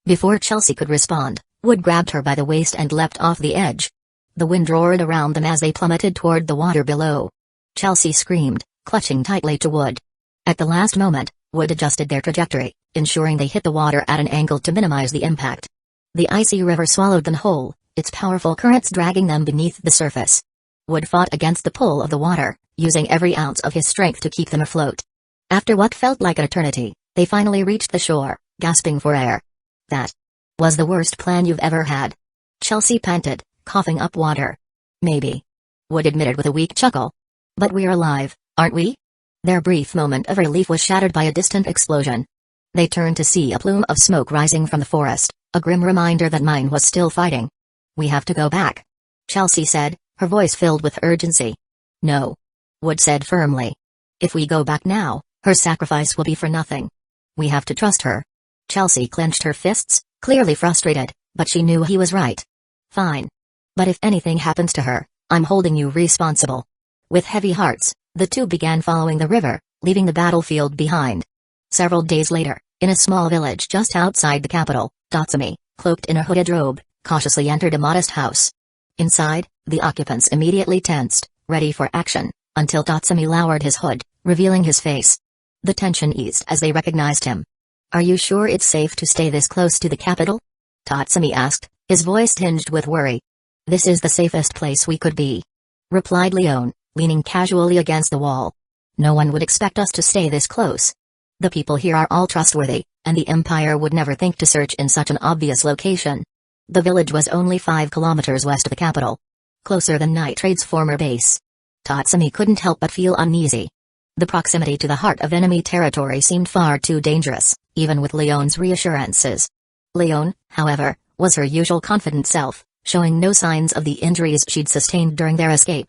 Before Chelsea could respond, Wood grabbed her by the waist and leapt off the edge. The wind roared around them as they plummeted toward the water below. Chelsea screamed, clutching tightly to Wood. At the last moment, Wood adjusted their trajectory, ensuring they hit the water at an angle to minimize the impact. The icy river swallowed them whole, its powerful currents dragging them beneath the surface. Wood fought against the pull of the water, using every ounce of his strength to keep them afloat. After what felt like an eternity, they finally reached the shore, gasping for air. "That was the worst plan you've ever had," Chelsea panted, coughing up water. "Maybe," Wood admitted with a weak chuckle. "But we're alive, aren't we?" Their brief moment of relief was shattered by a distant explosion. They turned to see a plume of smoke rising from the forest, a grim reminder that mine was still fighting. "We have to go back," Chelsea said, her voice filled with urgency. "No," Wood said firmly. "If we go back now, her sacrifice will be for nothing. We have to trust her." Chelsea clenched her fists, clearly frustrated, but she knew he was right. "Fine. But if anything happens to her, I'm holding you responsible." With heavy hearts, the two began following the river, leaving the battlefield behind. Several days later, in a small village just outside the capital, Tatsumi, cloaked in a hooded robe, cautiously entered a modest house. Inside, the occupants immediately tensed, ready for action, until Tatsumi lowered his hood, revealing his face. The tension eased as they recognized him. "Are you sure it's safe to stay this close to the capital?" Tatsumi asked, his voice tinged with worry. "This is the safest place we could be," replied Leon, leaning casually against the wall. "No one would expect us to stay this close. The people here are all trustworthy, and the Empire would never think to search in such an obvious location." The village was only 5 kilometers west of the capital. Closer than Night Raid's former base. Tatsumi couldn't help but feel uneasy. The proximity to the heart of enemy territory seemed far too dangerous, even with Leon's reassurances. Leon, however, was her usual confident self, showing no signs of the injuries she'd sustained during their escape.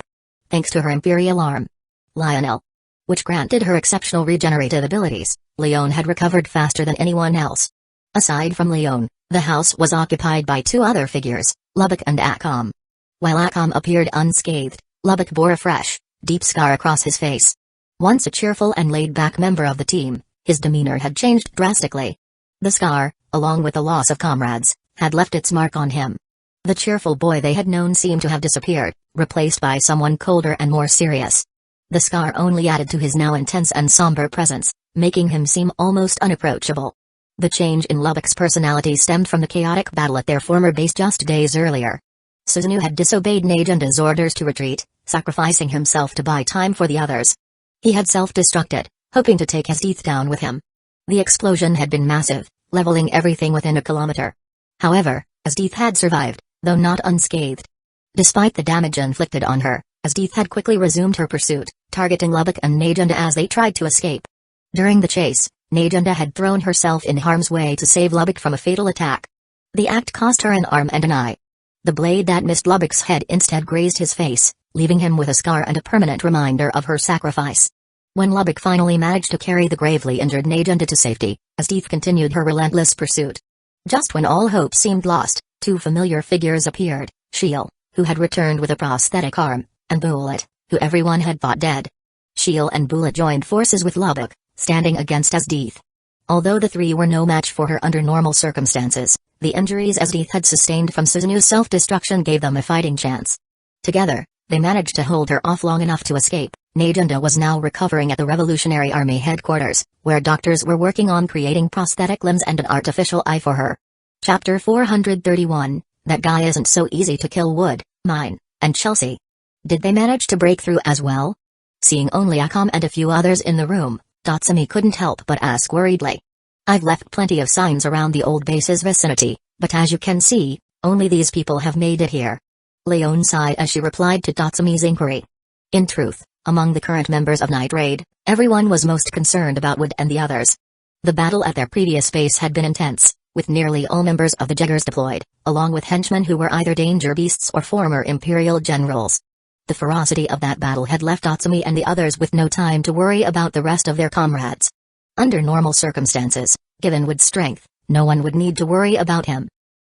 Thanks to her imperial arm, Lionel, which granted her exceptional regenerative abilities, Leon had recovered faster than anyone else. Aside from Leon, the house was occupied by 2 other figures, Lubbock and Akam. While Akam appeared unscathed, Lubbock bore a fresh, deep scar across his face. Once a cheerful and laid-back member of the team, his demeanor had changed drastically. The scar, along with the loss of comrades, had left its mark on him. The cheerful boy they had known seemed to have disappeared, replaced by someone colder and more serious. The scar only added to his now intense and somber presence, making him seem almost unapproachable. The change in Lubbock's personality stemmed from the chaotic battle at their former base just days earlier. Susanoo had disobeyed Nagenda's orders to retreat, sacrificing himself to buy time for the others. He had self-destructed, hoping to take Asdeath down with him. The explosion had been massive, leveling everything within a kilometer. However, Asdeath had survived, though not unscathed. Despite the damage inflicted on her, Asdeath had quickly resumed her pursuit, targeting Lubbock and Nagenda as they tried to escape. During the chase, Nagenda had thrown herself in harm's way to save Lubbock from a fatal attack. The act cost her an arm and an eye. The blade that missed Lubbock's head instead grazed his face, leaving him with a scar and a permanent reminder of her sacrifice. When Lubbock finally managed to carry the gravely injured Nagenda to safety, Asdeath continued her relentless pursuit. Just when all hope seemed lost, 2 familiar figures appeared, Shiel, who had returned with a prosthetic arm, and Bullet, who everyone had thought dead. Shiel and Bullet joined forces with Lubbock, standing against Asdeath. Although the 3 were no match for her under normal circumstances, the injuries Asdeath had sustained from Susanoo's self-destruction gave them a fighting chance. Together, they managed to hold her off long enough to escape. Nagenda was now recovering at the Revolutionary Army headquarters, where doctors were working on creating prosthetic limbs and an artificial eye for her. Chapter 431, That Guy Isn't So Easy to Kill. Wood, Mine, and Chelsea. Did they manage to break through as well? Seeing only Akam and a few others in the room, Tatsumi couldn't help but ask worriedly. "I've left plenty of signs around the old base's vicinity, but as you can see, only these people have made it here." Leon sighed as she replied to Tatsumi's inquiry. In truth, among the current members of Night Raid, everyone was most concerned about Wood and the others. The battle at their previous base had been intense, with nearly all members of the Jaggers deployed, along with henchmen who were either danger beasts or former Imperial generals. The ferocity of that battle had left Tatsumi and the others with no time to worry about the rest of their comrades. Under normal circumstances, given Wood's strength, no one would need to worry about him.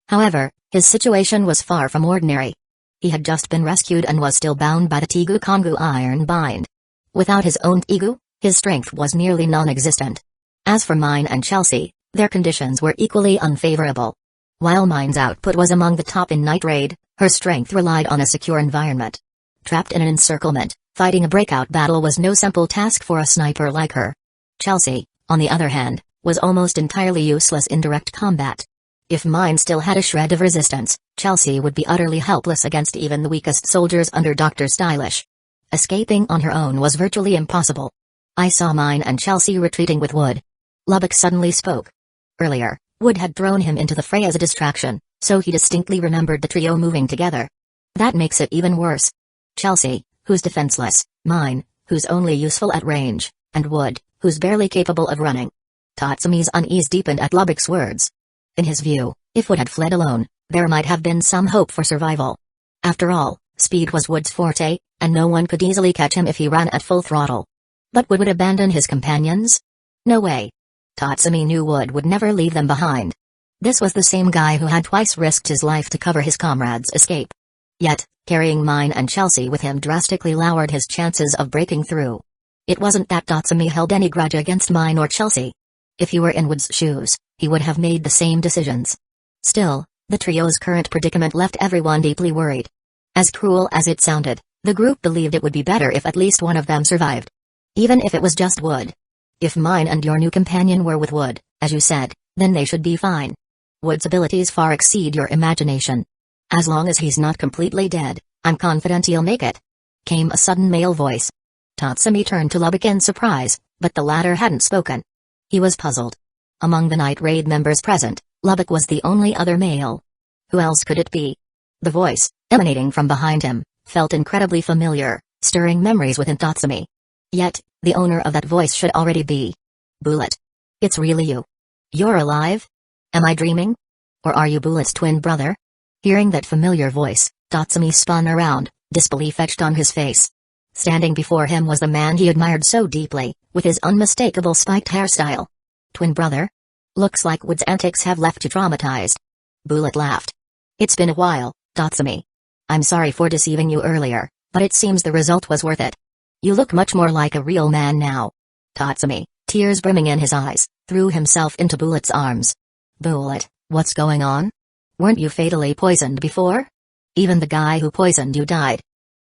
However, his situation was far from ordinary. He had just been rescued and was still bound by the Tegu Kongu iron bind. Without his own Tegu, his strength was nearly non-existent. As for Mine and Chelsea, their conditions were equally unfavorable. While Mine's output was among the top in Night Raid, her strength relied on a secure environment. Trapped in an encirclement, fighting a breakout battle was no simple task for a sniper like her. Chelsea, on the other hand, was almost entirely useless in direct combat. If Mine still had a shred of resistance, Chelsea would be utterly helpless against even the weakest soldiers under Dr. Stylish. Escaping on her own was virtually impossible. "I saw Mine and Chelsea retreating with Wood." Lubbock suddenly spoke. Earlier, Wood had thrown him into the fray as a distraction, so he distinctly remembered the trio moving together. That makes it even worse. Chelsea, who's defenseless, Mine, who's only useful at range, And Wood, who's barely capable of running. Tatsumi's unease deepened at Lubbock's words. In his view, if Wood had fled alone, there might have been some hope for survival. After all, speed was Wood's forte, and no one could easily catch him if he ran at full throttle. But Wood would abandon his companions? No way. Tatsumi knew Wood would never leave them behind. This was the same guy who had twice risked his life to cover his comrade's escape. Yet, carrying Mine and Chelsea with him drastically lowered his chances of breaking through. It wasn't that Tatsumi held any grudge against Mine or Chelsea. If he were in Wood's shoes, he would have made the same decisions. Still, the trio's current predicament left everyone deeply worried. As cruel as it sounded, the group believed it would be better if at least one of them survived. Even if it was just Wood. If Mine and your new companion were with Wood, as you said, then they should be fine. Wood's abilities far exceed your imagination. As long as he's not completely dead, I'm confident he'll make it. Came a sudden male voice. Tatsumi turned to Lubbock in surprise, but the latter hadn't spoken. He was puzzled. Among the night raid members present, Lubbock was the only other male. Who else could it be? The voice, emanating from behind him, felt incredibly familiar, stirring memories within Tatsumi. Yet, the owner of that voice should already be Bullet. It's really you. You're alive? Am I dreaming? Or are you Bullet's twin brother? Hearing that familiar voice, Tatsumi spun around, disbelief etched on his face. Standing before him was the man he admired so deeply, with his unmistakable spiked hairstyle. Twin brother? Looks like Wood's antics have left you traumatized. Bullet laughed. It's been a while, Tatsumi. I'm sorry for deceiving you earlier, but it seems the result was worth it. You look much more like a real man now. Tatsumi, tears brimming in his eyes, threw himself into Bullet's arms. Bullet, what's going on? Weren't you fatally poisoned before? Even the guy who poisoned you died.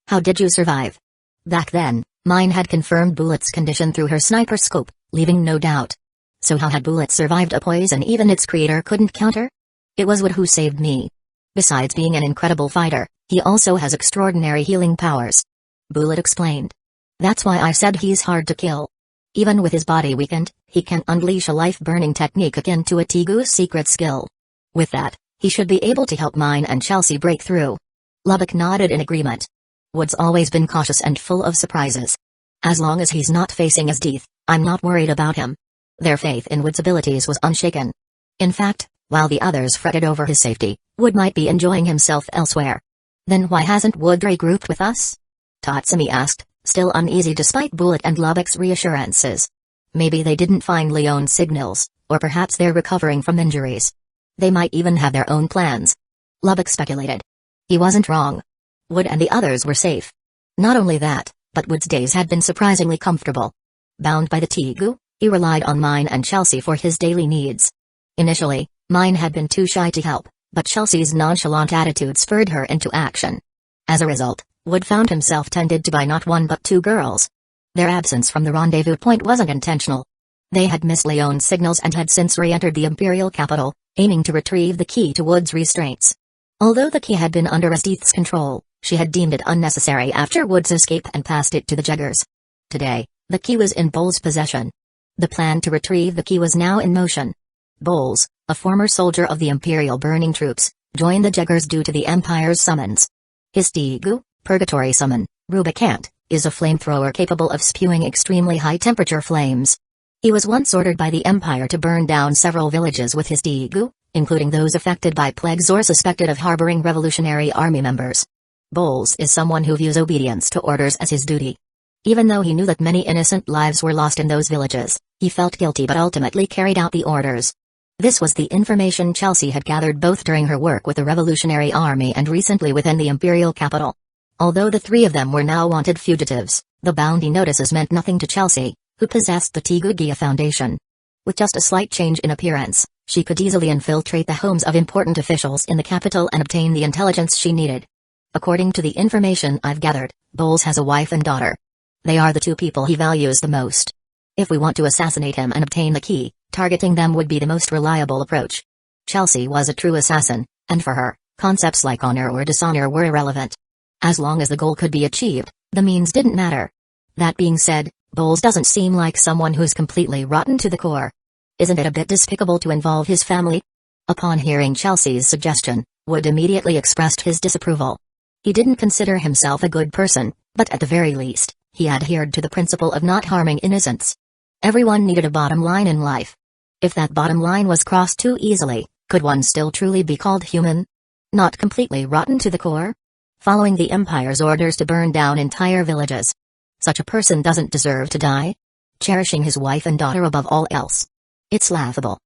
How did you survive? Back then, Mine had confirmed Bullet's condition through her sniper scope, leaving no doubt. So how had Bullet survived a poison even its creator couldn't counter? It was Wood who saved me. Besides being an incredible fighter, he also has extraordinary healing powers. Bullet explained. That's why I said he's hard to kill. Even with his body weakened, he can unleash a life-burning technique akin to a Tegu's secret skill. With that, he should be able to help Mine and Chelsea break through. Lubbock nodded in agreement. Wood's always been cautious and full of surprises. As long as he's not facing his death, I'm not worried about him. Their faith in Wood's abilities was unshaken. In fact, while the others fretted over his safety, Wood might be enjoying himself elsewhere. Then why hasn't Wood regrouped with us? Tatsumi asked, still uneasy despite Bullet and Lubbock's reassurances. Maybe they didn't find Leon's signals, or perhaps they're recovering from injuries. They might even have their own plans. Lubbock speculated. He wasn't wrong. Wood and the others were safe. Not only that, but Wood's days had been surprisingly comfortable. Bound by the Tegu, he relied on Mine and Chelsea for his daily needs. Initially, Mine had been too shy to help, but Chelsea's nonchalant attitude spurred her into action. As a result, Wood found himself tended to by not one but two girls. Their absence from the rendezvous point wasn't intentional. They had missed Leon's signals and had since re-entered the Imperial capital, aiming to retrieve the key to Wood's restraints. Although the key had been under Esteth's control, she had deemed it unnecessary after Wood's escape and passed it to the Jaggers. Today, the key was in Bowles' possession. The plan to retrieve the key was now in motion. Bowles, a former soldier of the Imperial burning troops, joined the Jaggers due to the Empire's summons. His Tegu, Purgatory Summon, Rubicant, is a flamethrower capable of spewing extremely high-temperature flames. He was once ordered by the Empire to burn down several villages with his Tegu, including those affected by plagues or suspected of harboring Revolutionary Army members. Bowles is someone who views obedience to orders as his duty. Even though he knew that many innocent lives were lost in those villages, he felt guilty but ultimately carried out the orders. This was the information Chelsea had gathered both during her work with the Revolutionary Army and recently within the Imperial capital. Although the three of them were now wanted fugitives, the bounty notices meant nothing to Chelsea, who possessed the Tigugia Foundation. With just a slight change in appearance, she could easily infiltrate the homes of important officials in the capital and obtain the intelligence she needed. According to the information I've gathered, Bowles has a wife and daughter. They are the two people he values the most. If we want to assassinate him and obtain the key, targeting them would be the most reliable approach. Chelsea was a true assassin, and for her, concepts like honor or dishonor were irrelevant. As long as the goal could be achieved, the means didn't matter. That being said, Bowles doesn't seem like someone who's completely rotten to the core. Isn't it a bit despicable to involve his family? Upon hearing Chelsea's suggestion, Wood immediately expressed his disapproval. He didn't consider himself a good person, but at the very least, he adhered to the principle of not harming innocents. Everyone needed a bottom line in life. If that bottom line was crossed too easily, could one still truly be called human? Not completely rotten to the core? Following the Empire's orders to burn down entire villages. Such a person doesn't deserve to die? Cherishing his wife and daughter above all else. It's laughable.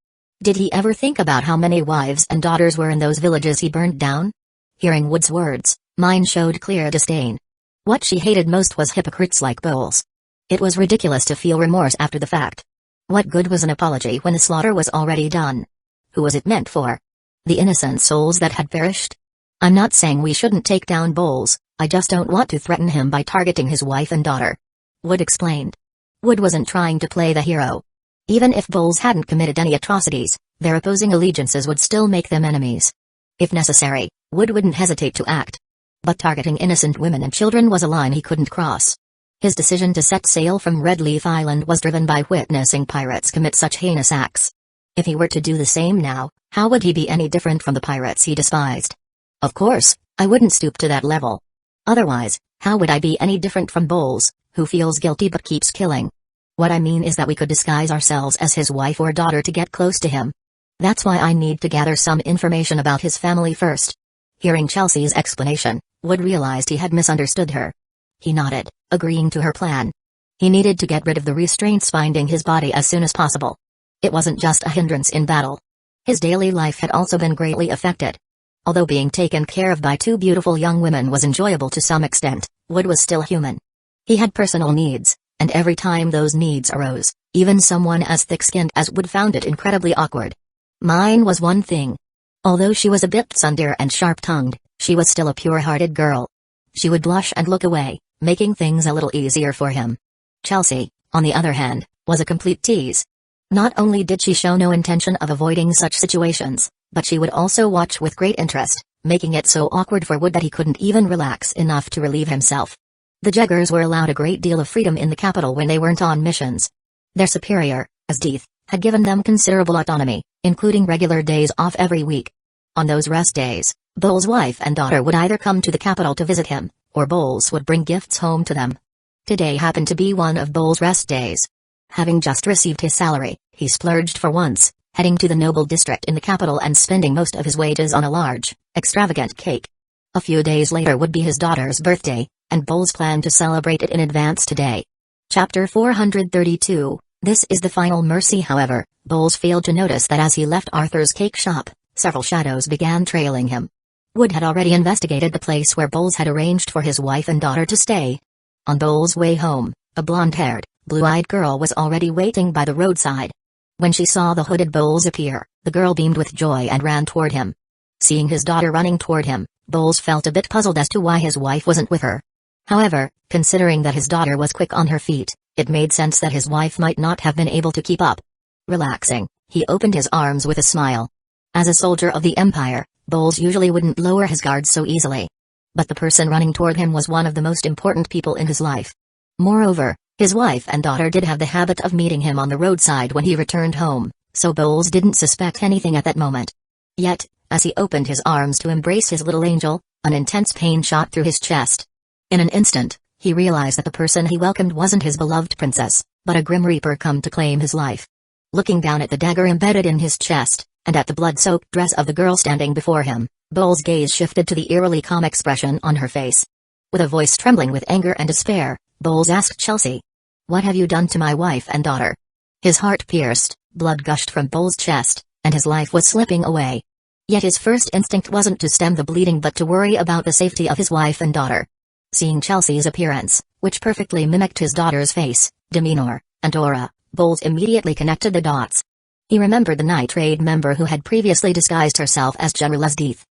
Did he ever think about how many wives and daughters were in those villages he burned down? Hearing Wood's words, mine showed clear disdain. What she hated most was hypocrites like Bowles. It was ridiculous to feel remorse after the fact. What good was an apology when the slaughter was already done? Who was it meant for? The innocent souls that had perished? I'm not saying we shouldn't take down Bowles, I just don't want to threaten him by targeting his wife and daughter. Wood explained. Wood wasn't trying to play the hero. Even if Bowles hadn't committed any atrocities, their opposing allegiances would still make them enemies. If necessary, Wood wouldn't hesitate to act. But targeting innocent women and children was a line he couldn't cross. His decision to set sail from Red Leaf Island was driven by witnessing pirates commit such heinous acts. If he were to do the same now, how would he be any different from the pirates he despised? Of course, I wouldn't stoop to that level. Otherwise, how would I be any different from Bowles, who feels guilty but keeps killing? What I mean is that we could disguise ourselves as his wife or daughter to get close to him. That's why I need to gather some information about his family first. Hearing Chelsea's explanation, Wood realized he had misunderstood her. He nodded, agreeing to her plan. He needed to get rid of the restraints binding his body as soon as possible. It wasn't just a hindrance in battle. His daily life had also been greatly affected. Although being taken care of by two beautiful young women was enjoyable to some extent, Wood was still human. He had personal needs, and every time those needs arose, even someone as thick-skinned as Wood found it incredibly awkward. Mine was one thing. Although she was a bit tsundere and sharp-tongued, she was still a pure-hearted girl. She would blush and look away, making things a little easier for him. Chelsea, on the other hand, was a complete tease. Not only did she show no intention of avoiding such situations, but she would also watch with great interest, making it so awkward for Wood that he couldn't even relax enough to relieve himself. The Jaggers were allowed a great deal of freedom in the capital when they weren't on missions. Their superior, Asdeath, had given them considerable autonomy, including regular days off every week. On those rest days, Bowles' wife and daughter would either come to the capital to visit him, or Bowles would bring gifts home to them. Today happened to be one of Bowles' rest days. Having just received his salary, he splurged for once, heading to the noble district in the capital and spending most of his wages on a large, extravagant cake. A few days later would be his daughter's birthday, and Bowles planned to celebrate it in advance today. Chapter 432. This is the final mercy. However, Bowles failed to notice that as he left Arthur's cake shop, several shadows began trailing him. Wood had already investigated the place where Bowles had arranged for his wife and daughter to stay. On Bowles' way home, a blonde-haired, blue-eyed girl was already waiting by the roadside. When she saw the hooded Bowles appear, the girl beamed with joy and ran toward him. Seeing his daughter running toward him, Bowles felt a bit puzzled as to why his wife wasn't with her. However, considering that his daughter was quick on her feet, it made sense that his wife might not have been able to keep up. Relaxing, he opened his arms with a smile. As a soldier of the Empire, Bowles usually wouldn't lower his guard so easily. But the person running toward him was one of the most important people in his life. Moreover, his wife and daughter did have the habit of meeting him on the roadside when he returned home, so Bowles didn't suspect anything at that moment. Yet, as he opened his arms to embrace his little angel, an intense pain shot through his chest. In an instant, he realized that the person he welcomed wasn't his beloved princess, but a grim reaper come to claim his life. Looking down at the dagger embedded in his chest, and at the blood-soaked dress of the girl standing before him, Bowles' gaze shifted to the eerily calm expression on her face. With a voice trembling with anger and despair, Bowles asked Chelsea, "What have you done to my wife and daughter?" His heart pierced, blood gushed from Bowles' chest, and his life was slipping away. Yet his first instinct wasn't to stem the bleeding but to worry about the safety of his wife and daughter. Seeing Chelsea's appearance, which perfectly mimicked his daughter's face, demeanor, and aura, Bowles immediately connected the dots. He remembered the night raid member who had previously disguised herself as General Asdeath.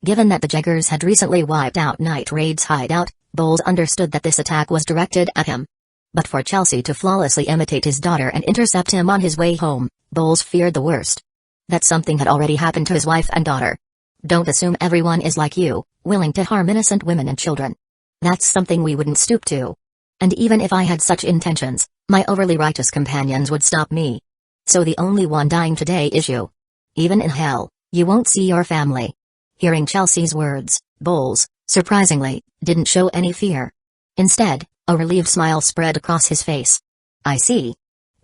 Given that the Jaggers had recently wiped out Night Raid's hideout, Bowles understood that this attack was directed at him. But for Chelsea to flawlessly imitate his daughter and intercept him on his way home, Bowles feared the worst. That something had already happened to his wife and daughter. Don't assume everyone is like you, willing to harm innocent women and children. That's something we wouldn't stoop to. And even if I had such intentions, my overly righteous companions would stop me. So the only one dying today is you. Even in hell, you won't see your family. Hearing Chelsea's words, Bowles, surprisingly, didn't show any fear. Instead, a relieved smile spread across his face. I see.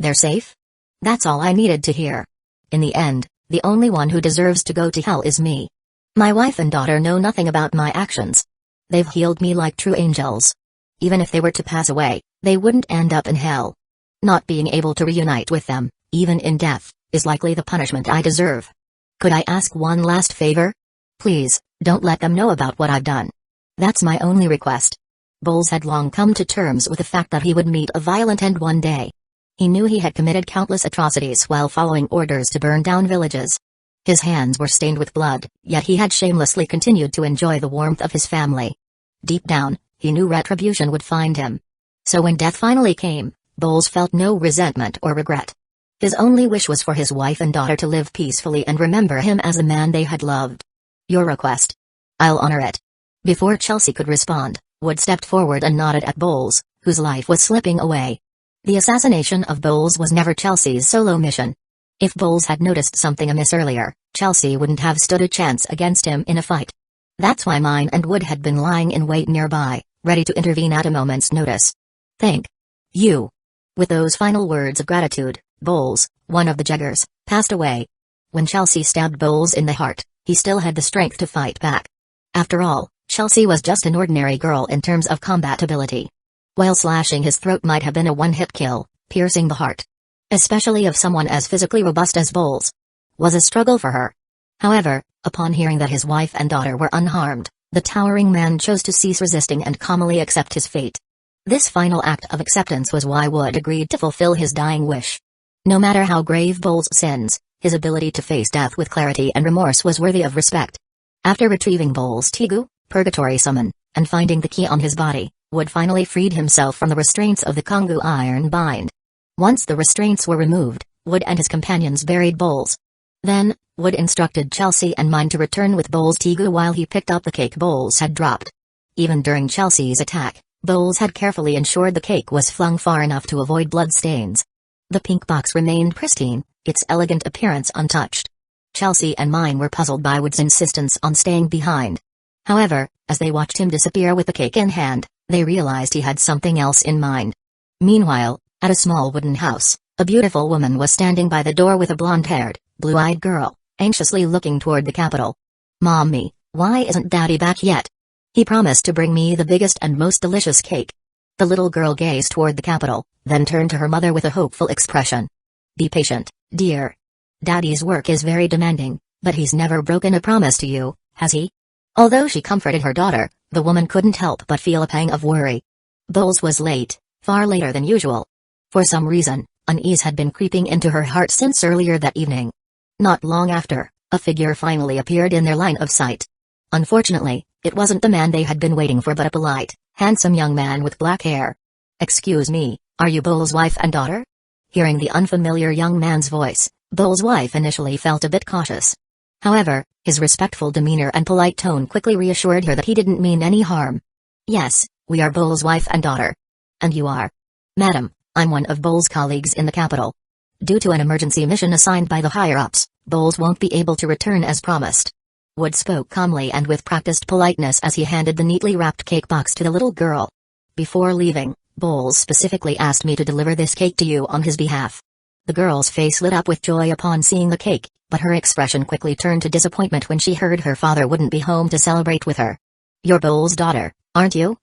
They're safe? That's all I needed to hear. In the end, the only one who deserves to go to hell is me. My wife and daughter know nothing about my actions. They've healed me like true angels. Even if they were to pass away, they wouldn't end up in hell. Not being able to reunite with them, even in death, is likely the punishment I deserve. Could I ask one last favor? Please, don't let them know about what I've done. That's my only request. Bowles had long come to terms with the fact that he would meet a violent end one day. He knew he had committed countless atrocities while following orders to burn down villages. His hands were stained with blood, yet he had shamelessly continued to enjoy the warmth of his family. Deep down, he knew retribution would find him. So when death finally came, Bowles felt no resentment or regret. His only wish was for his wife and daughter to live peacefully and remember him as a man they had loved. Your request. I'll honor it. Before Chelsea could respond, Wood stepped forward and nodded at Bowles, whose life was slipping away. The assassination of Bowles was never Chelsea's solo mission. If Bowles had noticed something amiss earlier, Chelsea wouldn't have stood a chance against him in a fight. That's why Mine and Wood had been lying in wait nearby, ready to intervene at a moment's notice. Thank you. With those final words of gratitude, Bowles, one of the Jaggers, passed away. When Chelsea stabbed Bowles in the heart, he still had the strength to fight back. After all, Chelsea was just an ordinary girl in terms of combat ability. While slashing his throat might have been a one-hit kill, piercing the heart, especially of someone as physically robust as Bowles, was a struggle for her. However, upon hearing that his wife and daughter were unharmed, the towering man chose to cease resisting and calmly accept his fate. This final act of acceptance was why Wood agreed to fulfill his dying wish. No matter how grave Bowles' sins, his ability to face death with clarity and remorse was worthy of respect. After retrieving Bowles' Tegu, Purgatory Summon, and finding the key on his body, Wood finally freed himself from the restraints of the Kongu Iron Bind. Once the restraints were removed, Wood and his companions buried Bowles. Then, Wood instructed Chelsea and Mine to return with Bowles' Tegu while he picked up the cake Bowles had dropped. Even during Chelsea's attack, Bowles had carefully ensured the cake was flung far enough to avoid blood stains. The pink box remained pristine, its elegant appearance untouched. Chelsea and Mine were puzzled by Wood's insistence on staying behind. However, as they watched him disappear with the cake in hand, they realized he had something else in mind. Meanwhile, at a small wooden house, a beautiful woman was standing by the door with a blonde-haired, blue-eyed girl, anxiously looking toward the capital. "Mommy, why isn't Daddy back yet? He promised to bring me the biggest and most delicious cake." The little girl gazed toward the capital, then turned to her mother with a hopeful expression. "Be patient, dear. Daddy's work is very demanding, but he's never broken a promise to you, has he?" Although she comforted her daughter, the woman couldn't help but feel a pang of worry. Bowles was late, far later than usual. For some reason, unease had been creeping into her heart since earlier that evening. Not long after, a figure finally appeared in their line of sight. Unfortunately, it wasn't the man they had been waiting for but a polite, handsome young man with black hair. "Excuse me, are you Bowles' wife and daughter?" Hearing the unfamiliar young man's voice, Bowles' wife initially felt a bit cautious. However, his respectful demeanor and polite tone quickly reassured her that he didn't mean any harm. "Yes, we are Bowles' wife and daughter." "And you are?" "Madam, I'm one of Bowles' colleagues in the capital. Due to an emergency mission assigned by the higher-ups, Bowles won't be able to return as promised." Wood spoke calmly and with practiced politeness as he handed the neatly wrapped cake box to the little girl. "Before leaving, Bowles specifically asked me to deliver this cake to you on his behalf." The girl's face lit up with joy upon seeing the cake, but her expression quickly turned to disappointment when she heard her father wouldn't be home to celebrate with her. "You're Bowles' daughter, aren't you?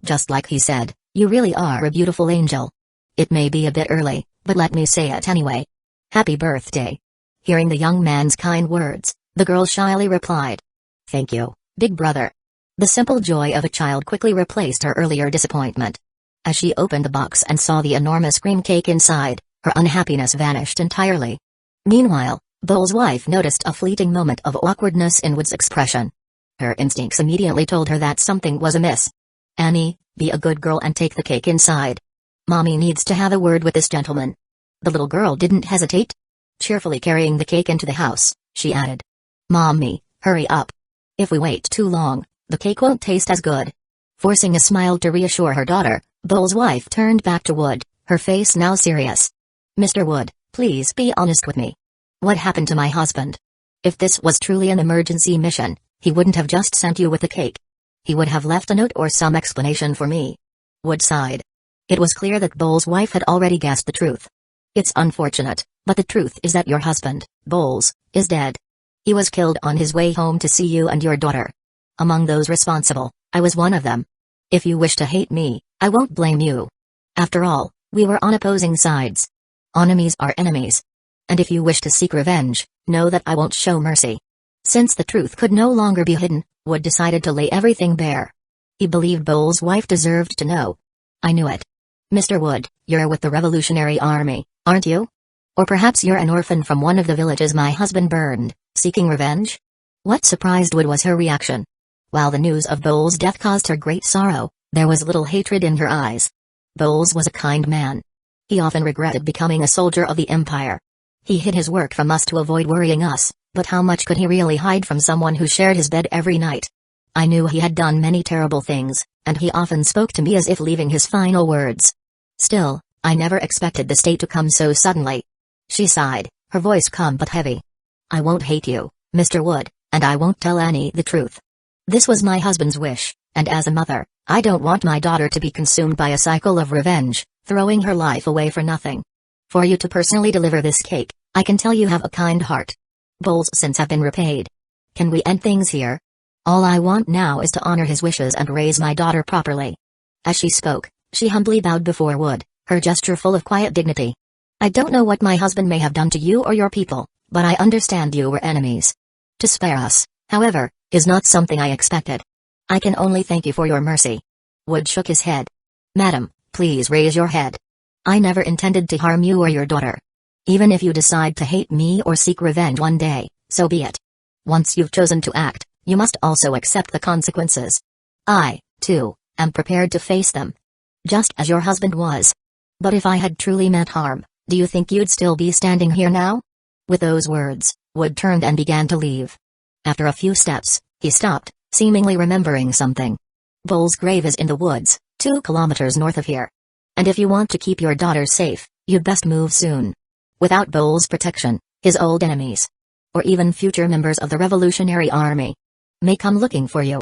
Just like he said, you really are a beautiful angel. It may be a bit early, but let me say it anyway. Happy birthday." Hearing the young man's kind words, the girl shyly replied, "Thank you, big brother." The simple joy of a child quickly replaced her earlier disappointment. As she opened the box and saw the enormous cream cake inside, her unhappiness vanished entirely. Meanwhile, Bowles' wife noticed a fleeting moment of awkwardness in Wood's expression. Her instincts immediately told her that something was amiss. "Annie, be a good girl and take the cake inside. Mommy needs to have a word with this gentleman." The little girl didn't hesitate. Cheerfully carrying the cake into the house, she added, "Mommy, hurry up. If we wait too long, the cake won't taste as good." Forcing a smile to reassure her daughter, Bowles' wife turned back to Wood, her face now serious. "Mr. Wood, please be honest with me. What happened to my husband? If this was truly an emergency mission, he wouldn't have just sent you with the cake. He would have left a note or some explanation for me." Wood sighed. It was clear that Bowles' wife had already guessed the truth. It's unfortunate, but the truth is that your husband, Bowles, is dead. He was killed on his way home to see you and your daughter. Among those responsible, I was one of them. If you wish to hate me, I won't blame you. After all, we were on opposing sides. Enemies are enemies. And if you wish to seek revenge, know that I won't show mercy. Since the truth could no longer be hidden, Wood decided to lay everything bare. He believed Bowles' wife deserved to know. I knew it. Mr. Wood, you're with the Revolutionary Army, aren't you? Or perhaps you're an orphan from one of the villages my husband burned, seeking revenge? What surprised Wood was her reaction. While the news of Bowles' death caused her great sorrow, there was little hatred in her eyes. Bowles was a kind man. He often regretted becoming a soldier of the Empire. He hid his work from us to avoid worrying us, but how much could he really hide from someone who shared his bed every night? I knew he had done many terrible things, and he often spoke to me as if leaving his final words. Still, I never expected the state to come so suddenly. She sighed, her voice calm but heavy. I won't hate you, Mr. Wood, and I won't tell Annie the truth. This was my husband's wish, and as a mother, I don't want my daughter to be consumed by a cycle of revenge, throwing her life away for nothing. For you to personally deliver this cake, I can tell you have a kind heart. Bowles' sins have been repaid. Can we end things here? All I want now is to honor his wishes and raise my daughter properly. As she spoke, she humbly bowed before Wood, her gesture full of quiet dignity. I don't know what my husband may have done to you or your people, but I understand you were enemies. To spare us, however, is not something I expected. I can only thank you for your mercy. Wood shook his head. Madam, please raise your head. I never intended to harm you or your daughter. Even if you decide to hate me or seek revenge one day, so be it. Once you've chosen to act, you must also accept the consequences. I, too, am prepared to face them. Just as your husband was. But if I had truly meant harm, do you think you'd still be standing here now? With those words, Wood turned and began to leave. After a few steps, he stopped, seemingly remembering something. Bowles' grave is in the woods, 2 kilometers north of here. And if you want to keep your daughter safe, you'd best move soon. Without Bowles' protection, his old enemies, or even future members of the Revolutionary Army, may come looking for you.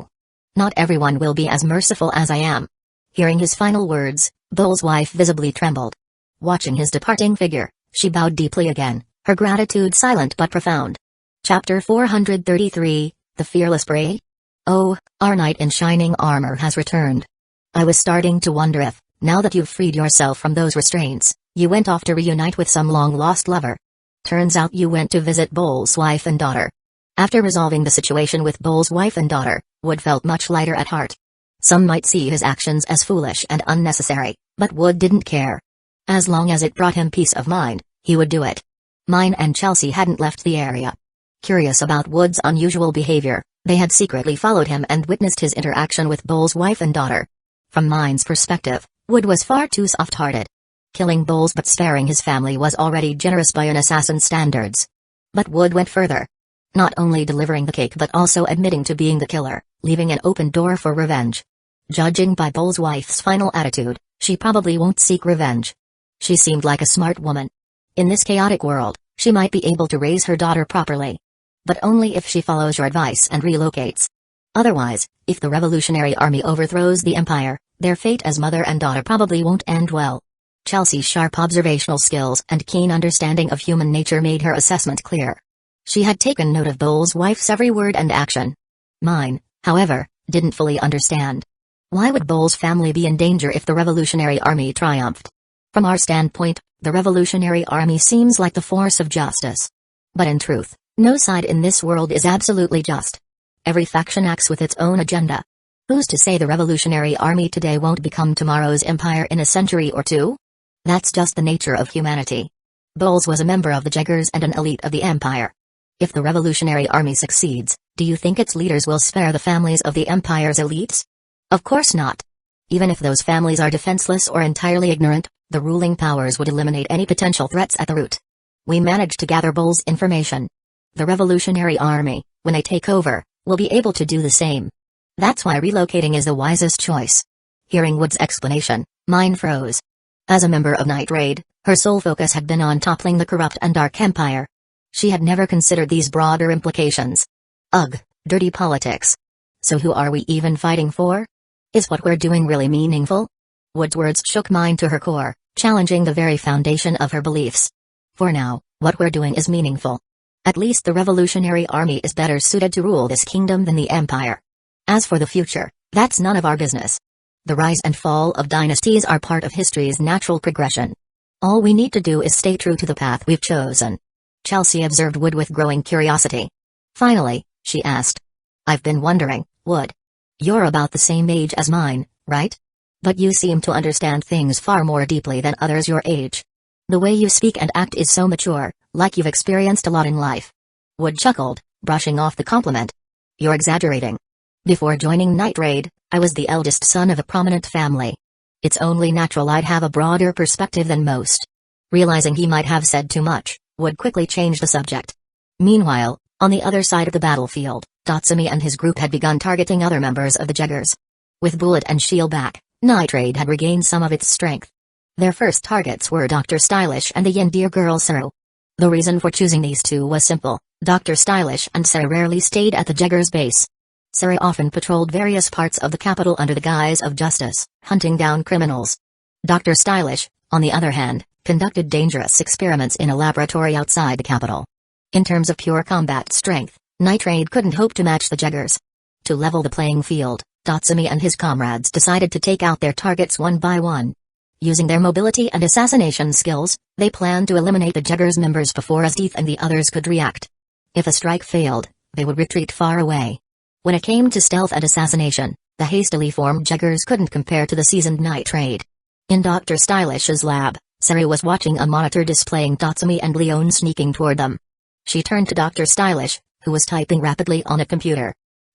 Not everyone will be as merciful as I am. Hearing his final words, Bowles' wife visibly trembled. Watching his departing figure, she bowed deeply again, her gratitude silent but profound. Chapter 433, The Fearless Brave? Oh, our knight in shining armor has returned. I was starting to wonder if, now that you've freed yourself from those restraints, you went off to reunite with some long-lost lover. Turns out you went to visit Bowles' wife and daughter. After resolving the situation with Bowles' wife and daughter, Wood felt much lighter at heart. Some might see his actions as foolish and unnecessary, but Wood didn't care. As long as it brought him peace of mind, he would do it. Mine and Chelsea hadn't left the area. Curious about Wood's unusual behavior, they had secretly followed him and witnessed his interaction with Bowles' wife and daughter. From Mine's perspective, Wood was far too soft-hearted. Killing Bowles but sparing his family was already generous by an assassin's standards. But Wood went further. Not only delivering the cake but also admitting to being the killer, leaving an open door for revenge. Judging by Bowles' wife's final attitude, she probably won't seek revenge. She seemed like a smart woman. In this chaotic world, she might be able to raise her daughter properly. But only if she follows your advice and relocates. Otherwise, if the Revolutionary Army overthrows the Empire, their fate as mother and daughter probably won't end well. Chelsea's sharp observational skills and keen understanding of human nature made her assessment clear. She had taken note of Bowles' wife's every word and action. Mine, however, didn't fully understand. Why would Bowles' family be in danger if the Revolutionary Army triumphed? From our standpoint, the Revolutionary Army seems like the force of justice. But in truth, no side in this world is absolutely just. Every faction acts with its own agenda. Who's to say the Revolutionary Army today won't become tomorrow's empire in a century or two? That's just the nature of humanity. Bowles was a member of the Jaegers and an elite of the Empire. If the Revolutionary Army succeeds, do you think its leaders will spare the families of the Empire's elites? Of course not. Even if those families are defenseless or entirely ignorant, the ruling powers would eliminate any potential threats at the root. We managed to gather Bowles' information. The Revolutionary Army, when they take over, will be able to do the same. That's why relocating is the wisest choice. Hearing Wood's explanation, Mine froze. As a member of Night Raid, her sole focus had been on toppling the corrupt and dark empire. She had never considered these broader implications. Ugh, dirty politics. So who are we even fighting for? Is what we're doing really meaningful? Wood's words shook Mine to her core, challenging the very foundation of her beliefs. For now, what we're doing is meaningful. At least the Revolutionary Army is better suited to rule this kingdom than the Empire. As for the future, that's none of our business. The rise and fall of dynasties are part of history's natural progression. All we need to do is stay true to the path we've chosen. Chelsea observed Wood with growing curiosity. Finally, she asked. I've been wondering, Wood. You're about the same age as mine, right? But you seem to understand things far more deeply than others your age. The way you speak and act is so mature, like you've experienced a lot in life. Wood chuckled, brushing off the compliment. You're exaggerating. Before joining Night Raid, I was the eldest son of a prominent family. It's only natural I'd have a broader perspective than most. Realizing he might have said too much, Wood quickly changed the subject. Meanwhile, on the other side of the battlefield, Tatsumi and his group had begun targeting other members of the Jaggers. With Bullet and Shield back, Night Raid had regained some of its strength. Their first targets were Dr. Stylish and the Yindir girl Saru. The reason for choosing these two was simple: Dr. Stylish and Saru rarely stayed at the Jaggers' base. Saru often patrolled various parts of the capital under the guise of justice, hunting down criminals. Dr. Stylish, on the other hand, conducted dangerous experiments in a laboratory outside the capital. In terms of pure combat strength, Night Raid couldn't hope to match the Jaggers. To level the playing field, Tatsumi and his comrades decided to take out their targets one by one. Using their mobility and assassination skills, they planned to eliminate the Jaggers members before Asdeath and the others could react. If a strike failed, they would retreat far away. When it came to stealth and assassination, the hastily formed Jaggers couldn't compare to the seasoned Night Raid. In Dr. Stylish's lab, Saru was watching a monitor displaying Tatsumi and Leon sneaking toward them. She turned to Dr. Stylish, who was typing rapidly on a computer.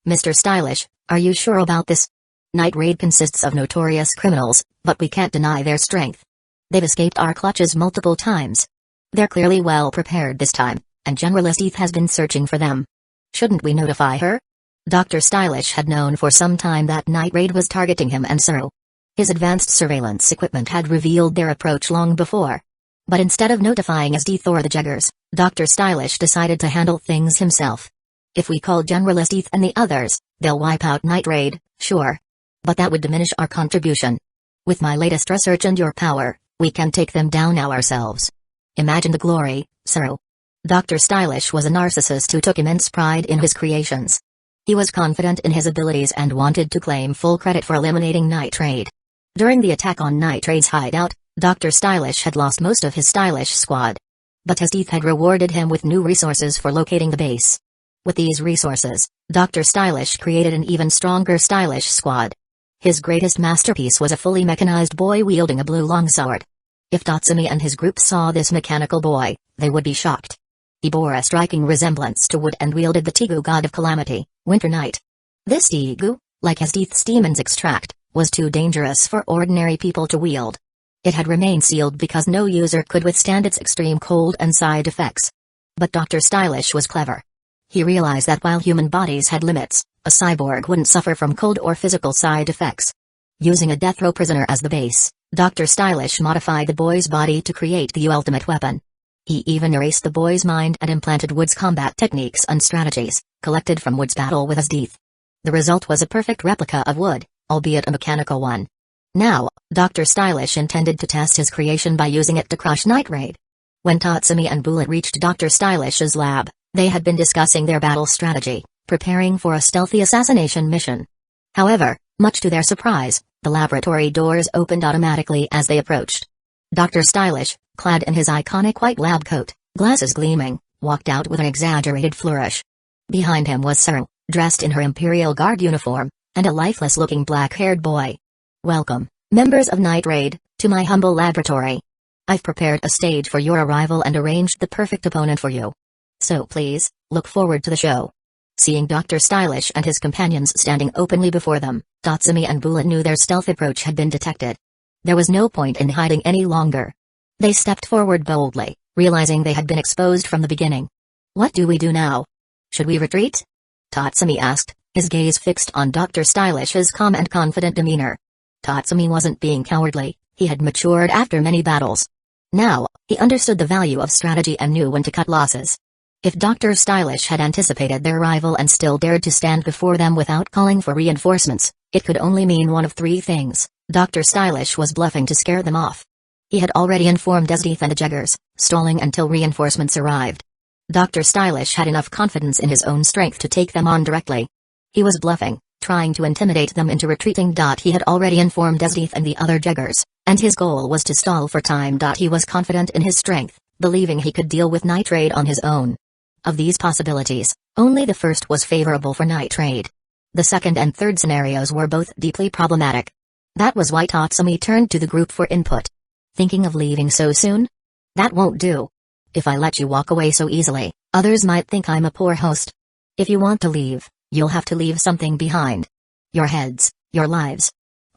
Mr. Stylish, are you sure about this? Night Raid consists of notorious criminals, but we can't deny their strength. They've escaped our clutches multiple times. They're clearly well prepared this time, and General Asdeath has been searching for them. Shouldn't we notify her? Dr. Stylish had known for some time that Night Raid was targeting him and Saru. His advanced surveillance equipment had revealed their approach long before. But instead of notifying Asdeath or the Jaggers, Dr. Stylish decided to handle things himself. If we call General Asdeath and the others, they'll wipe out Night Raid, sure. But that would diminish our contribution. With my latest research and your power, we can take them down now ourselves. Imagine the glory, Saru. Dr. Stylish was a narcissist who took immense pride in his creations. He was confident in his abilities and wanted to claim full credit for eliminating Night Raid. During the attack on Night Raid's hideout, Dr. Stylish had lost most of his Stylish squad. But Asdeath had rewarded him with new resources for locating the base. With these resources, Dr. Stylish created an even stronger Stylish squad. His greatest masterpiece was a fully mechanized boy wielding a blue longsword. If Tatsumi and his group saw this mechanical boy, they would be shocked. He bore a striking resemblance to Wood and wielded the Tegu god of calamity, Winter Night. This Tegu, like Asdeath's demon's extract, was too dangerous for ordinary people to wield. It had remained sealed because no user could withstand its extreme cold and side effects. But Dr. Stylish was clever. He realized that while human bodies had limits, a cyborg wouldn't suffer from cold or physical side effects. Using a death row prisoner as the base, Dr. Stylish modified the boy's body to create the ultimate weapon. He even erased the boy's mind and implanted Wood's combat techniques and strategies, collected from Wood's battle with Asdeath. The result was a perfect replica of Wood, albeit a mechanical one. Now, Dr. Stylish intended to test his creation by using it to crush Night Raid. When Tatsumi and Bullet reached Dr. Stylish's lab, they had been discussing their battle strategy, preparing for a stealthy assassination mission. However, much to their surprise, the laboratory doors opened automatically as they approached. Dr. Stylish, clad in his iconic white lab coat, glasses gleaming, walked out with an exaggerated flourish. Behind him was Saru, dressed in her Imperial Guard uniform, and a lifeless-looking black-haired boy. Welcome, members of Night Raid, to my humble laboratory. I've prepared a stage for your arrival and arranged the perfect opponent for you. So please, look forward to the show. Seeing Dr. Stylish and his companions standing openly before them, Tatsumi and Bullet knew their stealth approach had been detected. There was no point in hiding any longer. They stepped forward boldly, realizing they had been exposed from the beginning. What do we do now? Should we retreat? Tatsumi asked, his gaze fixed on Dr. Stylish's calm and confident demeanor. Tatsumi wasn't being cowardly, he had matured after many battles. Now, he understood the value of strategy and knew when to cut losses. If Dr. Stylish had anticipated their arrival and still dared to stand before them without calling for reinforcements, it could only mean one of three things: Dr. Stylish was bluffing to scare them off. He had already informed Esdeath and the Jeggers, stalling until reinforcements arrived. Dr. Stylish had enough confidence in his own strength to take them on directly. He was bluffing, trying to intimidate them into retreating. He had already informed Esdeath and the other Jeggers, and his goal was to stall for time. He was confident in his strength, believing he could deal with Night Raid on his own. Of these possibilities, only the first was favorable for Night Raid. The second and third scenarios were both deeply problematic. That was why Tatsumi turned to the group for input. Thinking of leaving so soon? That won't do. If I let you walk away so easily, others might think I'm a poor host. If you want to leave, you'll have to leave something behind. Your heads, your lives.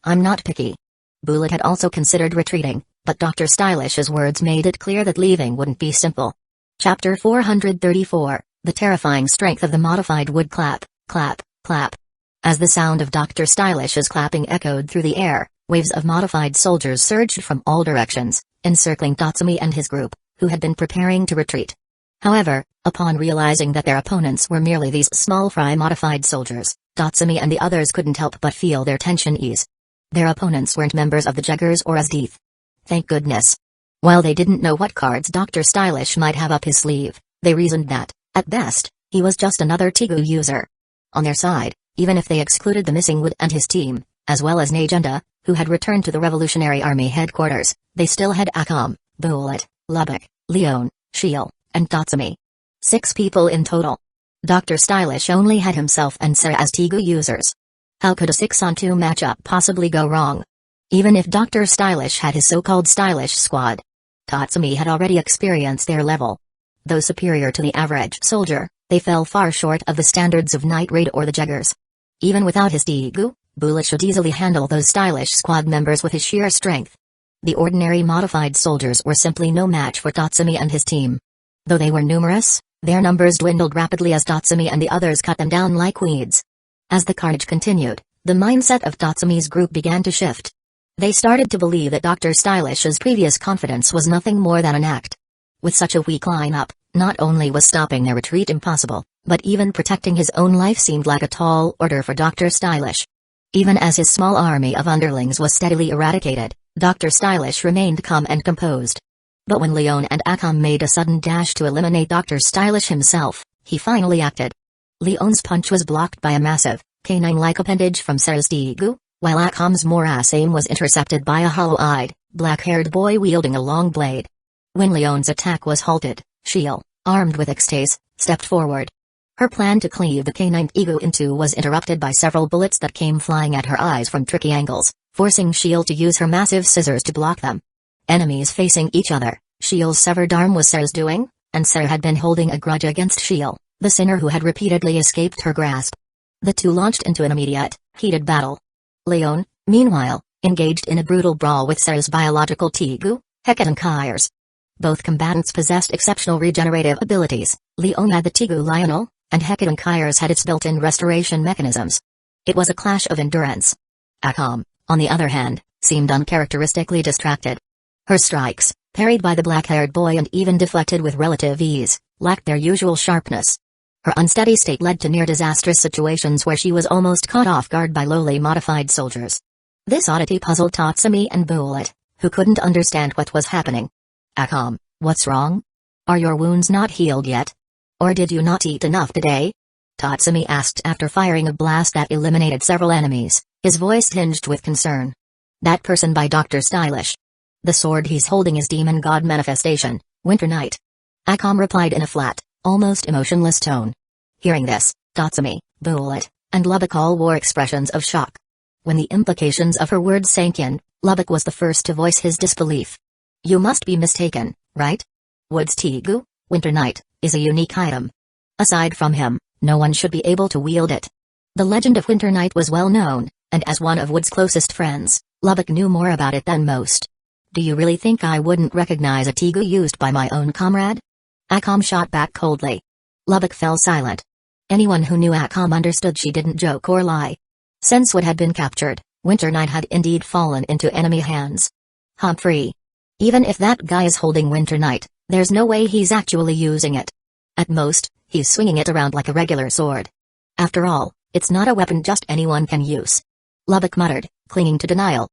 I'm not picky. Bullet had also considered retreating, but Dr. Stylish's words made it clear that leaving wouldn't be simple. Chapter 434, The Terrifying Strength of the Modified Wood. Clap, clap, clap. As the sound of Dr. Stylish's clapping echoed through the air, waves of modified soldiers surged from all directions, encircling Tatsumi and his group, who had been preparing to retreat. However, upon realizing that their opponents were merely these small fry modified soldiers, Tatsumi and the others couldn't help but feel their tension ease. Their opponents weren't members of the Jeggers or Esdeath. Thank goodness. While they didn't know what cards Dr. Stylish might have up his sleeve, they reasoned that, at best, he was just another Tegu user. On their side, even if they excluded the missing Wood and his team, as well as Najenda, who had returned to the Revolutionary Army headquarters, they still had Akam, Bullet, Lubbock, Leon, Shiel, and Tatsumi. 6 people in total. Dr. Stylish only had himself and Sarah as Tegu users. How could a 6-on-2 matchup possibly go wrong? Even if Dr. Stylish had his so-called stylish squad, Tatsumi had already experienced their level. Though superior to the average soldier, they fell far short of the standards of Night Raid or the Jeggers. Even without his Tegu, Bullet should easily handle those stylish squad members with his sheer strength. The ordinary modified soldiers were simply no match for Tatsumi and his team. Though they were numerous, their numbers dwindled rapidly as Tatsumi and the others cut them down like weeds. As the carnage continued, the mindset of Tatsumi's group began to shift. They started to believe that Dr. Stylish's previous confidence was nothing more than an act. With such a weak lineup, not only was stopping their retreat impossible, but even protecting his own life seemed like a tall order for Dr. Stylish. Even as his small army of underlings was steadily eradicated, Dr. Stylish remained calm and composed. But when Leon and Akam made a sudden dash to eliminate Dr. Stylish himself, he finally acted. Leon's punch was blocked by a massive, canine-like appendage from Sarah's Tegu, while Akam's morass aim was intercepted by a hollow-eyed, black-haired boy wielding a long blade. When Leon's attack was halted, Shiel, armed with ecstase, stepped forward. Her plan to cleave the canine Tegu in two was interrupted by several bullets that came flying at her eyes from tricky angles, forcing Shiel to use her massive scissors to block them. Enemies facing each other, Shiel's severed arm was Sarah's doing, and Sarah had been holding a grudge against Shiel, the sinner who had repeatedly escaped her grasp. The two launched into an immediate, heated battle. Leon, meanwhile, engaged in a brutal brawl with Sarah's biological Tegu, Hecatonkires. Both combatants possessed exceptional regenerative abilities. Leon had the Tegu Lionel, and Hecatonkires had its built-in restoration mechanisms. It was a clash of endurance. Akam, on the other hand, seemed uncharacteristically distracted. Her strikes, parried by the black-haired boy and even deflected with relative ease, lacked their usual sharpness. Her unsteady state led to near-disastrous situations where she was almost caught off guard by lowly modified soldiers. This oddity puzzled Tatsumi and Bullet, who couldn't understand what was happening. Akam, what's wrong? Are your wounds not healed yet? Or did you not eat enough today? Tatsumi asked after firing a blast that eliminated several enemies, his voice tinged with concern. That person by Dr. Stylish. The sword he's holding is Demon God Manifestation, Winter Night. Akam replied in a flat, almost emotionless tone. Hearing this, Tatsumi, Bullet, and Lubbock all wore expressions of shock. When the implications of her words sank in, Lubbock was the first to voice his disbelief. You must be mistaken, right? Wood's Tegu, Winter Night, is a unique item. Aside from him, no one should be able to wield it. The legend of Winter Night was well known, and as one of Wood's closest friends, Lubbock knew more about it than most. Do you really think I wouldn't recognize a Tegu used by my own comrade? Akam shot back coldly. Lubbock fell silent. Anyone who knew Akam understood she didn't joke or lie. Since Wood had been captured, Winter Night had indeed fallen into enemy hands. Humphrey. Even if that guy is holding Winter Night, there's no way he's actually using it. At most, he's swinging it around like a regular sword. After all, it's not a weapon just anyone can use. Lubbock muttered, clinging to denial.